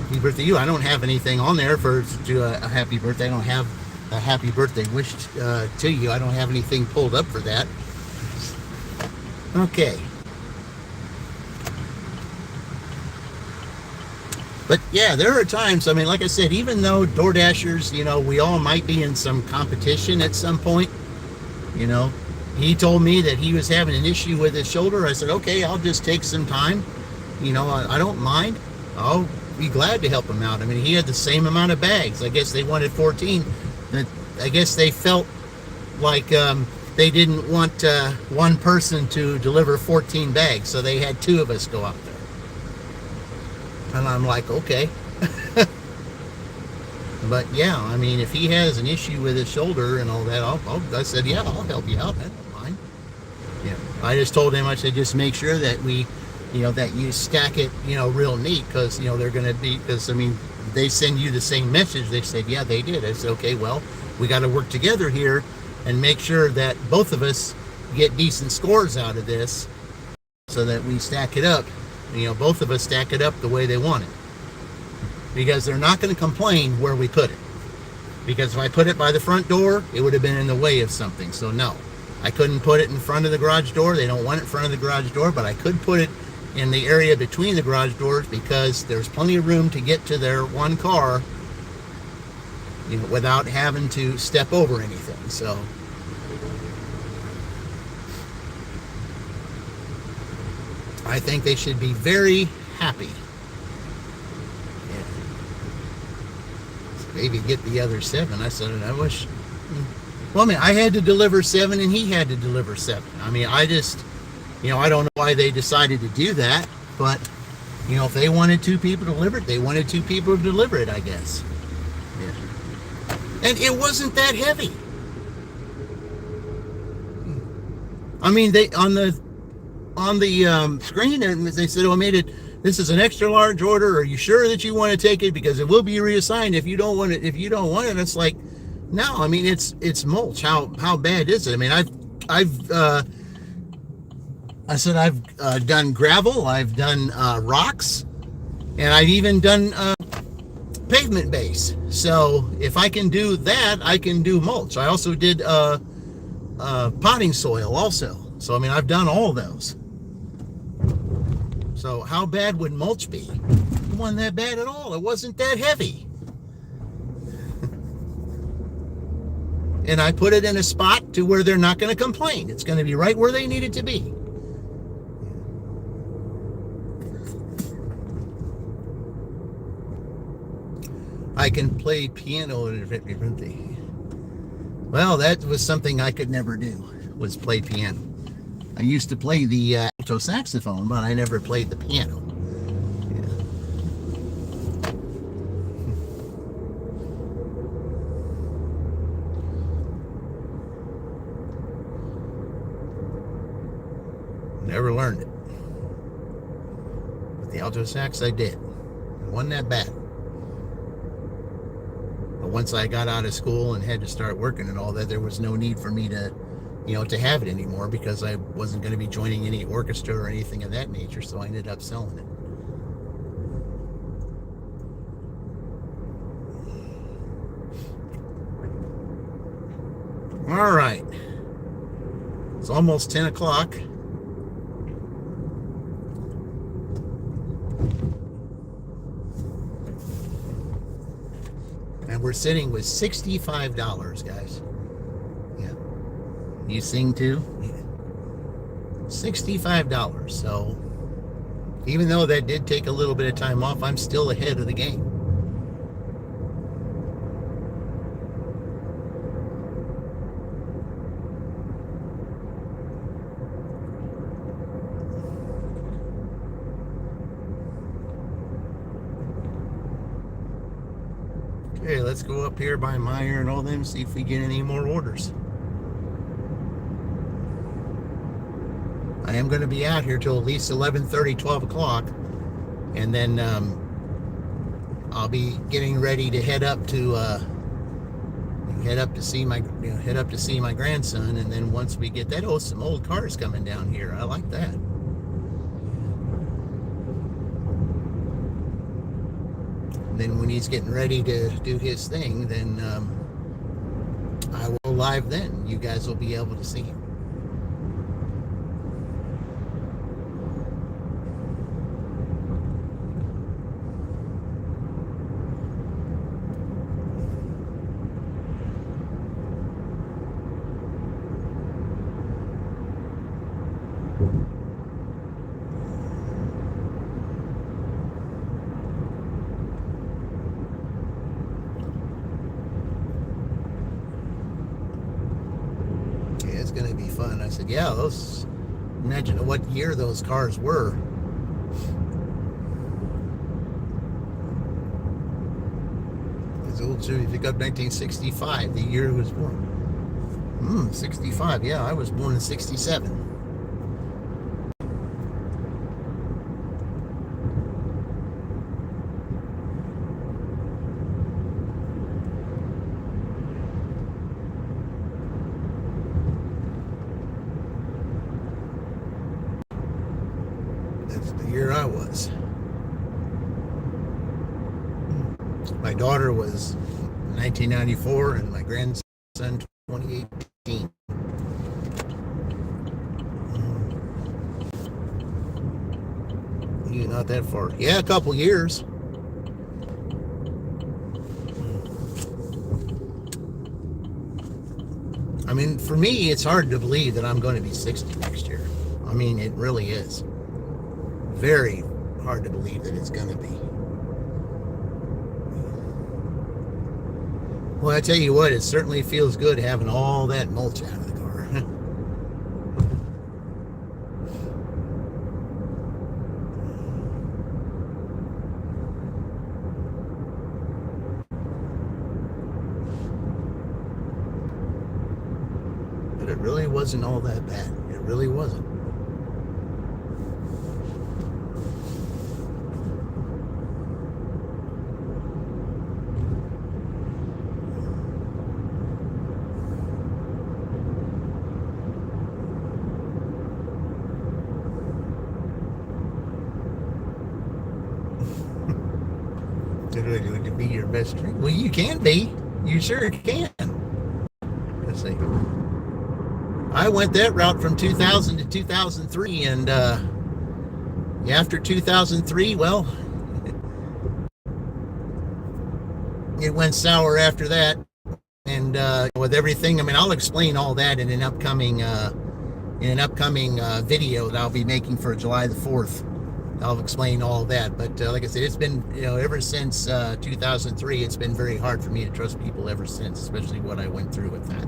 Happy birthday to you. I don't have anything on there for a happy birthday. I don't have a happy birthday wish to you. I don't have anything pulled up for that. Okay. But yeah, there are times, I mean, like I said, even though DoorDashers, you know, we all might be in some competition at some point, you know, he told me that he was having an issue with his shoulder. I said, okay, I'll just take some time. You know, I don't mind. I'll be glad to help him out. I mean, he had the same amount of bags. I guess they wanted 14. I guess they felt like they didn't want one person to deliver 14 bags, so they had 2 of us go out there. And I'm like, okay. But yeah, I mean, if he has an issue with his shoulder and all that, I said, yeah, I'll help you out. I don't mind. Yeah. I just told him, I said, just make sure that we, you know, that you stack it, you know, real neat, because, you know, they're going to be, because, I mean, they send you the same message. They said, yeah, they did. I said, okay, well, we got to work together here and make sure that both of us get decent scores out of this so that we stack it up. You know, both of us stack it up the way they want it. Because they're not going to complain where we put it. Because if I put it by the front door, it would have been in the way of something. So no, I couldn't put it in front of the garage door. They don't want it in front of the garage door, but I could put it in the area between the garage doors because there's plenty of room to get to their one car, you know, without having to step over anything. So I think they should be very happy. Yeah. Maybe get the other 7. I said, I wish. Well, I mean, I had to deliver 7 and he had to deliver 7. I mean, I just, you know, I don't know why they decided to do that, but, you know, if they wanted 2 people to deliver it, they wanted 2 people to deliver it, I guess. Yeah. And it wasn't that heavy. I mean, they on the screen, and they said, oh, I made it this is an extra large order. Are you sure that you want to take it? Because it will be reassigned if you don't want it. If you don't want it, it's like, no. I mean, it's mulch. How bad is it? I mean, I've done gravel. I've done rocks, and I've even done pavement base. So if I can do that, I can do mulch. I also did potting soil also. So I mean, I've done all those. So how bad would mulch be? It wasn't that bad at all. It wasn't that heavy. And I put it in a spot to where they're not going to complain. It's going to be right where they need it to be. I can play piano. Well, that was something I could never do, was play piano. I used to play the alto saxophone, but I never played the piano. Yeah. Never learned it. But the alto sax I did. It wasn't that bad. But once I got out of school and had to start working and all that, there was no need for me to, to have it anymore, because I wasn't going to be joining any orchestra or anything of that nature, so I ended up selling it. All right. It's almost 10 o'clock. And we're sitting with $65, guys. Yeah. You sing too? Yeah. $65. So even though that did take a little bit of time off, I'm still ahead of the game. Okay, let's go up here by Meyer and all them, see if we get any more orders. I am going to be out here till at least 11:30, 12 o'clock, and then I'll be getting ready to head up to see my grandson. And then once we get that, some old cars coming down here. I like that. And then when he's getting ready to do his thing, then I will live then. You guys will be able to see him. It's going to be fun. I said, yeah, imagine what year those cars were. It's old too. If you got 1965, the year it was born. 65. Yeah, I was born in 67. That's the year I was. My daughter was 1994 and my grandson 2018. You're not that far. Yeah, a couple years. I mean, for me, it's hard to believe that I'm going to be 60 next year. I mean, it really is. Very hard to believe that it's going to be. Well, I tell you what, it certainly feels good having all that mulch out of the car. But it really wasn't all that bad. It really wasn't. To be your best friend. Well, you can be. You sure can. Let's see. I went that route from 2000 to 2003, and after 2003, well, it went sour after that. And with everything, I mean, I'll explain all that in an upcoming video that I'll be making for July the 4th. I'll explain all that. But like I said, it's been, ever since 2003, it's been very hard for me to trust people ever since, especially what I went through with that.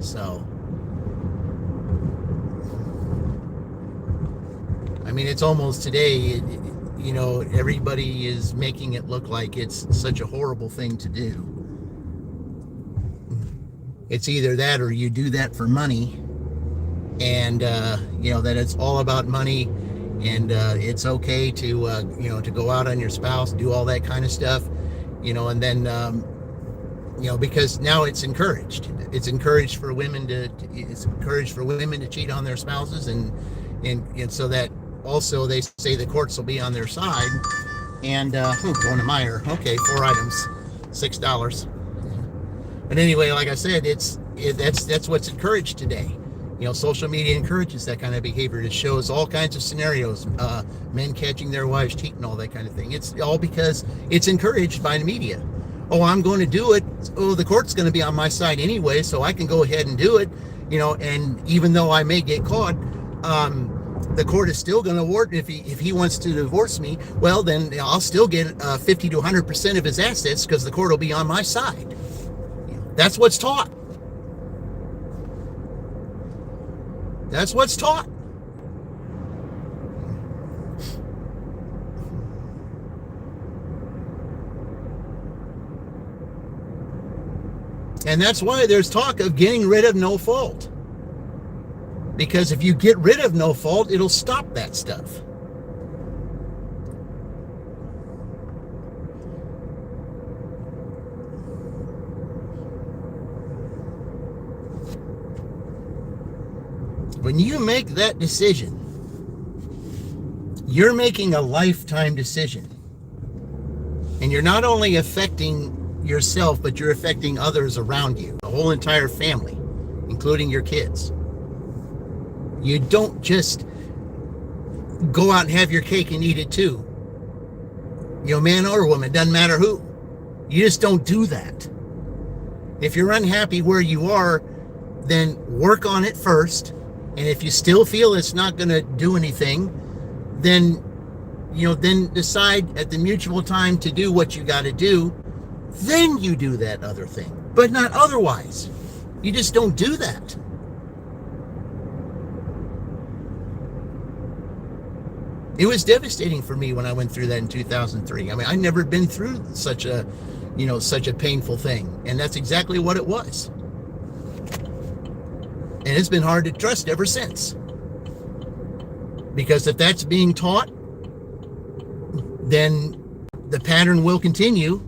So, I mean, it's almost today, everybody is making it look like it's such a horrible thing to do. It's either that or you do that for money, and, that it's all about money, and it's okay to, to go out on your spouse, do all that kind of stuff, and then, because now it's encouraged. It's encouraged for women to cheat on their spouses, and so that also they say the courts will be on their side. And going to Meyer. Okay, 4 items, $6. But anyway, like I said, that's what's encouraged today. Social media encourages that kind of behavior. It shows all kinds of scenarios, men catching their wives cheating, all that kind of thing. It's all because it's encouraged by the media. Oh, I'm going to do it. Oh, the court's going to be on my side anyway, so I can go ahead and do it. And even though I may get caught, the court is still going to award, if he wants to divorce me, well, then I'll still get 50 to 100% of his assets because the court will be on my side. That's what's taught. That's what's taught. And that's why there's talk of getting rid of no fault. Because if you get rid of no fault, it'll stop that stuff. When you make that decision, you're making a lifetime decision. And you're not only affecting yourself, but you're affecting others around you, the whole entire family, including your kids. You don't just go out and have your cake and eat it too. Man or woman, doesn't matter who. You just don't do that. If you're unhappy where you are, then work on it first. And if you still feel it's not going to do anything, then, then decide at the mutual time to do what you got to do. Then you do that other thing, but not otherwise. You just don't do that. It was devastating for me when I went through that in 2003. I mean, I never been through such a painful thing. And that's exactly what it was. And it's been hard to trust ever since. Because if that's being taught, then the pattern will continue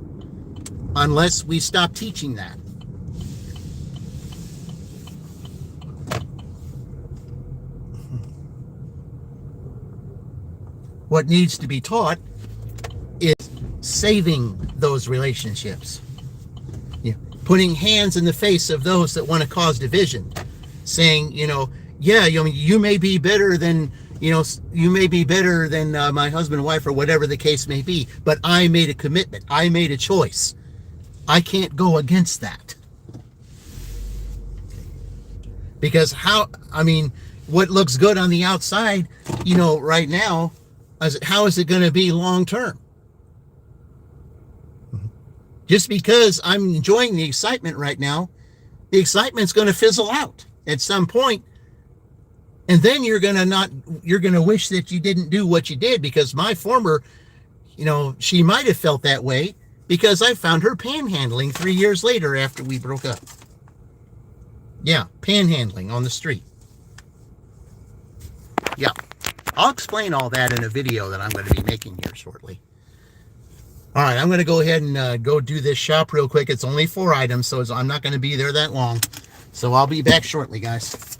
unless we stop teaching that. What needs to be taught is saving those relationships. Putting hands in the face of those that want to cause division. Saying, you may be better than, my husband and wife or whatever the case may be, but I made a commitment. I made a choice. I can't go against that. Because what looks good on the outside, right now, how is it going to be long term? Just because I'm enjoying the excitement right now, the excitement's going to fizzle out at some point, and then you're going to wish that you didn't do what you did, because my former, she might have felt that way because I found her panhandling 3 years later after we broke up. Yeah, panhandling on the street. Yeah, I'll explain all that in a video that I'm going to be making here shortly. All right, I'm going to go ahead and go do this shop real quick. It's only 4 items, so I'm not going to be there that long. So I'll be back shortly, guys.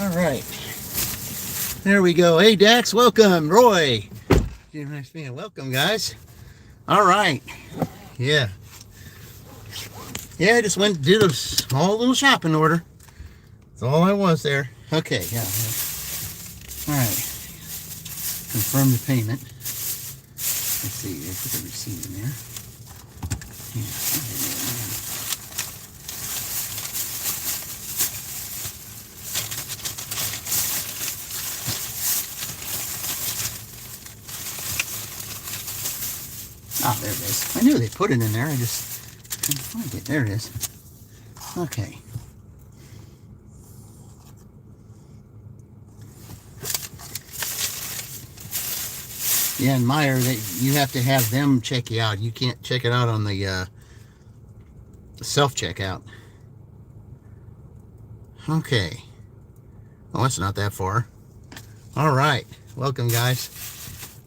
All right. There we go. Hey, Dax, welcome. Roy. Nice being welcome, guys. All right. Yeah. Yeah, I just went and did a small little shopping order. That's all I was there. Okay, yeah. All right. Confirm the payment. Let's see. I put the receipt in there. Ah, there it is. I knew they put it in there. I just couldn't find it. There it is. Okay. Yeah, and Meyer, you have to have them check you out. You can't check it out on the self-checkout. Okay. Oh, that's not that far. All right. Welcome, guys.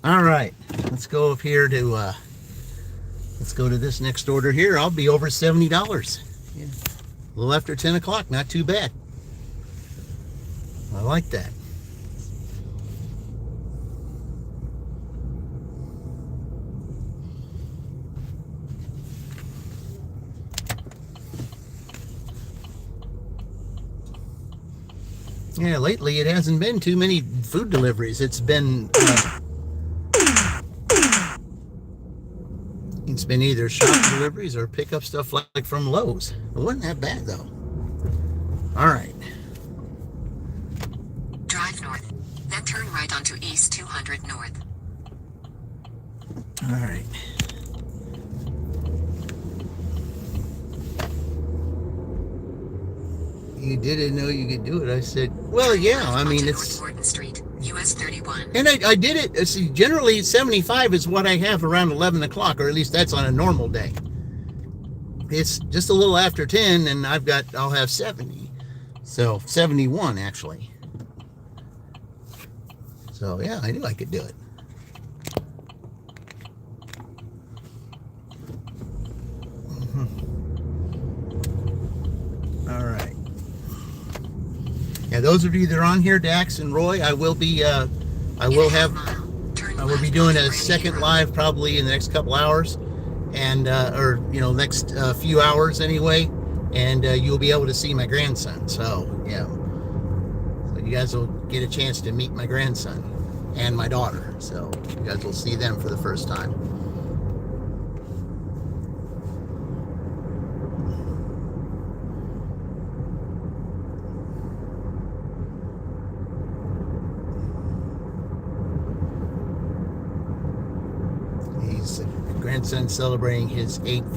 All right. Let's go up here to, let's go to this next order here. I'll be over $70. Yeah. A little after 10 o'clock. Not too bad. I like that. Yeah, lately it hasn't been too many food deliveries. It's been either shop deliveries or pick up stuff like from Lowe's. It wasn't that bad though. All right. Drive north, then turn right onto East 200 North. All right. You didn't know you could do it. I said, well, yeah, I mean, it's... North Morton Street, US 31. And I did it. See, generally, 75 is what I have around 11 o'clock, or at least that's on a normal day. It's just a little after 10, and I'll have 70. So, 71, actually. So, yeah, I knew I could do it. All right. Yeah, those of you that are on here, Dax and Roy, I will be doing a second live probably in the next couple hours, and or next few hours anyway, and you'll be able to see my grandson. So yeah, so you guys will get a chance to meet my grandson and my daughter. So you guys will see them for the first time. Grandson celebrating his eighth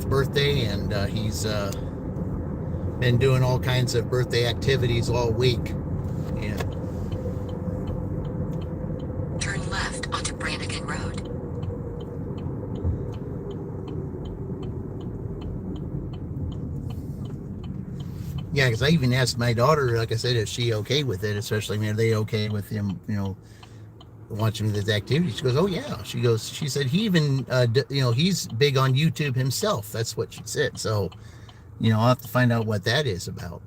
birthday, and he's been doing all kinds of birthday activities all week. Yeah. Turn left onto Brannigan Road. Yeah, because I even asked my daughter, like I said, is she okay with it? Especially, are they okay with him, watching this activity? She goes, oh yeah. She said he even he's big on YouTube himself. That's what she said. So I'll have to find out what that is about.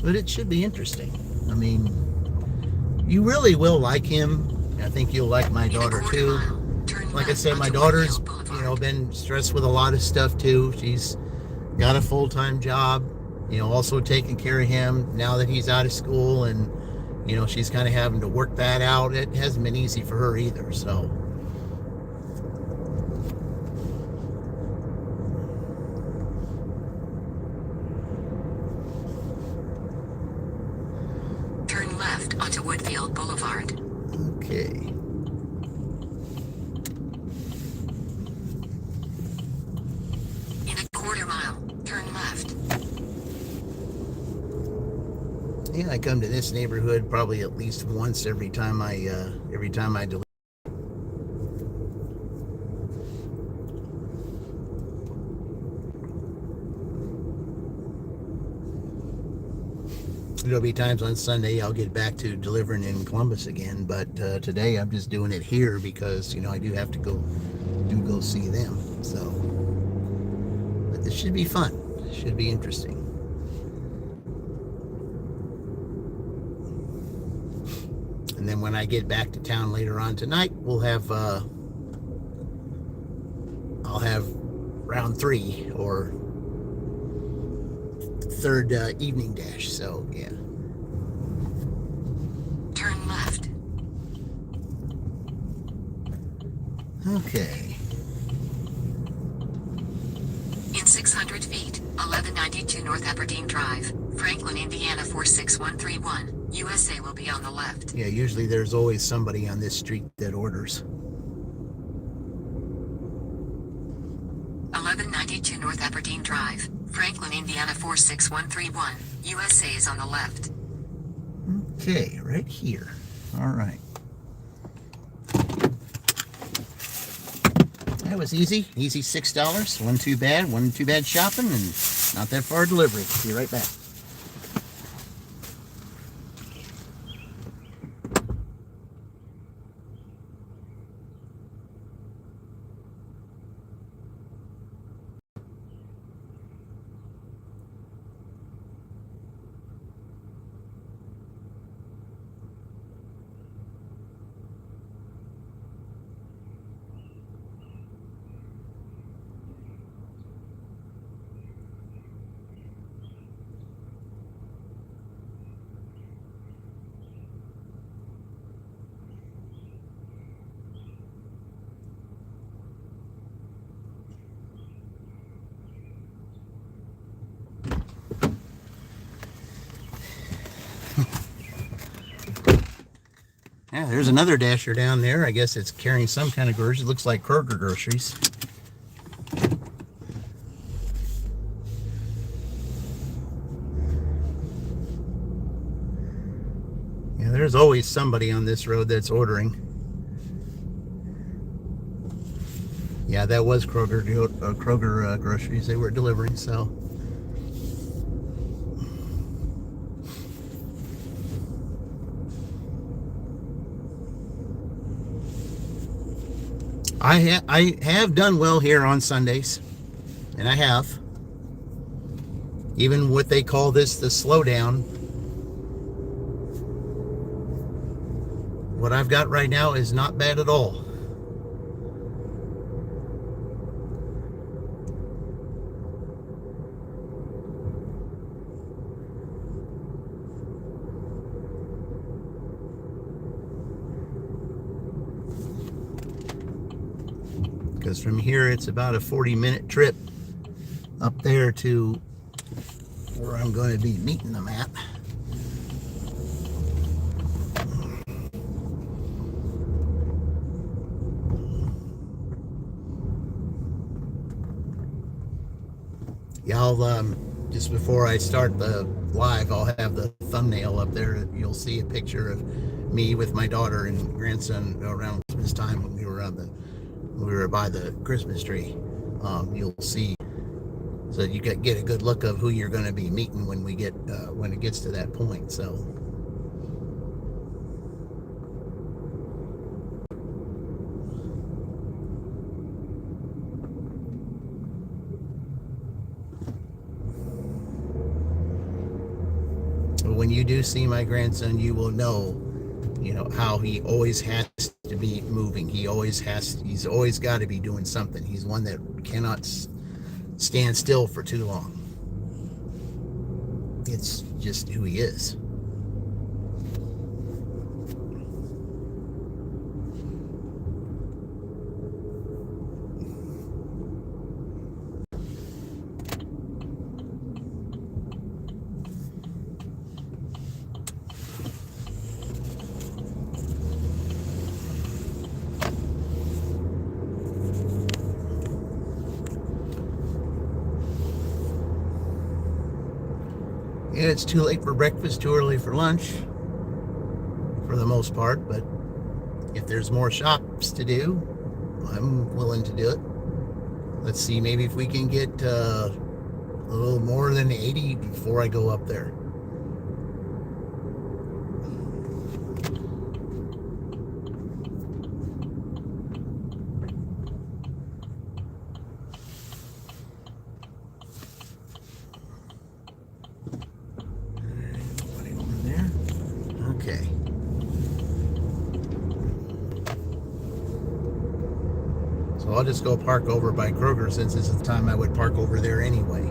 But it should be interesting. I mean, you really will like him. I think you'll like my daughter too. Like I said, my daughter's, been stressed with a lot of stuff too. She's got a full-time job, also taking care of him now that he's out of school, and, she's kind of having to work that out. It hasn't been easy for her either, so. Turn left onto Woodfield Boulevard. Okay. In a quarter mile, turn left. Yeah, I come to this neighborhood probably at least once every time I deliver. There'll be times on Sunday I'll get back to delivering in Columbus again, but today I'm just doing it here because, you know, I do have to go see them. So, but this should be fun. Should be interesting. And then when I get back to town later on tonight, we'll have I'll have round 3 or third evening dash. So yeah. Turn left. Okay. In 600 feet, 1192 North Aberdeen Drive, Franklin, Indiana 46131. USA will be on the left. Yeah, usually there's always somebody on this street that orders. 1192 North Aberdeen Drive, Franklin, Indiana 46131. USA is on the left. Okay, right here. All right. That was easy. Easy $6. Wasn't too bad. Wasn't too bad shopping, and not that far delivery. See you right back. Yeah, there's another dasher down there. I guess it's carrying some kind of groceries. It looks like Kroger groceries. Yeah, there's always somebody on this road that's ordering. Yeah, that was Kroger groceries they were delivering, so. I have done well here on Sundays, and I have. Even what they call this the slowdown. What I've got right now is not bad at all. Because from here it's about a 40-minute trip up there to where I'm going to be meeting them at. Yeah, I'll just before I start the live, I'll have the thumbnail up there. You'll see a picture of me with my daughter and grandson around Christmas time when we were by the Christmas tree. You'll see, so you get a good look of who you're going to be meeting when it gets to that point. So. When you do see my grandson, you will know, how he always has to be moving. He's always got to be doing something. He's one that cannot stand still for too long. It's just who he is. Yeah, it's too late for breakfast, too early for lunch, for the most part, but if there's more shops to do, I'm willing to do it. Let's see, maybe if we can get a little more than 80 before I go up there. So I'll just go park over by Kroger since this is the time I would park over there anyway.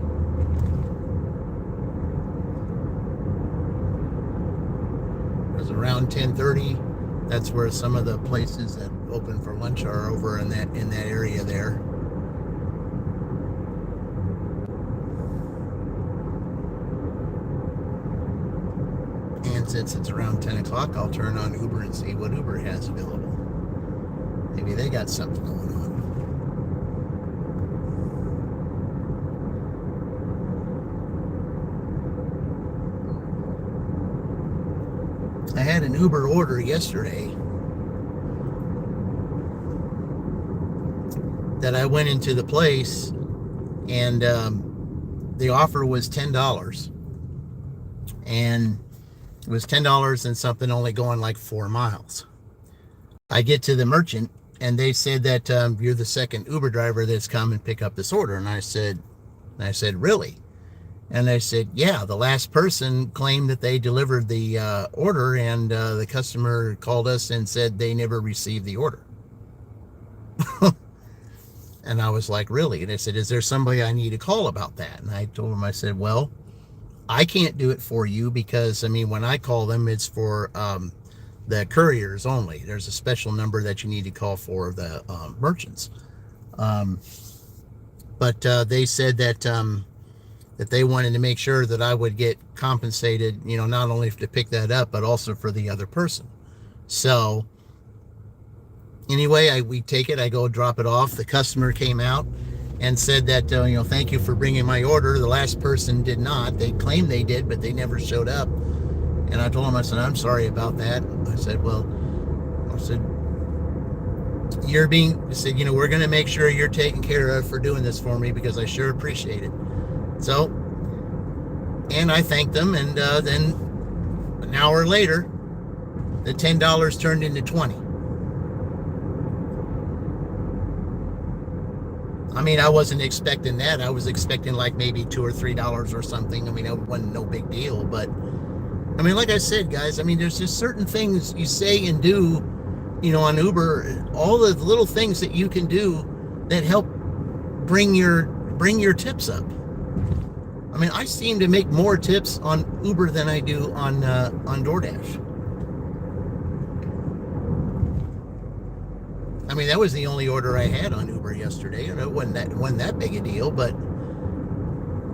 Because around 10:30, that's where some of the places that open for lunch are over in that area there. And since it's around 10 o'clock, I'll turn on Uber and see what Uber has available. Maybe they got something going on. I had an Uber order yesterday that I went into the place and the offer was $10. And it was $10 and something, only going like 4 miles. I get to the merchant and they said that you're the second Uber driver that's come and pick up this order. And I said, really? And they said, yeah, the last person claimed that they delivered the order and the customer called us and said they never received the order. And I was like, really? And they said, is there somebody I need to call about that? And I told them, I said, well, I can't do it for you because, I mean, when I call them, it's for the couriers only. There's a special number that you need to call for the merchants. But they said that that they wanted to make sure that I would get compensated, you know, not only to pick that up, but also for the other person. So anyway, we take it, I go drop it off. The customer came out and said that, you know, thank you for bringing my order. The last person did not. They claimed they did, but they never showed up. And I told him, I said, I'm sorry about that. I said, you know, we're going to make sure you're taken care of for doing this for me because I sure appreciate it. So, and I thanked them. And then an hour later, the $10 turned into $20. I mean, I wasn't expecting that. I was expecting like maybe $2 or $3 or something. I mean, it wasn't no big deal. But, I mean, like I said, guys, I mean, there's just certain things you say and do, you know, on Uber, all the little things that you can do that help bring your tips up. I mean, I seem to make more tips on Uber than I do on DoorDash. I mean, that was the only order I had on Uber yesterday, and it wasn't that big a deal. But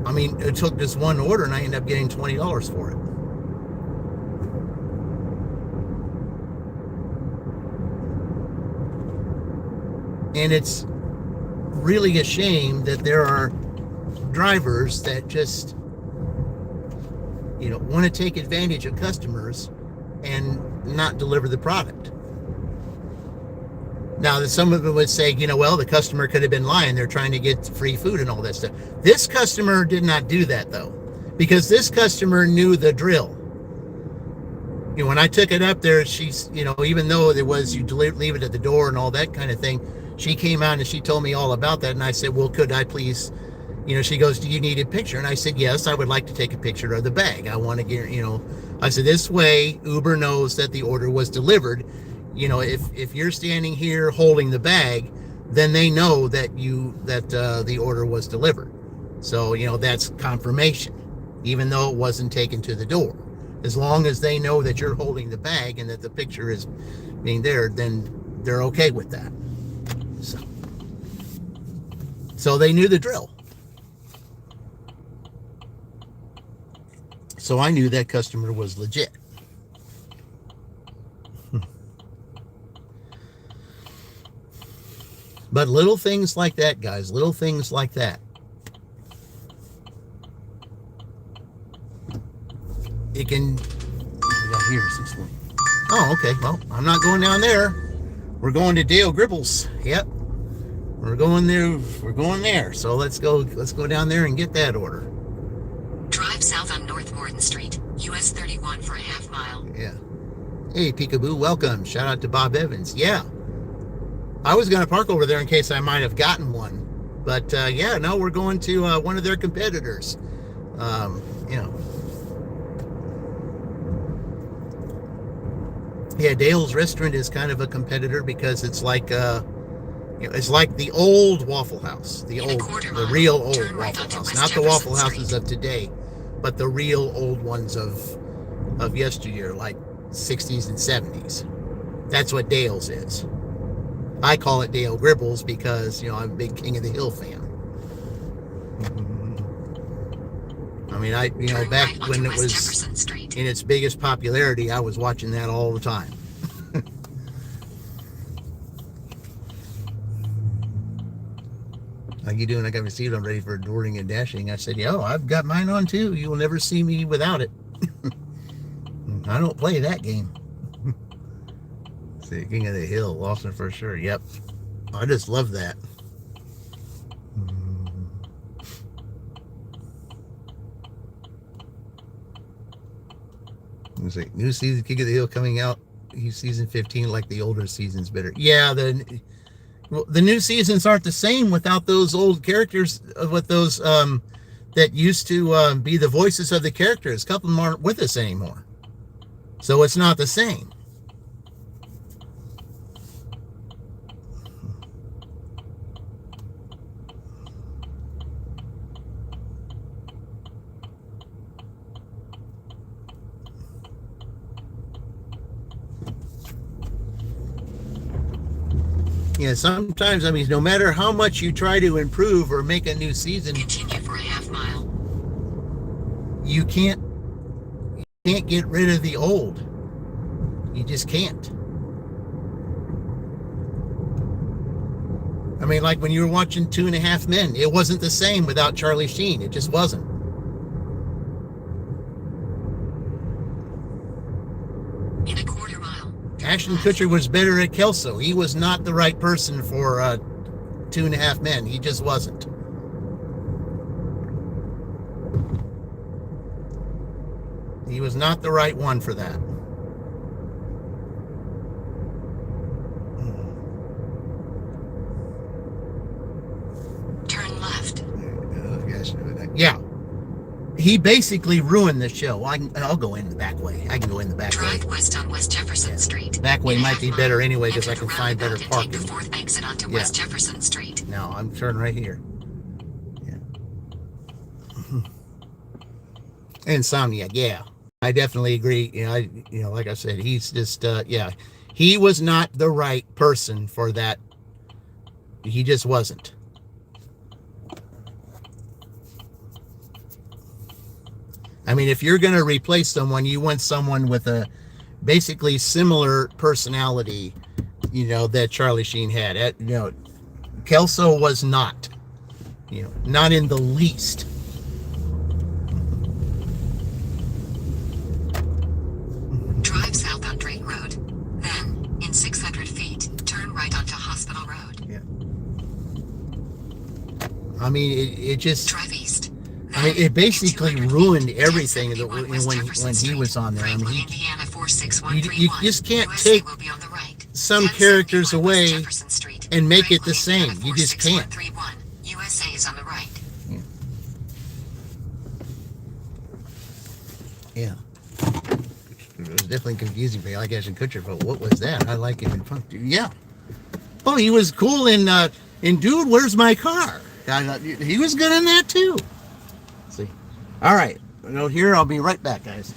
I mean, it took this one order, and I ended up getting $20 for it. And it's really a shame that there are drivers that just, you know, want to take advantage of customers and not deliver the product. Now, some of them would say, you know, well, the customer could have been lying. They're trying to get free food and all that stuff. This customer did not do that, though, because this customer knew the drill. You know, when I took it up there, she's, you know, even though there was, you leave it at the door and all that kind of thing, she came out and she told me all about that. And I said, well, could I please, you know, she goes, do you need a picture? And I said, yes, I would like to take a picture of the bag. I want to get, you know, I said, this way Uber knows that the order was delivered. You know, if you're standing here holding the bag, then they know that the order was delivered. So, you know, that's confirmation, even though it wasn't taken to the door. As long as they know that you're holding the bag and that the picture is being there, then they're okay with that. So they knew the drill. So I knew that customer was legit. But little things like that, guys, little things like that. It can, here, 640. Oh, okay, well, I'm not going down there. We're going to Dale Gribble's. Yep. We're going there. So let's go down there and get that order. Drive south on North Morden Street, US 31 for a half mile. Yeah. Hey, Peekaboo, welcome. Shout out to Bob Evans. Yeah. I was going to park over there in case I might have gotten one. But, yeah, no, we're going to one of their competitors. You know. Yeah, Dale's Restaurant is kind of a competitor because it's like It's like the old Waffle House, the real old turn right Waffle onto House, West not the Jefferson Waffle Houses Street. of today, but the real old ones of yesteryear, like 60s and 70s. That's what Dale's is. I call it Dale Gribbles because, I'm a big King of the Hill fan. I mean, back right when it West was Jefferson Street. in its biggest popularity, I was watching that all the time. How you doing? I got received. I'm ready for Adoring and Dashing. I said, yo, I've got mine on too. You will never see me without it. I don't play that game. See, King of the Hill, Lawson for sure. Yep. I just love that. It's like new season King of the Hill coming out. He's season 15, like the older seasons better. Yeah, the new seasons aren't the same without those old characters, with those that used to be the voices of the characters. A couple of them aren't with us anymore, so it's not the same. Yeah, sometimes, no matter how much you try to improve or make a new season, Continue for a half mile. you can't get rid of the old. You just can't. I mean, like when you were watching 2.5 Men, it wasn't the same without Charlie Sheen. It just wasn't. In a quarter mile. Ashton Kutcher was better at Kelso. He was not the right person for 2.5 Men. He just wasn't. He was not the right one for that. Turn left. Yeah. He basically ruined the show. I'll go in the back way. I can go in the back way. Drive west on West Jefferson Street. Back way In a might half be mile, better anyway because I enter can the find better roundabout and take parking. the fourth exit onto Yeah. West Jefferson Street. Now I'm turning right here. Yeah. Insomniac, yeah. I definitely agree. Like I said, he's just he was not the right person for that. He just wasn't. I mean, if you're going to replace someone, you want someone with a basically similar personality, that Charlie Sheen had. Kelso was not, not in the least. Drive south on Drake Road. Then, in 600 feet, turn right onto Hospital Road. Yeah. I mean, it just. Drive east. It basically ruined everything when West he was on there. Franklin, Indiana, 46131. You just can't USA take will be on the right. some characters 1071 West away Jefferson Street, and make it the Franklin, same. You just can't. 46131. USA is on the right. Yeah. It was definitely confusing for me, like Ashton Kutcher, but what was that? I like him in Funk. Yeah. Oh, he was cool in Dude, Where's My Car? He was good in that too. Let's see. All right. Here, I'll be right back, guys.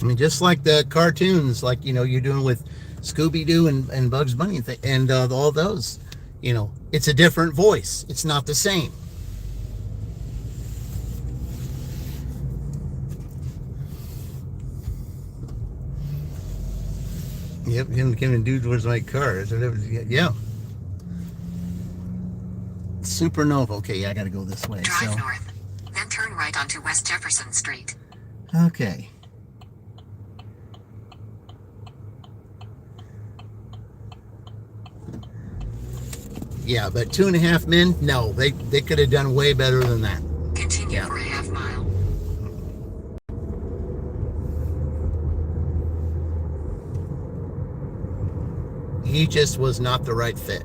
I mean, just like the cartoons, like, you're doing with Scooby-Doo and Bugs Bunny and all those, it's a different voice. It's not the same. Yep, him came and dude, where's my car? Yeah. Supernova. Okay, I gotta go this way. Drive north, then turn right onto West Jefferson Street. Okay. Yeah, but 2.5 men? No, they could have done way better than that. Continue for a half mile. He just was not the right fit.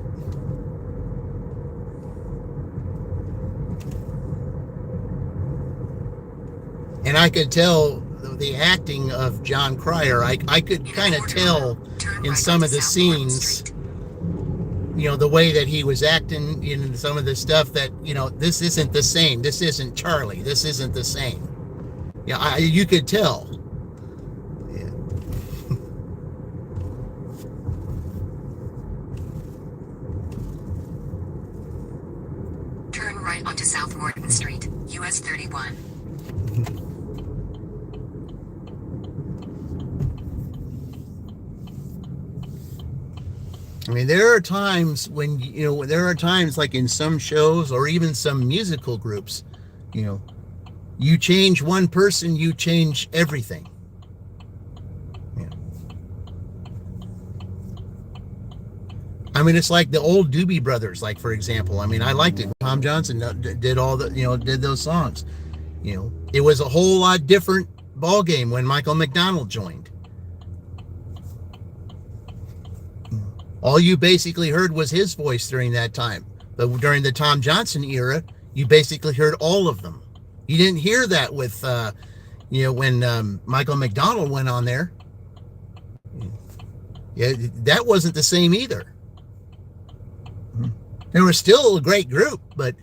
And I could tell the acting of John Cryer. I could kind of tell in some of the scenes, the way that he was acting in some of the stuff that, this isn't the same. This isn't Charlie. This isn't the same. Yeah, you could tell. Yeah. Turn right onto South Morton Street, US 31. I mean, there are times when, there are times like in some shows or even some musical groups, you change one person, you change everything. Yeah. I mean, it's like the old Doobie Brothers, like, for example. I mean, I liked it. Tom Johnson did all the, did those songs. It was a whole lot different ball game when Michael McDonald joined. All you basically heard was his voice during that time. But during the Tom Johnson era, you basically heard all of them. You didn't hear that with, when Michael McDonald went on there. Yeah, that wasn't the same either. They were still a great group, but,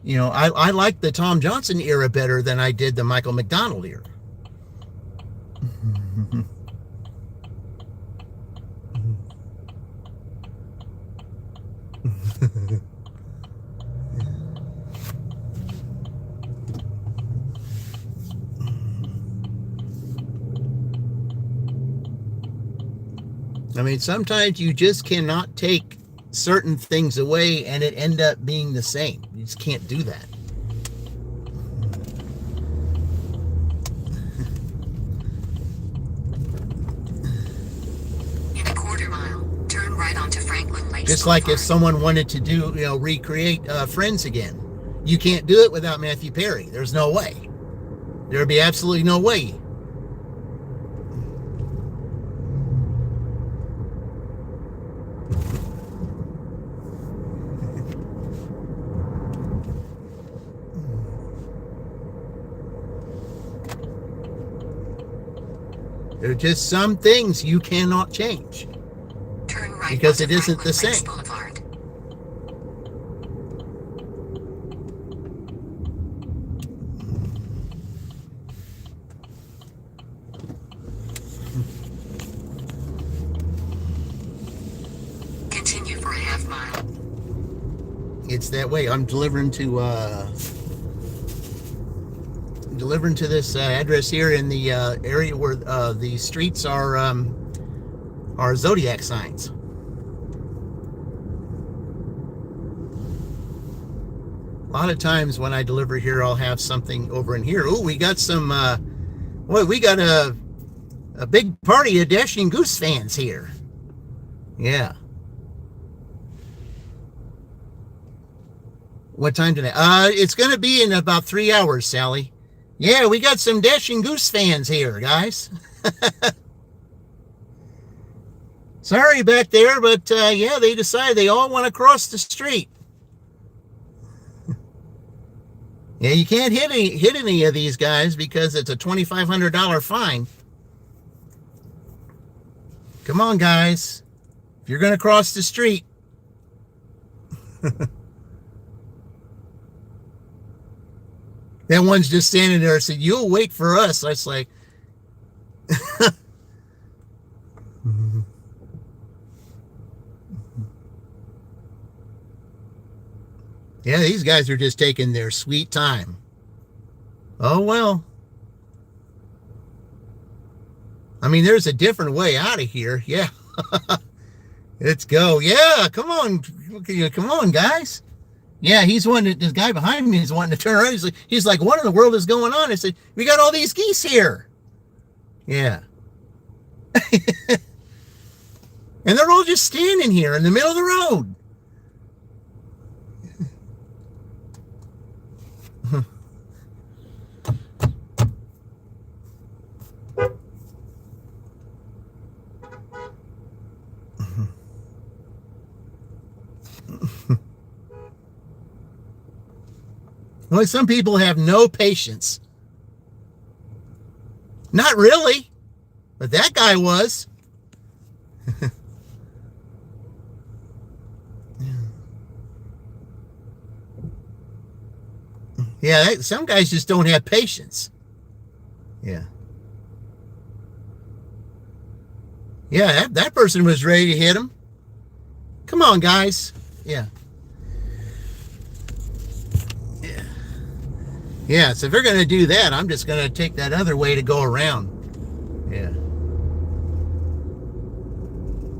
I liked the Tom Johnson era better than I did the Michael McDonald era. I mean, sometimes you just cannot take certain things away and it end up being the same. You just can't do that. In a quarter mile, turn right onto Franklin Lakes. Just like if someone wanted to do, recreate Friends again. You can't do it without Matthew Perry. There's no way. There'd be absolutely no way. There are just some things you cannot change. Turn right because it onto isn't the Franklin Lakes same. Boulevard. Continue for a half mile. It's that way. I'm delivering to this address here in the area where the streets are zodiac signs. A lot of times when I deliver here, I'll have something over in here. Oh, we got some. We got a big party of Dashing Goose fans here. Yeah. What time today? It's going to be in about 3 hours, Sally. Yeah, we got some Dashing Goose fans here, guys. Sorry back there, but yeah, they decided they all want to cross the street. Yeah, you can't hit any of these guys because it's a $2,500 fine. Come on, guys. If you're going to cross the street. That one's just standing there and said, "You'll wait for us." I was like, Yeah, these guys are just taking their sweet time. Oh, well. I mean, there's a different way out of here. Yeah. Let's go. Yeah, come on. Come on, guys. Yeah, he's wanting this guy behind me is wanting to turn around. He's like, what in the world is going on? I said, we got all these geese here. Yeah. And they're all just standing here in the middle of the road. Well, some people have no patience. Not really, but that guy was. Yeah, some guys just don't have patience. Yeah. Yeah, that person was ready to hit him. Come on, guys. Yeah. Yeah, so if they're going to do that, I'm just going to take that other way to go around. Yeah.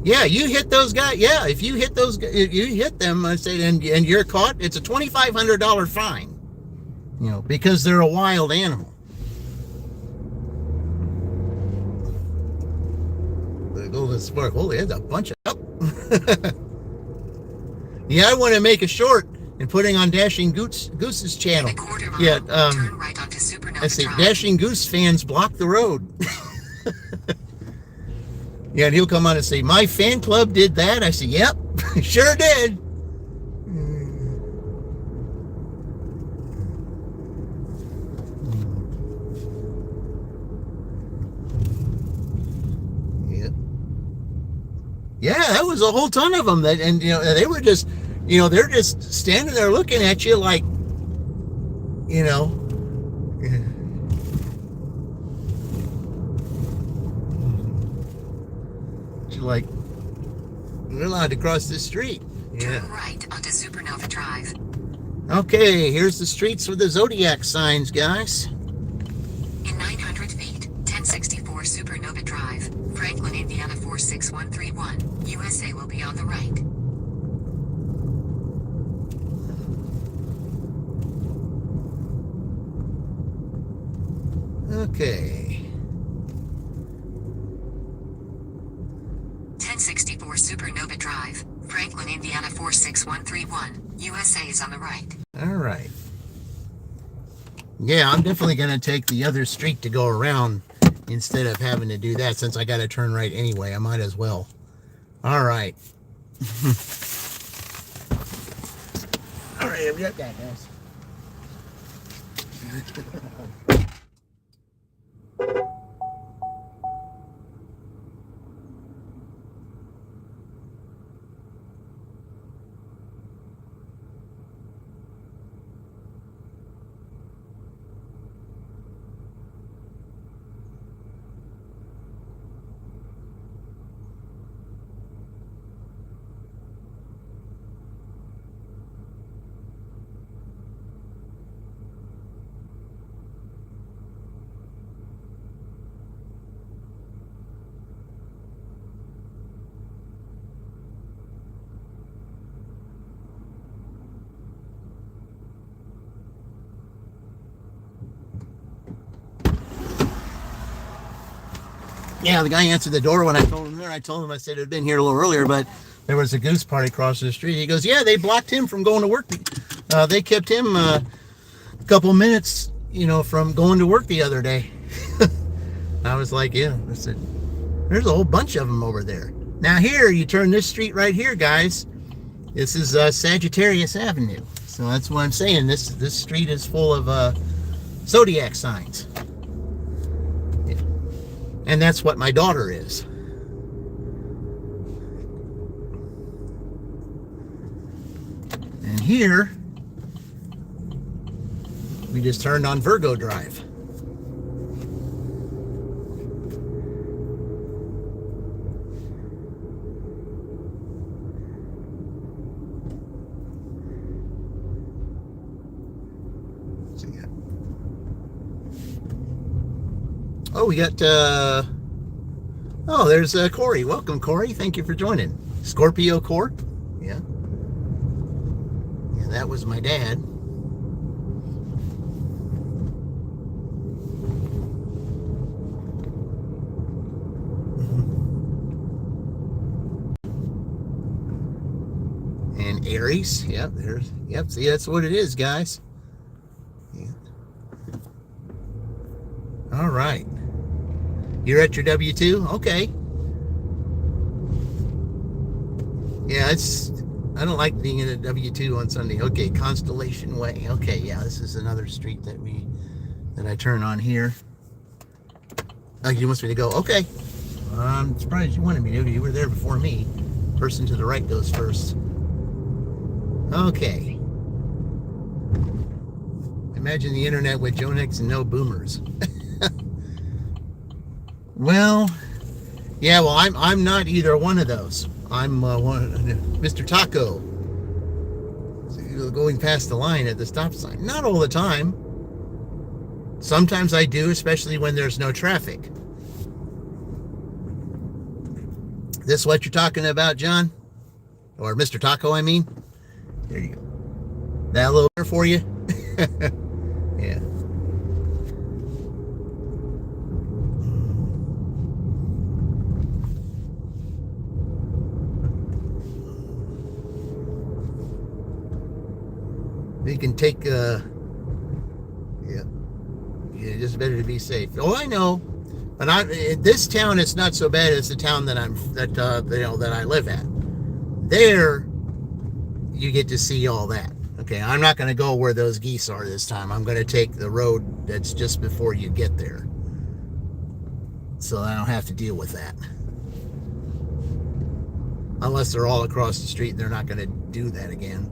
Yeah, you hit those guys. Yeah, if you hit those, if you hit them, I say, and you're caught, it's a $2,500 fine. You know, because they're a wild animal. The golden spark. Oh, there's a bunch of. Oh. Yeah, I want to make a short. And putting on Dashing Goose's channel. Yeah, turn right onto Supernova I say Drive. Dashing Goose fans block the road. Yeah, and he'll come on and say, my fan club did that. I say, yep, sure did. Yeah. Yeah, that was a whole ton of them. That, and you know, they were just. You know, they're just standing there looking at you like, you know. You're like, you're allowed to cross the street. Yeah. Turn right onto Supernova Drive. Okay, here's the streets with the zodiac signs, guys. In 900 feet, 1064 Supernova Drive, Franklin, Indiana 46131, USA will be on the right. Okay. 1064 Supernova Drive, Franklin, Indiana 46131, USA is on the right. All right. Yeah, I'm definitely going to take the other street to go around instead of having to do that since I got to turn right anyway. I might as well. All right. All right, I've got that, guys. Yeah, the guy answered the door when I told him there. I told him, I said, I'd been here a little earlier, but there was a goose party across the street. He goes, yeah, they blocked him from going to work. They kept him a couple minutes, you know, from going to work the other day. I was like, yeah. I said, there's a whole bunch of them over there. Now here, you turn this street right here, guys. This is Sagittarius Avenue. So that's what I'm saying. This street is full of zodiac signs. And that's what my daughter is. And here, we just turned on Virgo Drive. Oh, we got, oh, there's Corey. Welcome, Corey. Thank you for joining. Scorpio Court. Yeah. Yeah, that was my dad. And Aries. Yep, there's, yep, see, that's what it is, guys. Yeah. All right. You're at your W-2? Okay. Yeah, it's, I don't like being in a W-2 on Sunday. Okay, Constellation Way. Okay, yeah, this is another street that I turn on here. Oh, you want me to go? Okay. I'm surprised you wanted me to. You were there before me. Person to the right goes first. Okay. Imagine the internet with Jonex and no boomers. Well, yeah, well, I'm not either one of those. I'm Mr. Taco. Going past the line at the stop sign. Not all the time. Sometimes I do, especially when there's no traffic. This what you're talking about, John? Or Mr. Taco, I mean? There you go. That a little better for you? Yeah. You can take, yeah, just better to be safe. Oh, I know, but in this town, it's not so bad as the town that that I live at. There, you get to see all that. Okay, I'm not going to go where those geese are this time. I'm going to take the road that's just before you get there, so I don't have to deal with that. Unless they're all across the street, they're not going to do that again.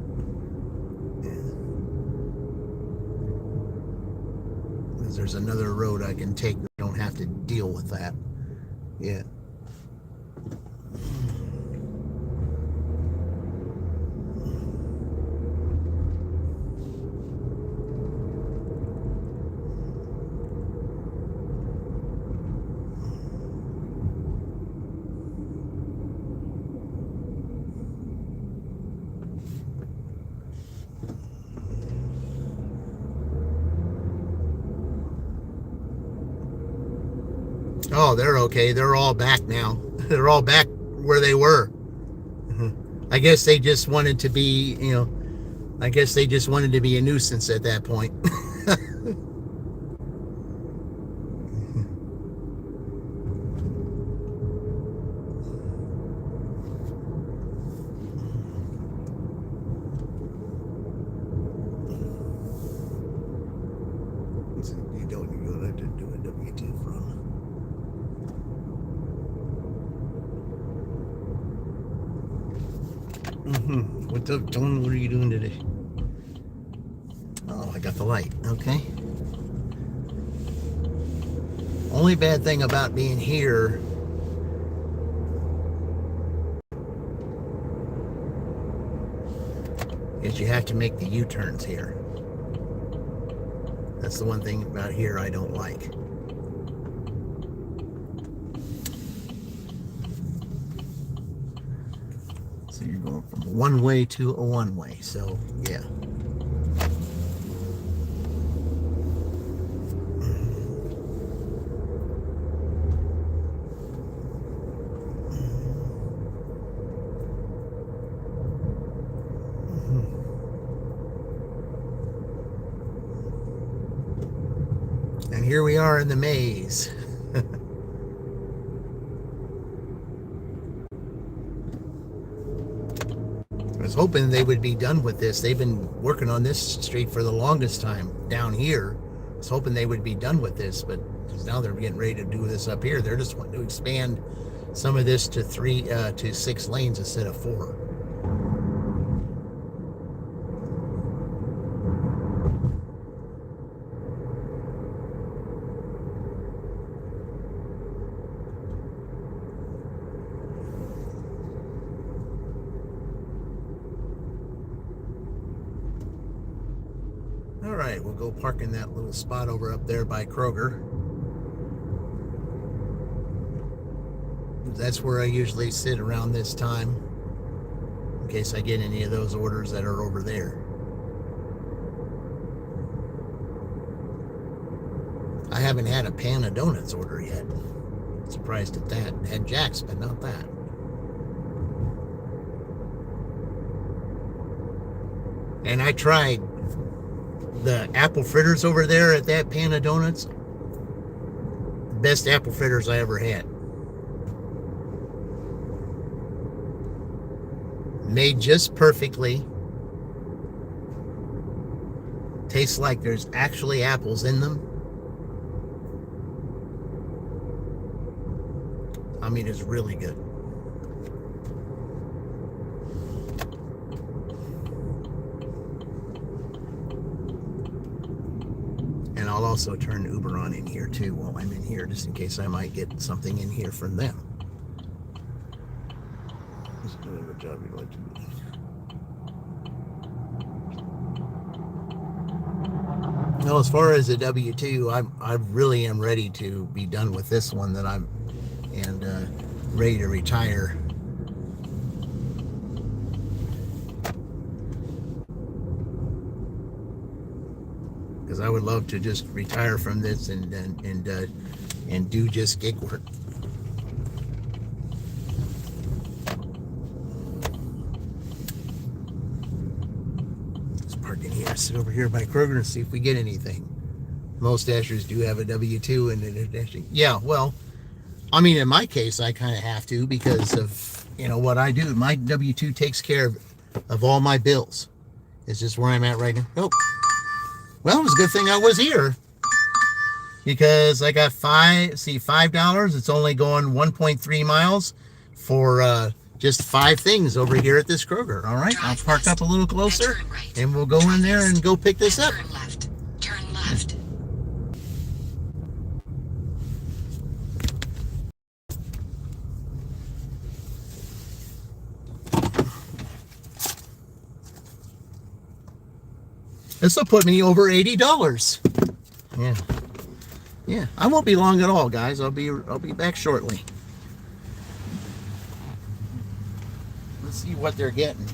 There's another road I can take. I don't have to deal with that. Yeah. Oh, they're okay. They're all back now. They're all back where they were. I guess they just wanted to be, I guess they just wanted to be a nuisance at that point. You don't have to do a W-2 from. What's up, John? What are you doing today? Oh, I got the light. Okay. Only bad thing about being here is you have to make the U-turns here. That's the one thing about here I don't like. So you're going from a one-way to a one-way. So, yeah. And here we are in the maze. I was hoping they would be done with this. They've been working on this street for the longest time down here. I was hoping they would be done with this, but now they're getting ready to do this up here. They're just wanting to expand some of this to 6 lanes instead of 4. All right, we'll go park in that little spot over up there by Kroger. that's where I usually sit around this time in case I get any of those orders that are over there. I haven't had a pan of donuts order yet. Surprised at that. Had Jack's, but not that. And I tried the apple fritters over there at that pan of donuts. Best apple fritters I ever had. Made just perfectly. Tastes like there's actually apples in them. I mean, it's really good. And I'll also turn Uber on in here too while I'm in here, just in case I might get something in here from them. Just doing the job you like to do. Well, as far as the W-2, I really am ready to be done with this one and ready to retire. Because I would love to just retire from this and do just gig work. Let's park in here, sit over here by Kroger and see if we get anything. Most dashers do have a W-2 and they're dashing. Yeah, well, I mean, in my case, I kind of have to because of, what I do. My W-2 takes care of all my bills. It's just where I'm at right now. Oh, well, it was a good thing I was here because I got $5. It's only going 1.3 miles for just 5 things over here at this Kroger. All right, I'll park up a little closer and we'll go in there and go pick this up. Turn left. Turn left. This will put me over $80. Yeah. I won't be long at all, guys. I'll be back shortly. Let's see what they're getting.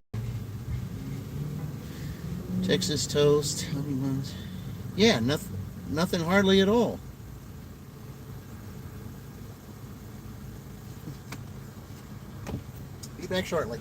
Texas toast, honey buns. Yeah, nothing hardly at all. Be back shortly.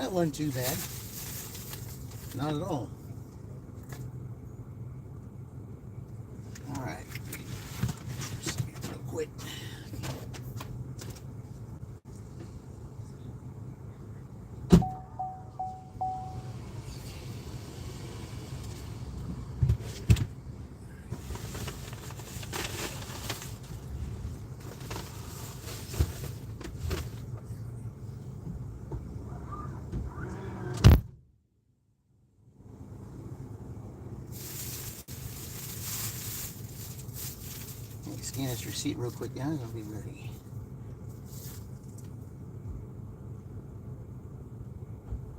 That wasn't too bad. Not at all. All right. Real quick. Scan this receipt real quick, guys. I'll be ready.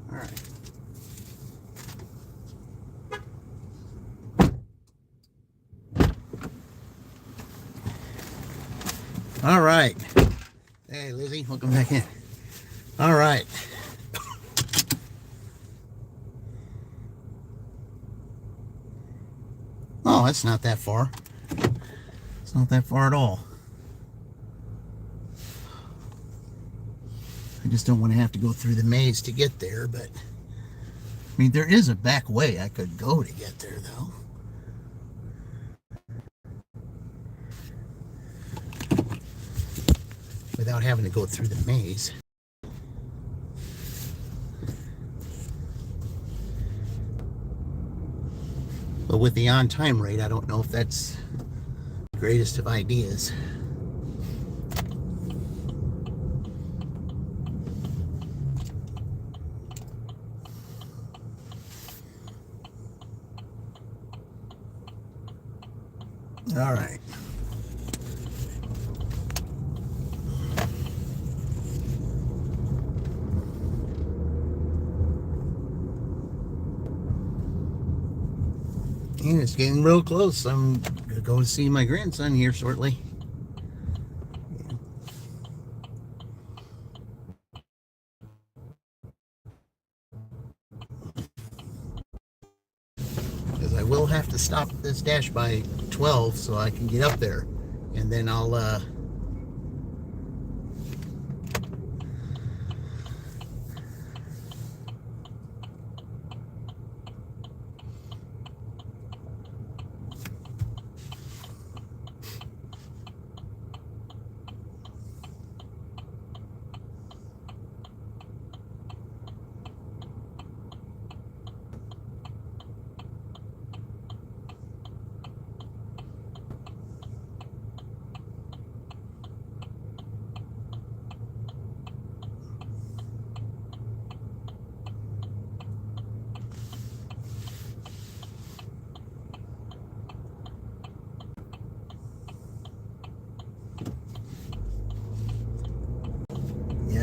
All right. All right. Hey, Lizzie, welcome back in. All right. Oh, that's not that far. It's not that far at all. I just don't want to have to go through the maze to get there, but I mean, there is a back way I could go to get there, though. Without having to go through the maze. But with the on-time rate, I don't know if that's the greatest of ideas. All right. And it's getting real close. I'm gonna go see my grandson here shortly. Because I will have to stop at this dash by 12 so I can get up there. And then I'll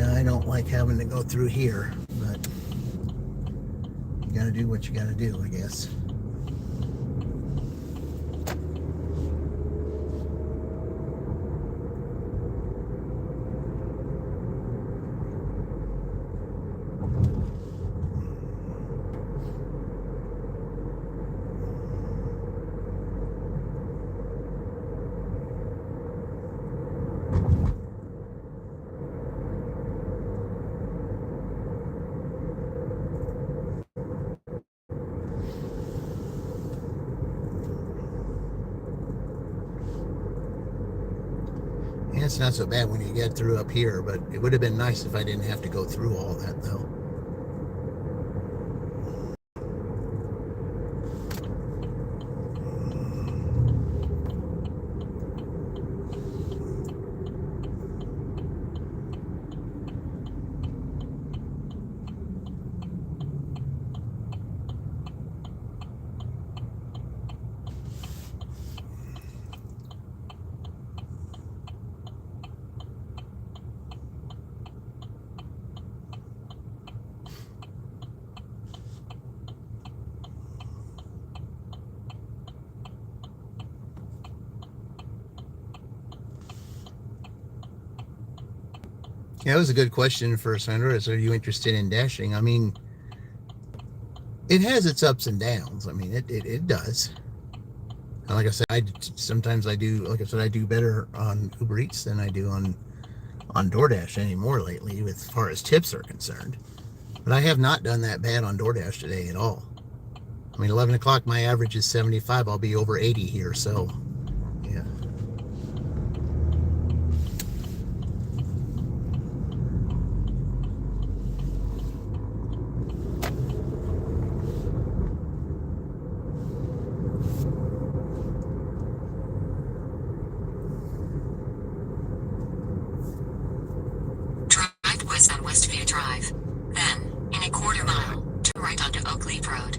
I don't like having to go through here, but you gotta do what you gotta do, I guess. It's not so bad when you get through up here, but it would have been nice if I didn't have to go through all that, though. Yeah, that was a good question for Sandra. Are you interested in dashing? I mean, it has its ups and downs. I mean, it does. And like I said, sometimes I do, like I said, I do better on Uber Eats than I do on DoorDash anymore lately, as far as tips are concerned. But I have not done that bad on DoorDash today at all. I mean, 11 o'clock, my average is 75. I'll be over 80 here, so yeah. Drive west on Westview Drive. Then, in a quarter mile, turn right onto Oak Leaf Road.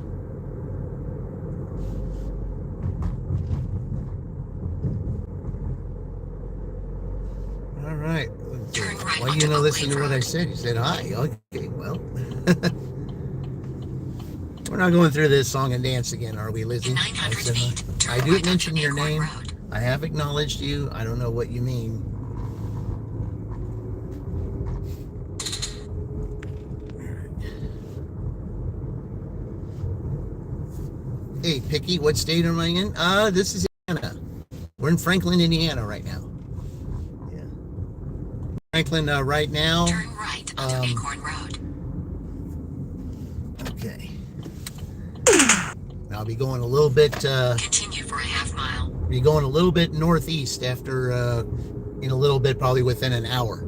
All right. Turn right Why onto you know Oak listen Leaf to what I Road. said? You said hi. Okay, well. We're not going through this song and dance again, are we, Lizzie? In 900 said hi. feet, turn I do right mention onto your Acorn name. Road. I have acknowledged you. I don't know what you mean. Hey, Picky, what state am I in? This is Indiana. We're in Franklin, Indiana right now. Yeah. Franklin, right now. Turn right onto Acorn Road. Okay. I'll be going a little bit, Continue for a half mile. be going a little bit northeast after, in a little bit, probably within an hour.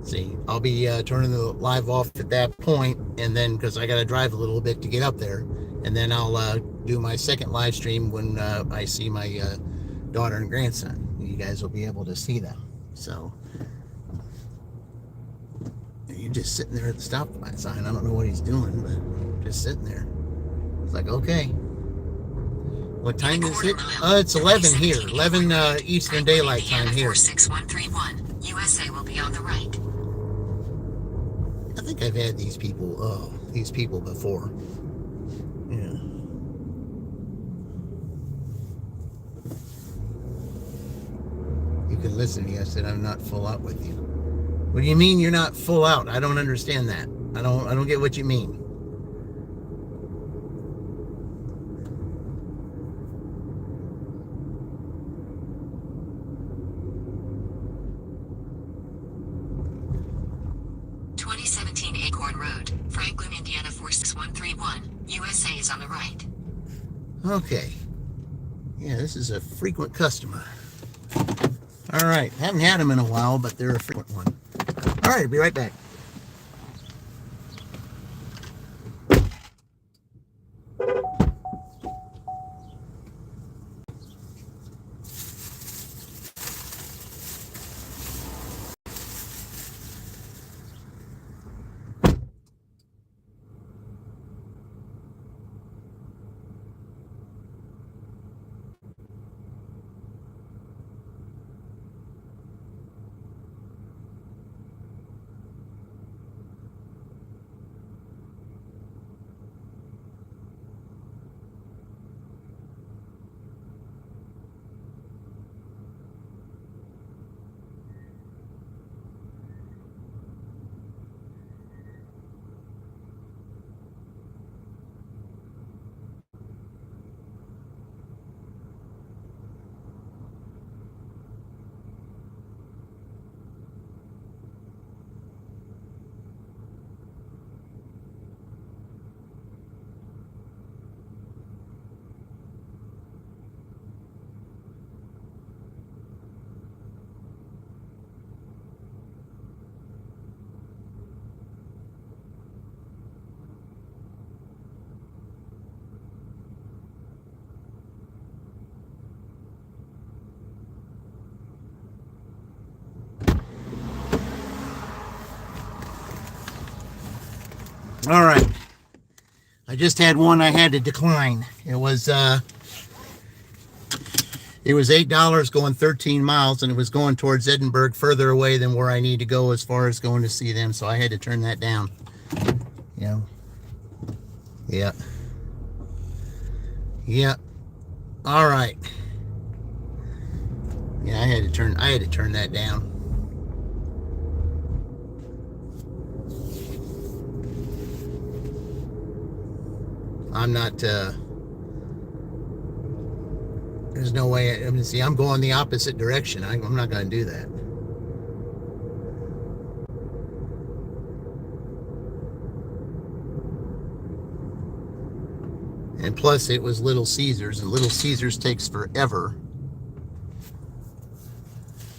See, I'll be turning the live off at that point, and then, because I got to drive a little bit to get up there, and then I'll do my second live stream when I see my daughter and grandson. You guys will be able to see them. So, you're just sitting there at the stop sign. I don't know what he's doing, but just sitting there. It's like, okay. What time is it? It's 11 here. 11 Eastern Daylight Time here. 46131. USA will be on the right. I think I've had these people before. Yeah. You can listen to me. I said I'm not full out with you. What do you mean you're not full out? I don't understand that. I don't get what you mean. Acorn Road, Franklin, Indiana 46131. USA is on the right. Okay. Yeah, this is a frequent customer. All right. Haven't had them in a while, but they're a frequent one. All right, I'll be right back. All right. I just had one I had to decline. It was $8 going 13 miles, and it was going towards Edinburgh, further away than where I need to go as far as going to see them, so I had to turn that down. Yeah. Yeah. Yeah. All right. Yeah, I had to turn that down. I'm not, there's no way, I mean, see, I'm going the opposite direction. I'm not going to do that. And plus, it was Little Caesars, and Little Caesars takes forever.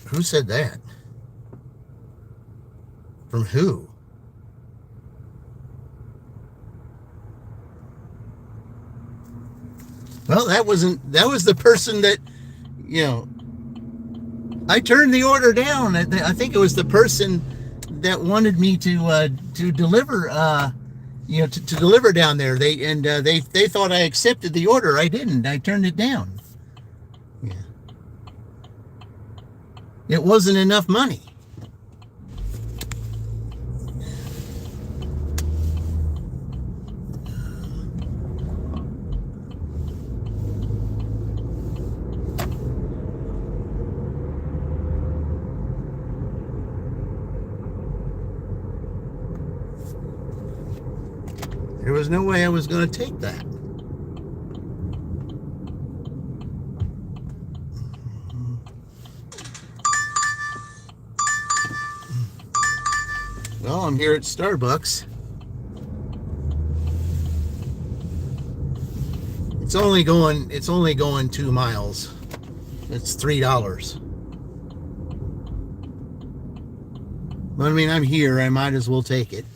Who said that? From who? Well, that was the person that, you know, I turned the order down. I think it was the person that wanted me to deliver, to deliver down there. They thought I accepted the order. I didn't. I turned it down. Yeah. It wasn't enough money. There was no way I was going to take that. Well, I'm here at Starbucks. It's only going 2 miles. It's $3. Well, I mean, I'm here. I might as well take it.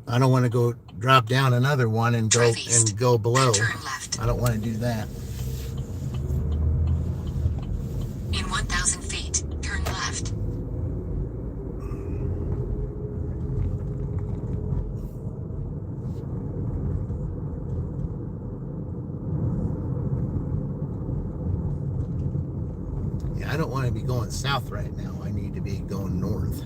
I don't want to go drop down another one and go below. I don't want to do that. In 1,000 feet, turn left. Yeah, I don't want to be going south right now. I need to be going north.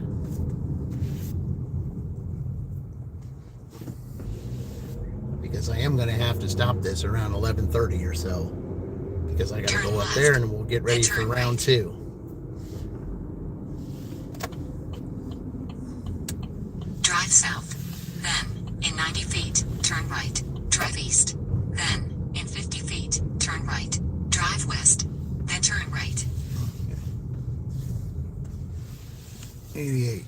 Because I am going to have to stop this around 11:30 or so, because I got to go up there and we'll get ready for round 2. Drive south. Then, in 90 feet, turn right. Drive east. Then, in 50 feet, turn right. Drive west. Then turn right. 88.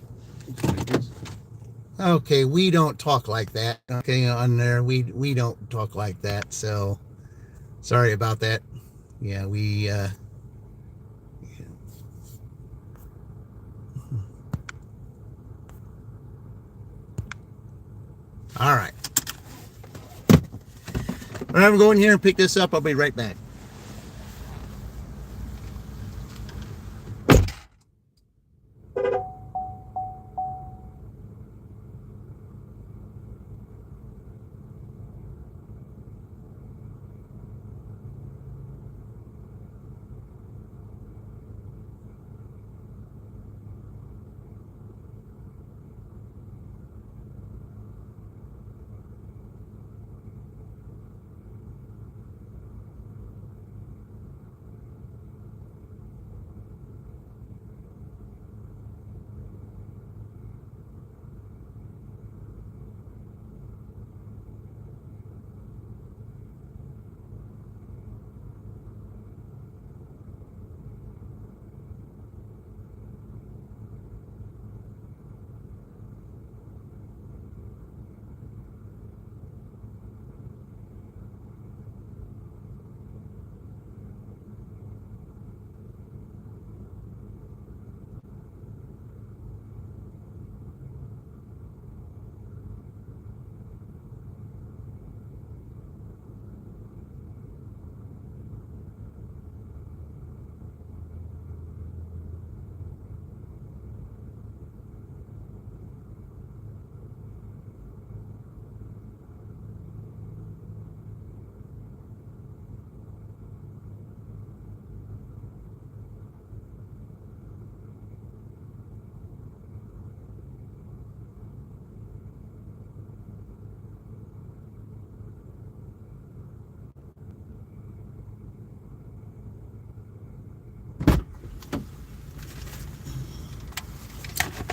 Okay, we don't talk like that. Okay, on there, we don't talk like that. So, sorry about that. Yeah, we. All right. When I'm going here and pick this up, I'll be right back.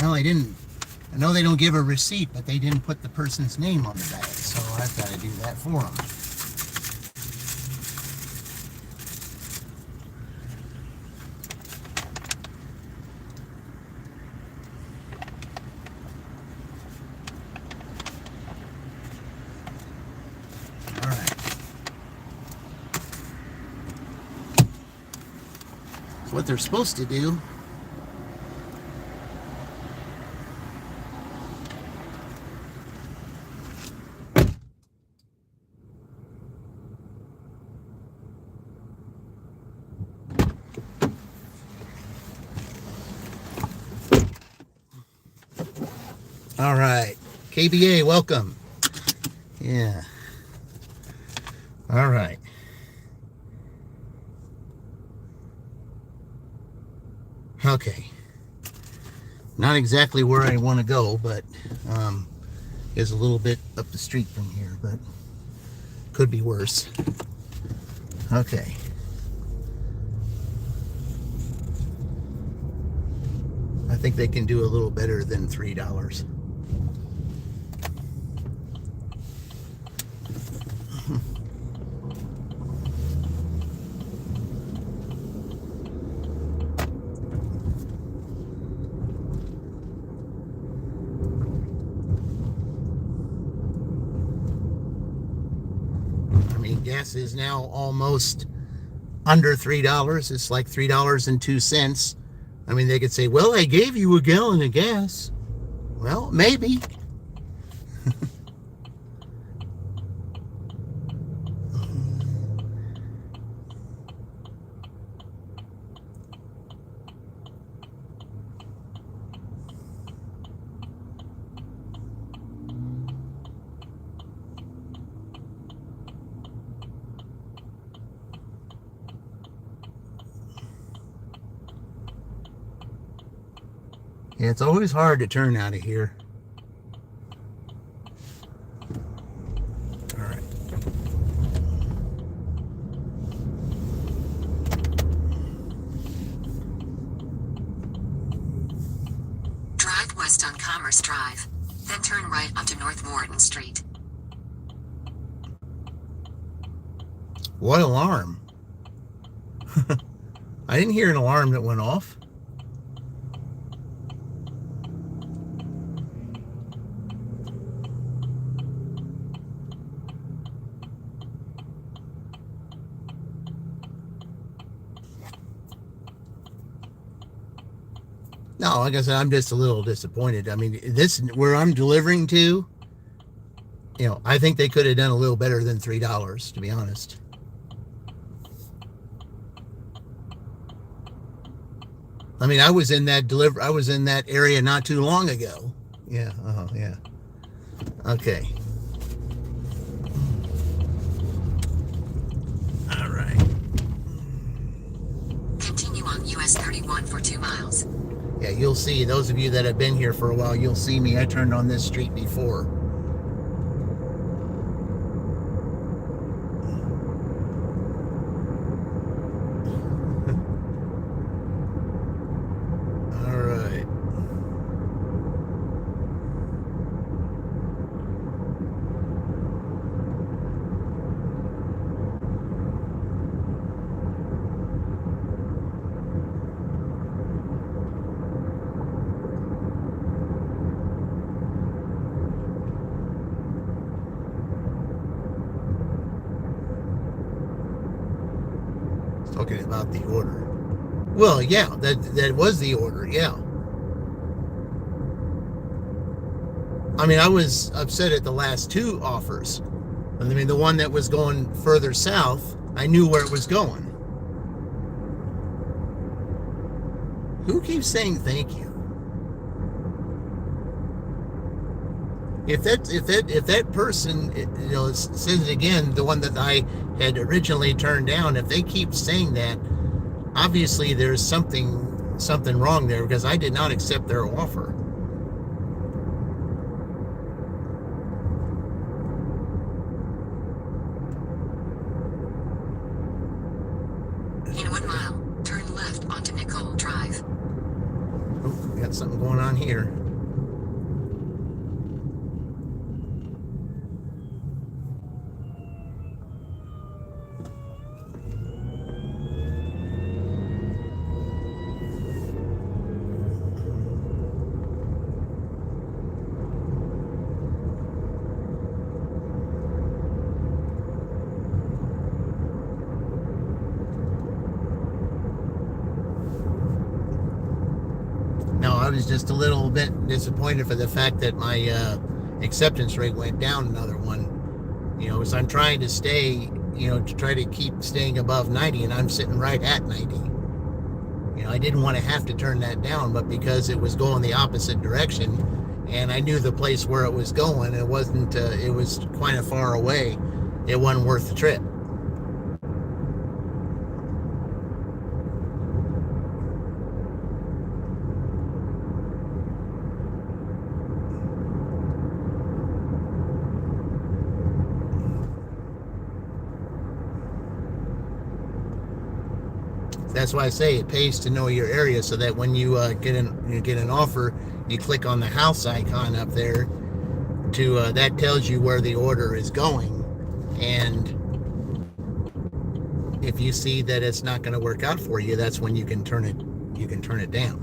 Well, I know they don't give a receipt, but they didn't put the person's name on the bag, so I've got to do that for them. what they're supposed to do. All right, KBA, welcome. Yeah. All right. Okay. Not exactly where I want to go, but is a little bit up the street from here, but could be worse. Okay. I think they can do a little better than $3. I mean, gas is now almost under $3. It's like $3.02. I mean, they could say, well, I gave you a gallon of gas. Well, maybe. Yeah, it's always hard to turn out of here. All right. Drive west on Commerce Drive, then turn right onto North Morton Street. What alarm? I didn't hear an alarm that went off. No, like I said, I'm just a little disappointed. I mean, this, where I'm delivering to, you know, I think they could have done a little better than $3, to be honest. I mean, I was in that area not too long ago. Yeah, yeah. Okay. All right. Continue on US 31 for 2 miles. Yeah, you'll see, those of you that have been here for a while, you'll see me. I turned on this street before. All right. Talking about the order. Well, yeah, that was the order, yeah. I mean, I was upset at the last 2 offers. I mean, the one that was going further south, I knew where it was going. Who keeps saying thank you? If that person, you know, says it again, the one that I had originally turned down, if they keep saying that, obviously there's something wrong there, because I did not accept their offer. In 1 mile, turn left onto Nicole Drive. Oh, we got something going on here. I was just a little bit disappointed for the fact that my acceptance rate went down another one. So I'm trying to stay, to try to keep staying above 90, and I'm sitting right at 90. I didn't want to have to turn that down, but because it was going the opposite direction, and I knew the place where it was going, it was quite a far away, it wasn't worth the trip. That's why I say it pays to know your area, so that when you get an offer, you click on the house icon up there. That tells you where the order is going, and if you see that it's not going to work out for you, that's when you can turn it down.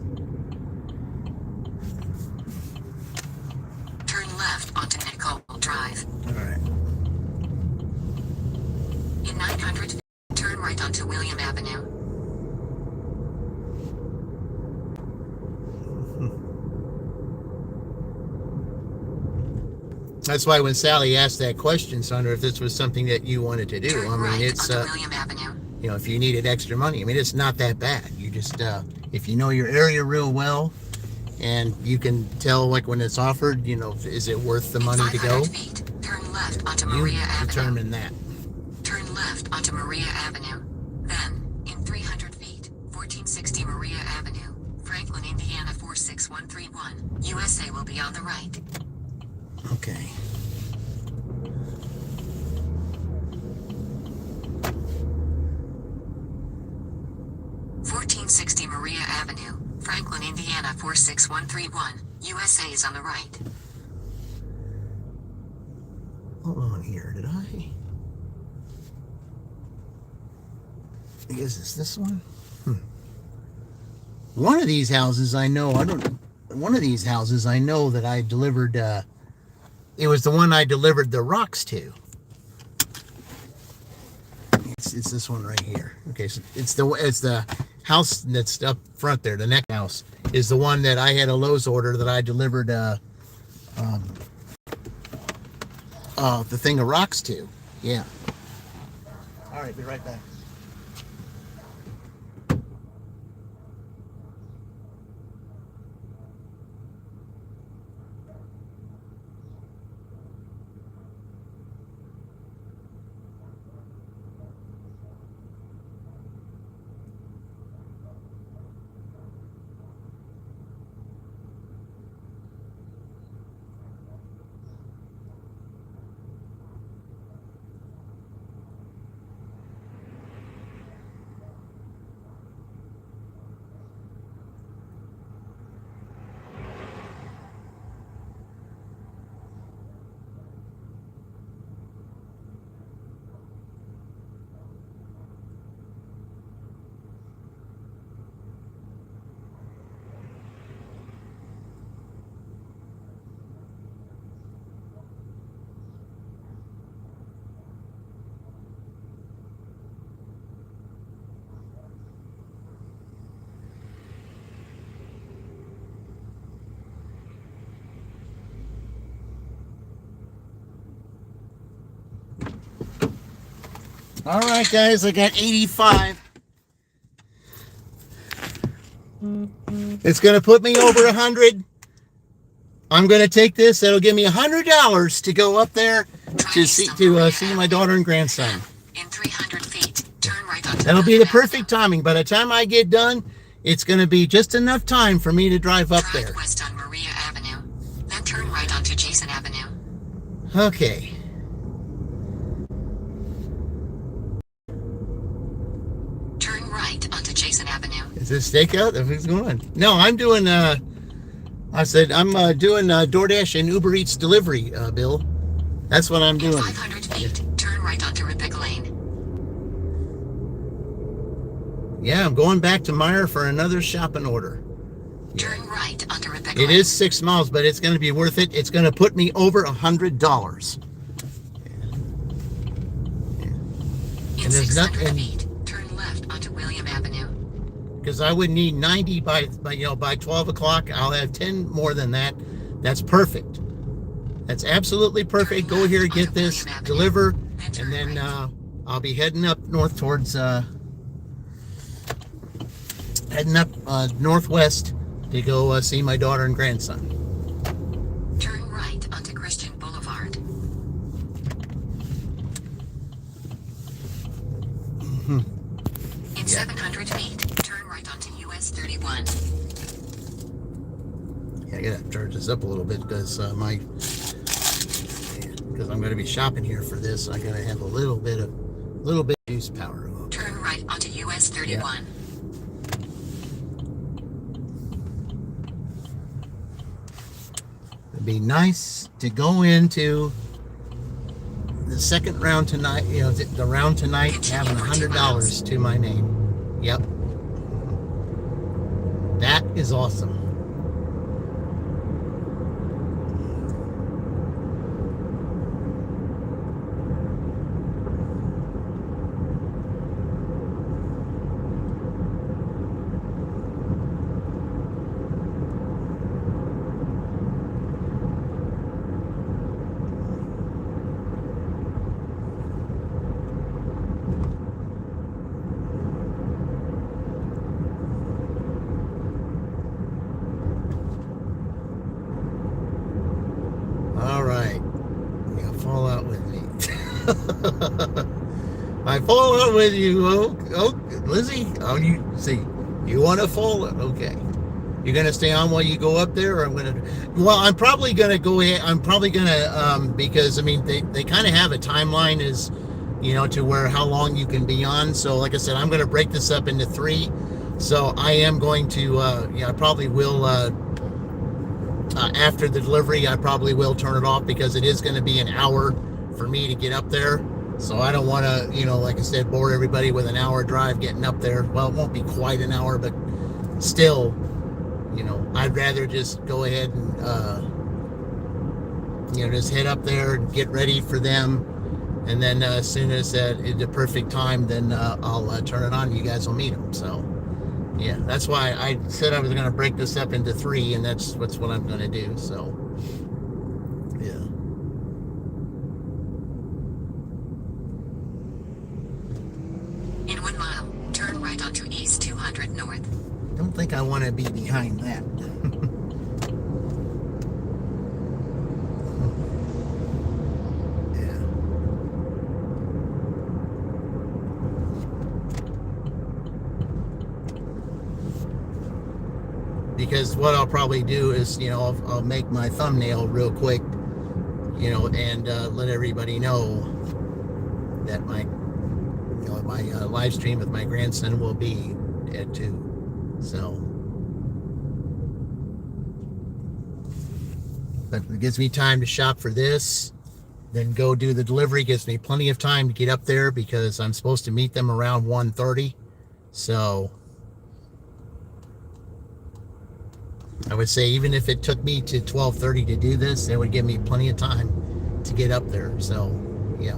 Turn left onto Nicole Drive. All right. In 900 feet, turn right onto William Avenue. That's why when Sally asked that question, Sandra, if this was something that you wanted to do, Turn right onto William Avenue. If you needed extra money, it's not that bad. You just, if you know your area real well, and you can tell, like, when it's offered, is it worth the money to go? 500 feet, turn left onto You Maria Avenue. determine that. Turn left onto Maria Avenue. Then, in 300 feet, 1460 Maria Avenue, Franklin, Indiana 46131, USA will be on the right. Okay. (1460) Maria Avenue, Franklin, Indiana 46131, USA is on the right. Hold on here, did I guess it's this one? One of these houses I know that I delivered, it was the one I delivered the rocks to. It's this one right here. Okay, so it's the house that's up front there. The next house is the one that I had a Lowe's order that I delivered the thing of rocks to. Yeah. All right, be right back. All right, guys, I got 85. It's going to put me over 100. I'm going to take this. That'll give me $100 to go up there to see my daughter and grandson. In 300 feet, turn right onto That'll be the William perfect timing. By the time I get done, it's going to be just enough time for me to drive up Drive there. west on Maria Avenue, then turn right onto Jason Avenue. Okay. Turn right onto Jason Avenue. Is this stakeout? What's going on? No, I'm doing, I'm doing DoorDash and Uber Eats delivery, Bill. That's what I'm In doing. 500 feet, turn right onto Rippick Lane. Yeah, I'm going back to Meyer for another shopping order. Turn right onto Rippick Lane. It is 6 miles, but it's going to be worth it. It's going to put me over $100. In And there's 600 nothing. feet, turn left onto William Avenue. because I would need 90 by 12 o'clock. I'll have 10 more than that. That's perfect. That's absolutely perfect. Go here, get this, deliver, and then I'll be heading up north towards northwest to go see my daughter and grandson. Turn right onto Christian Boulevard. In 700 feet, turn right onto US 31. Yeah, I gotta charge this up a little bit because I'm going to be shopping here for this. I gotta have a little bit of juice power. Turn right onto US 31. Yeah. It'd be nice to go into the second round tonight, the round tonight, having $100 to my name. Yep. That is awesome. All right. Yeah, fall out with me. I fall out with you. Oh, Lizzie. Oh, you see, you want to fall? Okay. You're going to stay on while you go up there, or I'm going to... Well, I'm probably going to go ahead. I'm probably going to, because, I mean, they kind of have a timeline as, to where how long you can be on. So, like I said, I'm going to break this up into 3. So, I am going to, I probably will... after the delivery, I probably will turn it off because it is going to be an hour for me to get up there. So I don't want to, like I said, bore everybody with an hour drive getting up there. Well, it won't be quite an hour, but still, I'd rather just go ahead and, just head up there and get ready for them. And then as soon as it's the perfect time, then I'll turn it on. You guys will meet them. So. Yeah, that's why I said I was going to break this up into 3, and that's what I'm going to do. So, yeah. In 1 mile, turn right onto East 200 North. Don't think I want to be behind that. Because what I'll probably do is, I'll make my thumbnail real quick, and let everybody know that my live stream with my grandson will be at 2. So, but it gives me time to shop for this, then go do the delivery. Gives me plenty of time to get up there because I'm supposed to meet them around 1:30. So. I would say even if it took me to 12:30 to do this, it would give me plenty of time to get up there. So, yeah.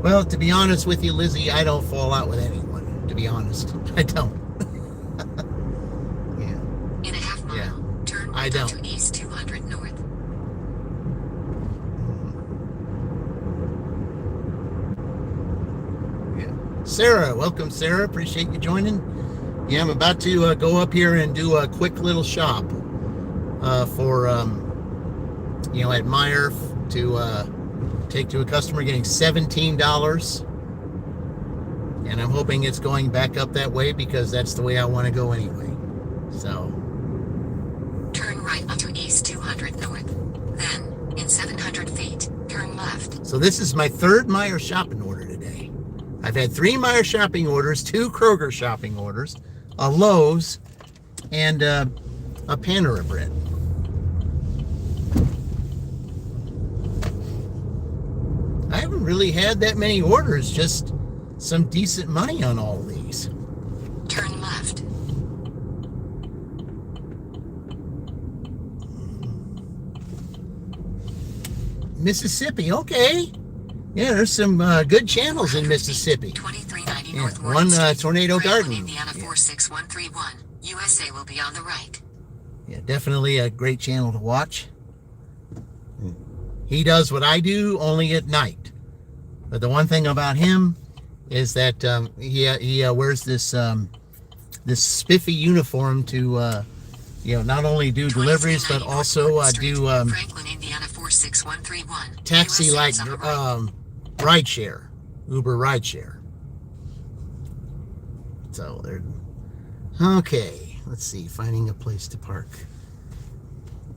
Well, to be honest with you, Lizzie, I don't fall out with anyone. To be honest, I don't. Yeah. In a half mile, Yeah. turn I right don't. onto East 200 North. Yeah. Sarah, welcome, Sarah. Appreciate you joining. Yeah, I'm about to go up here and do a quick little shop for, at Meijer to take to a customer, getting $17. And I'm hoping it's going back up that way because that's the way I want to go anyway. So. Turn right onto East 200 North. Then, in 700 feet, turn left. So this is my 3rd Meijer shopping order today. I've had 3 Meijer shopping orders, 2 Kroger shopping orders, a Lowe's, and a Panera Bread. I haven't really had that many orders, just some decent money on all of these. Turn left. Mississippi, okay. Yeah, there's some good channels in Mississippi. 23 50 Yeah, North one, Morgan Street, Tornado Franklin, Garden. Indiana Yeah. 46131. USA will be on the right. Yeah, definitely a great channel to watch. He does what I do, only at night. But the one thing about him is that he wears this this spiffy uniform to not only do deliveries but 2390 also North Morgan do Street, Franklin, Indiana 46131. taxi USA like is on the right. ride share, Uber ride share. So they're okay. Let's see, finding a place to park.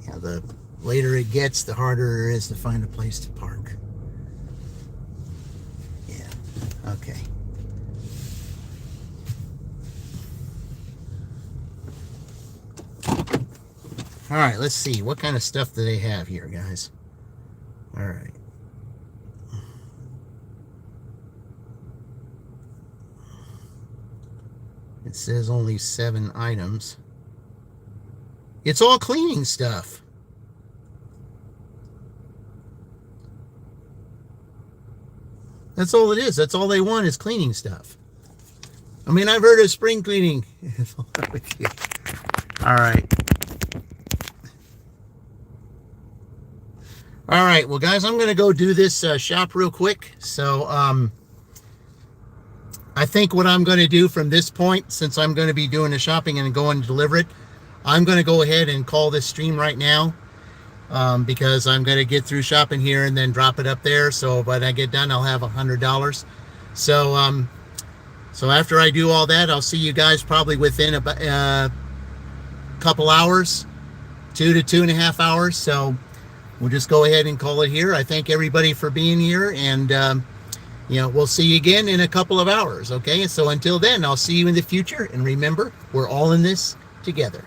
Yeah, the later it gets, the harder it is to find a place to park. Yeah, okay. All right, let's see. What kind of stuff do they have here, guys? All right. It says only 7 items. It's all cleaning stuff. That's all it is. That's all they want is cleaning stuff. I mean, I've heard of spring cleaning. All right. All right. Well, guys, I'm going to go do this shop real quick. So, I think what I'm going to do from this point, since I'm going to be doing the shopping and going to deliver it, I'm going to go ahead and call this stream right now. Because I'm going to get through shopping here and then drop it up there. So when I get done, I'll have $100. So, so after I do all that, I'll see you guys probably within a couple hours, 2 to 2.5 hours. So we'll just go ahead and call it here. I thank everybody for being here, and we'll see you again in a couple of hours. Okay. So until then, I'll see you in the future. And remember, we're all in this together.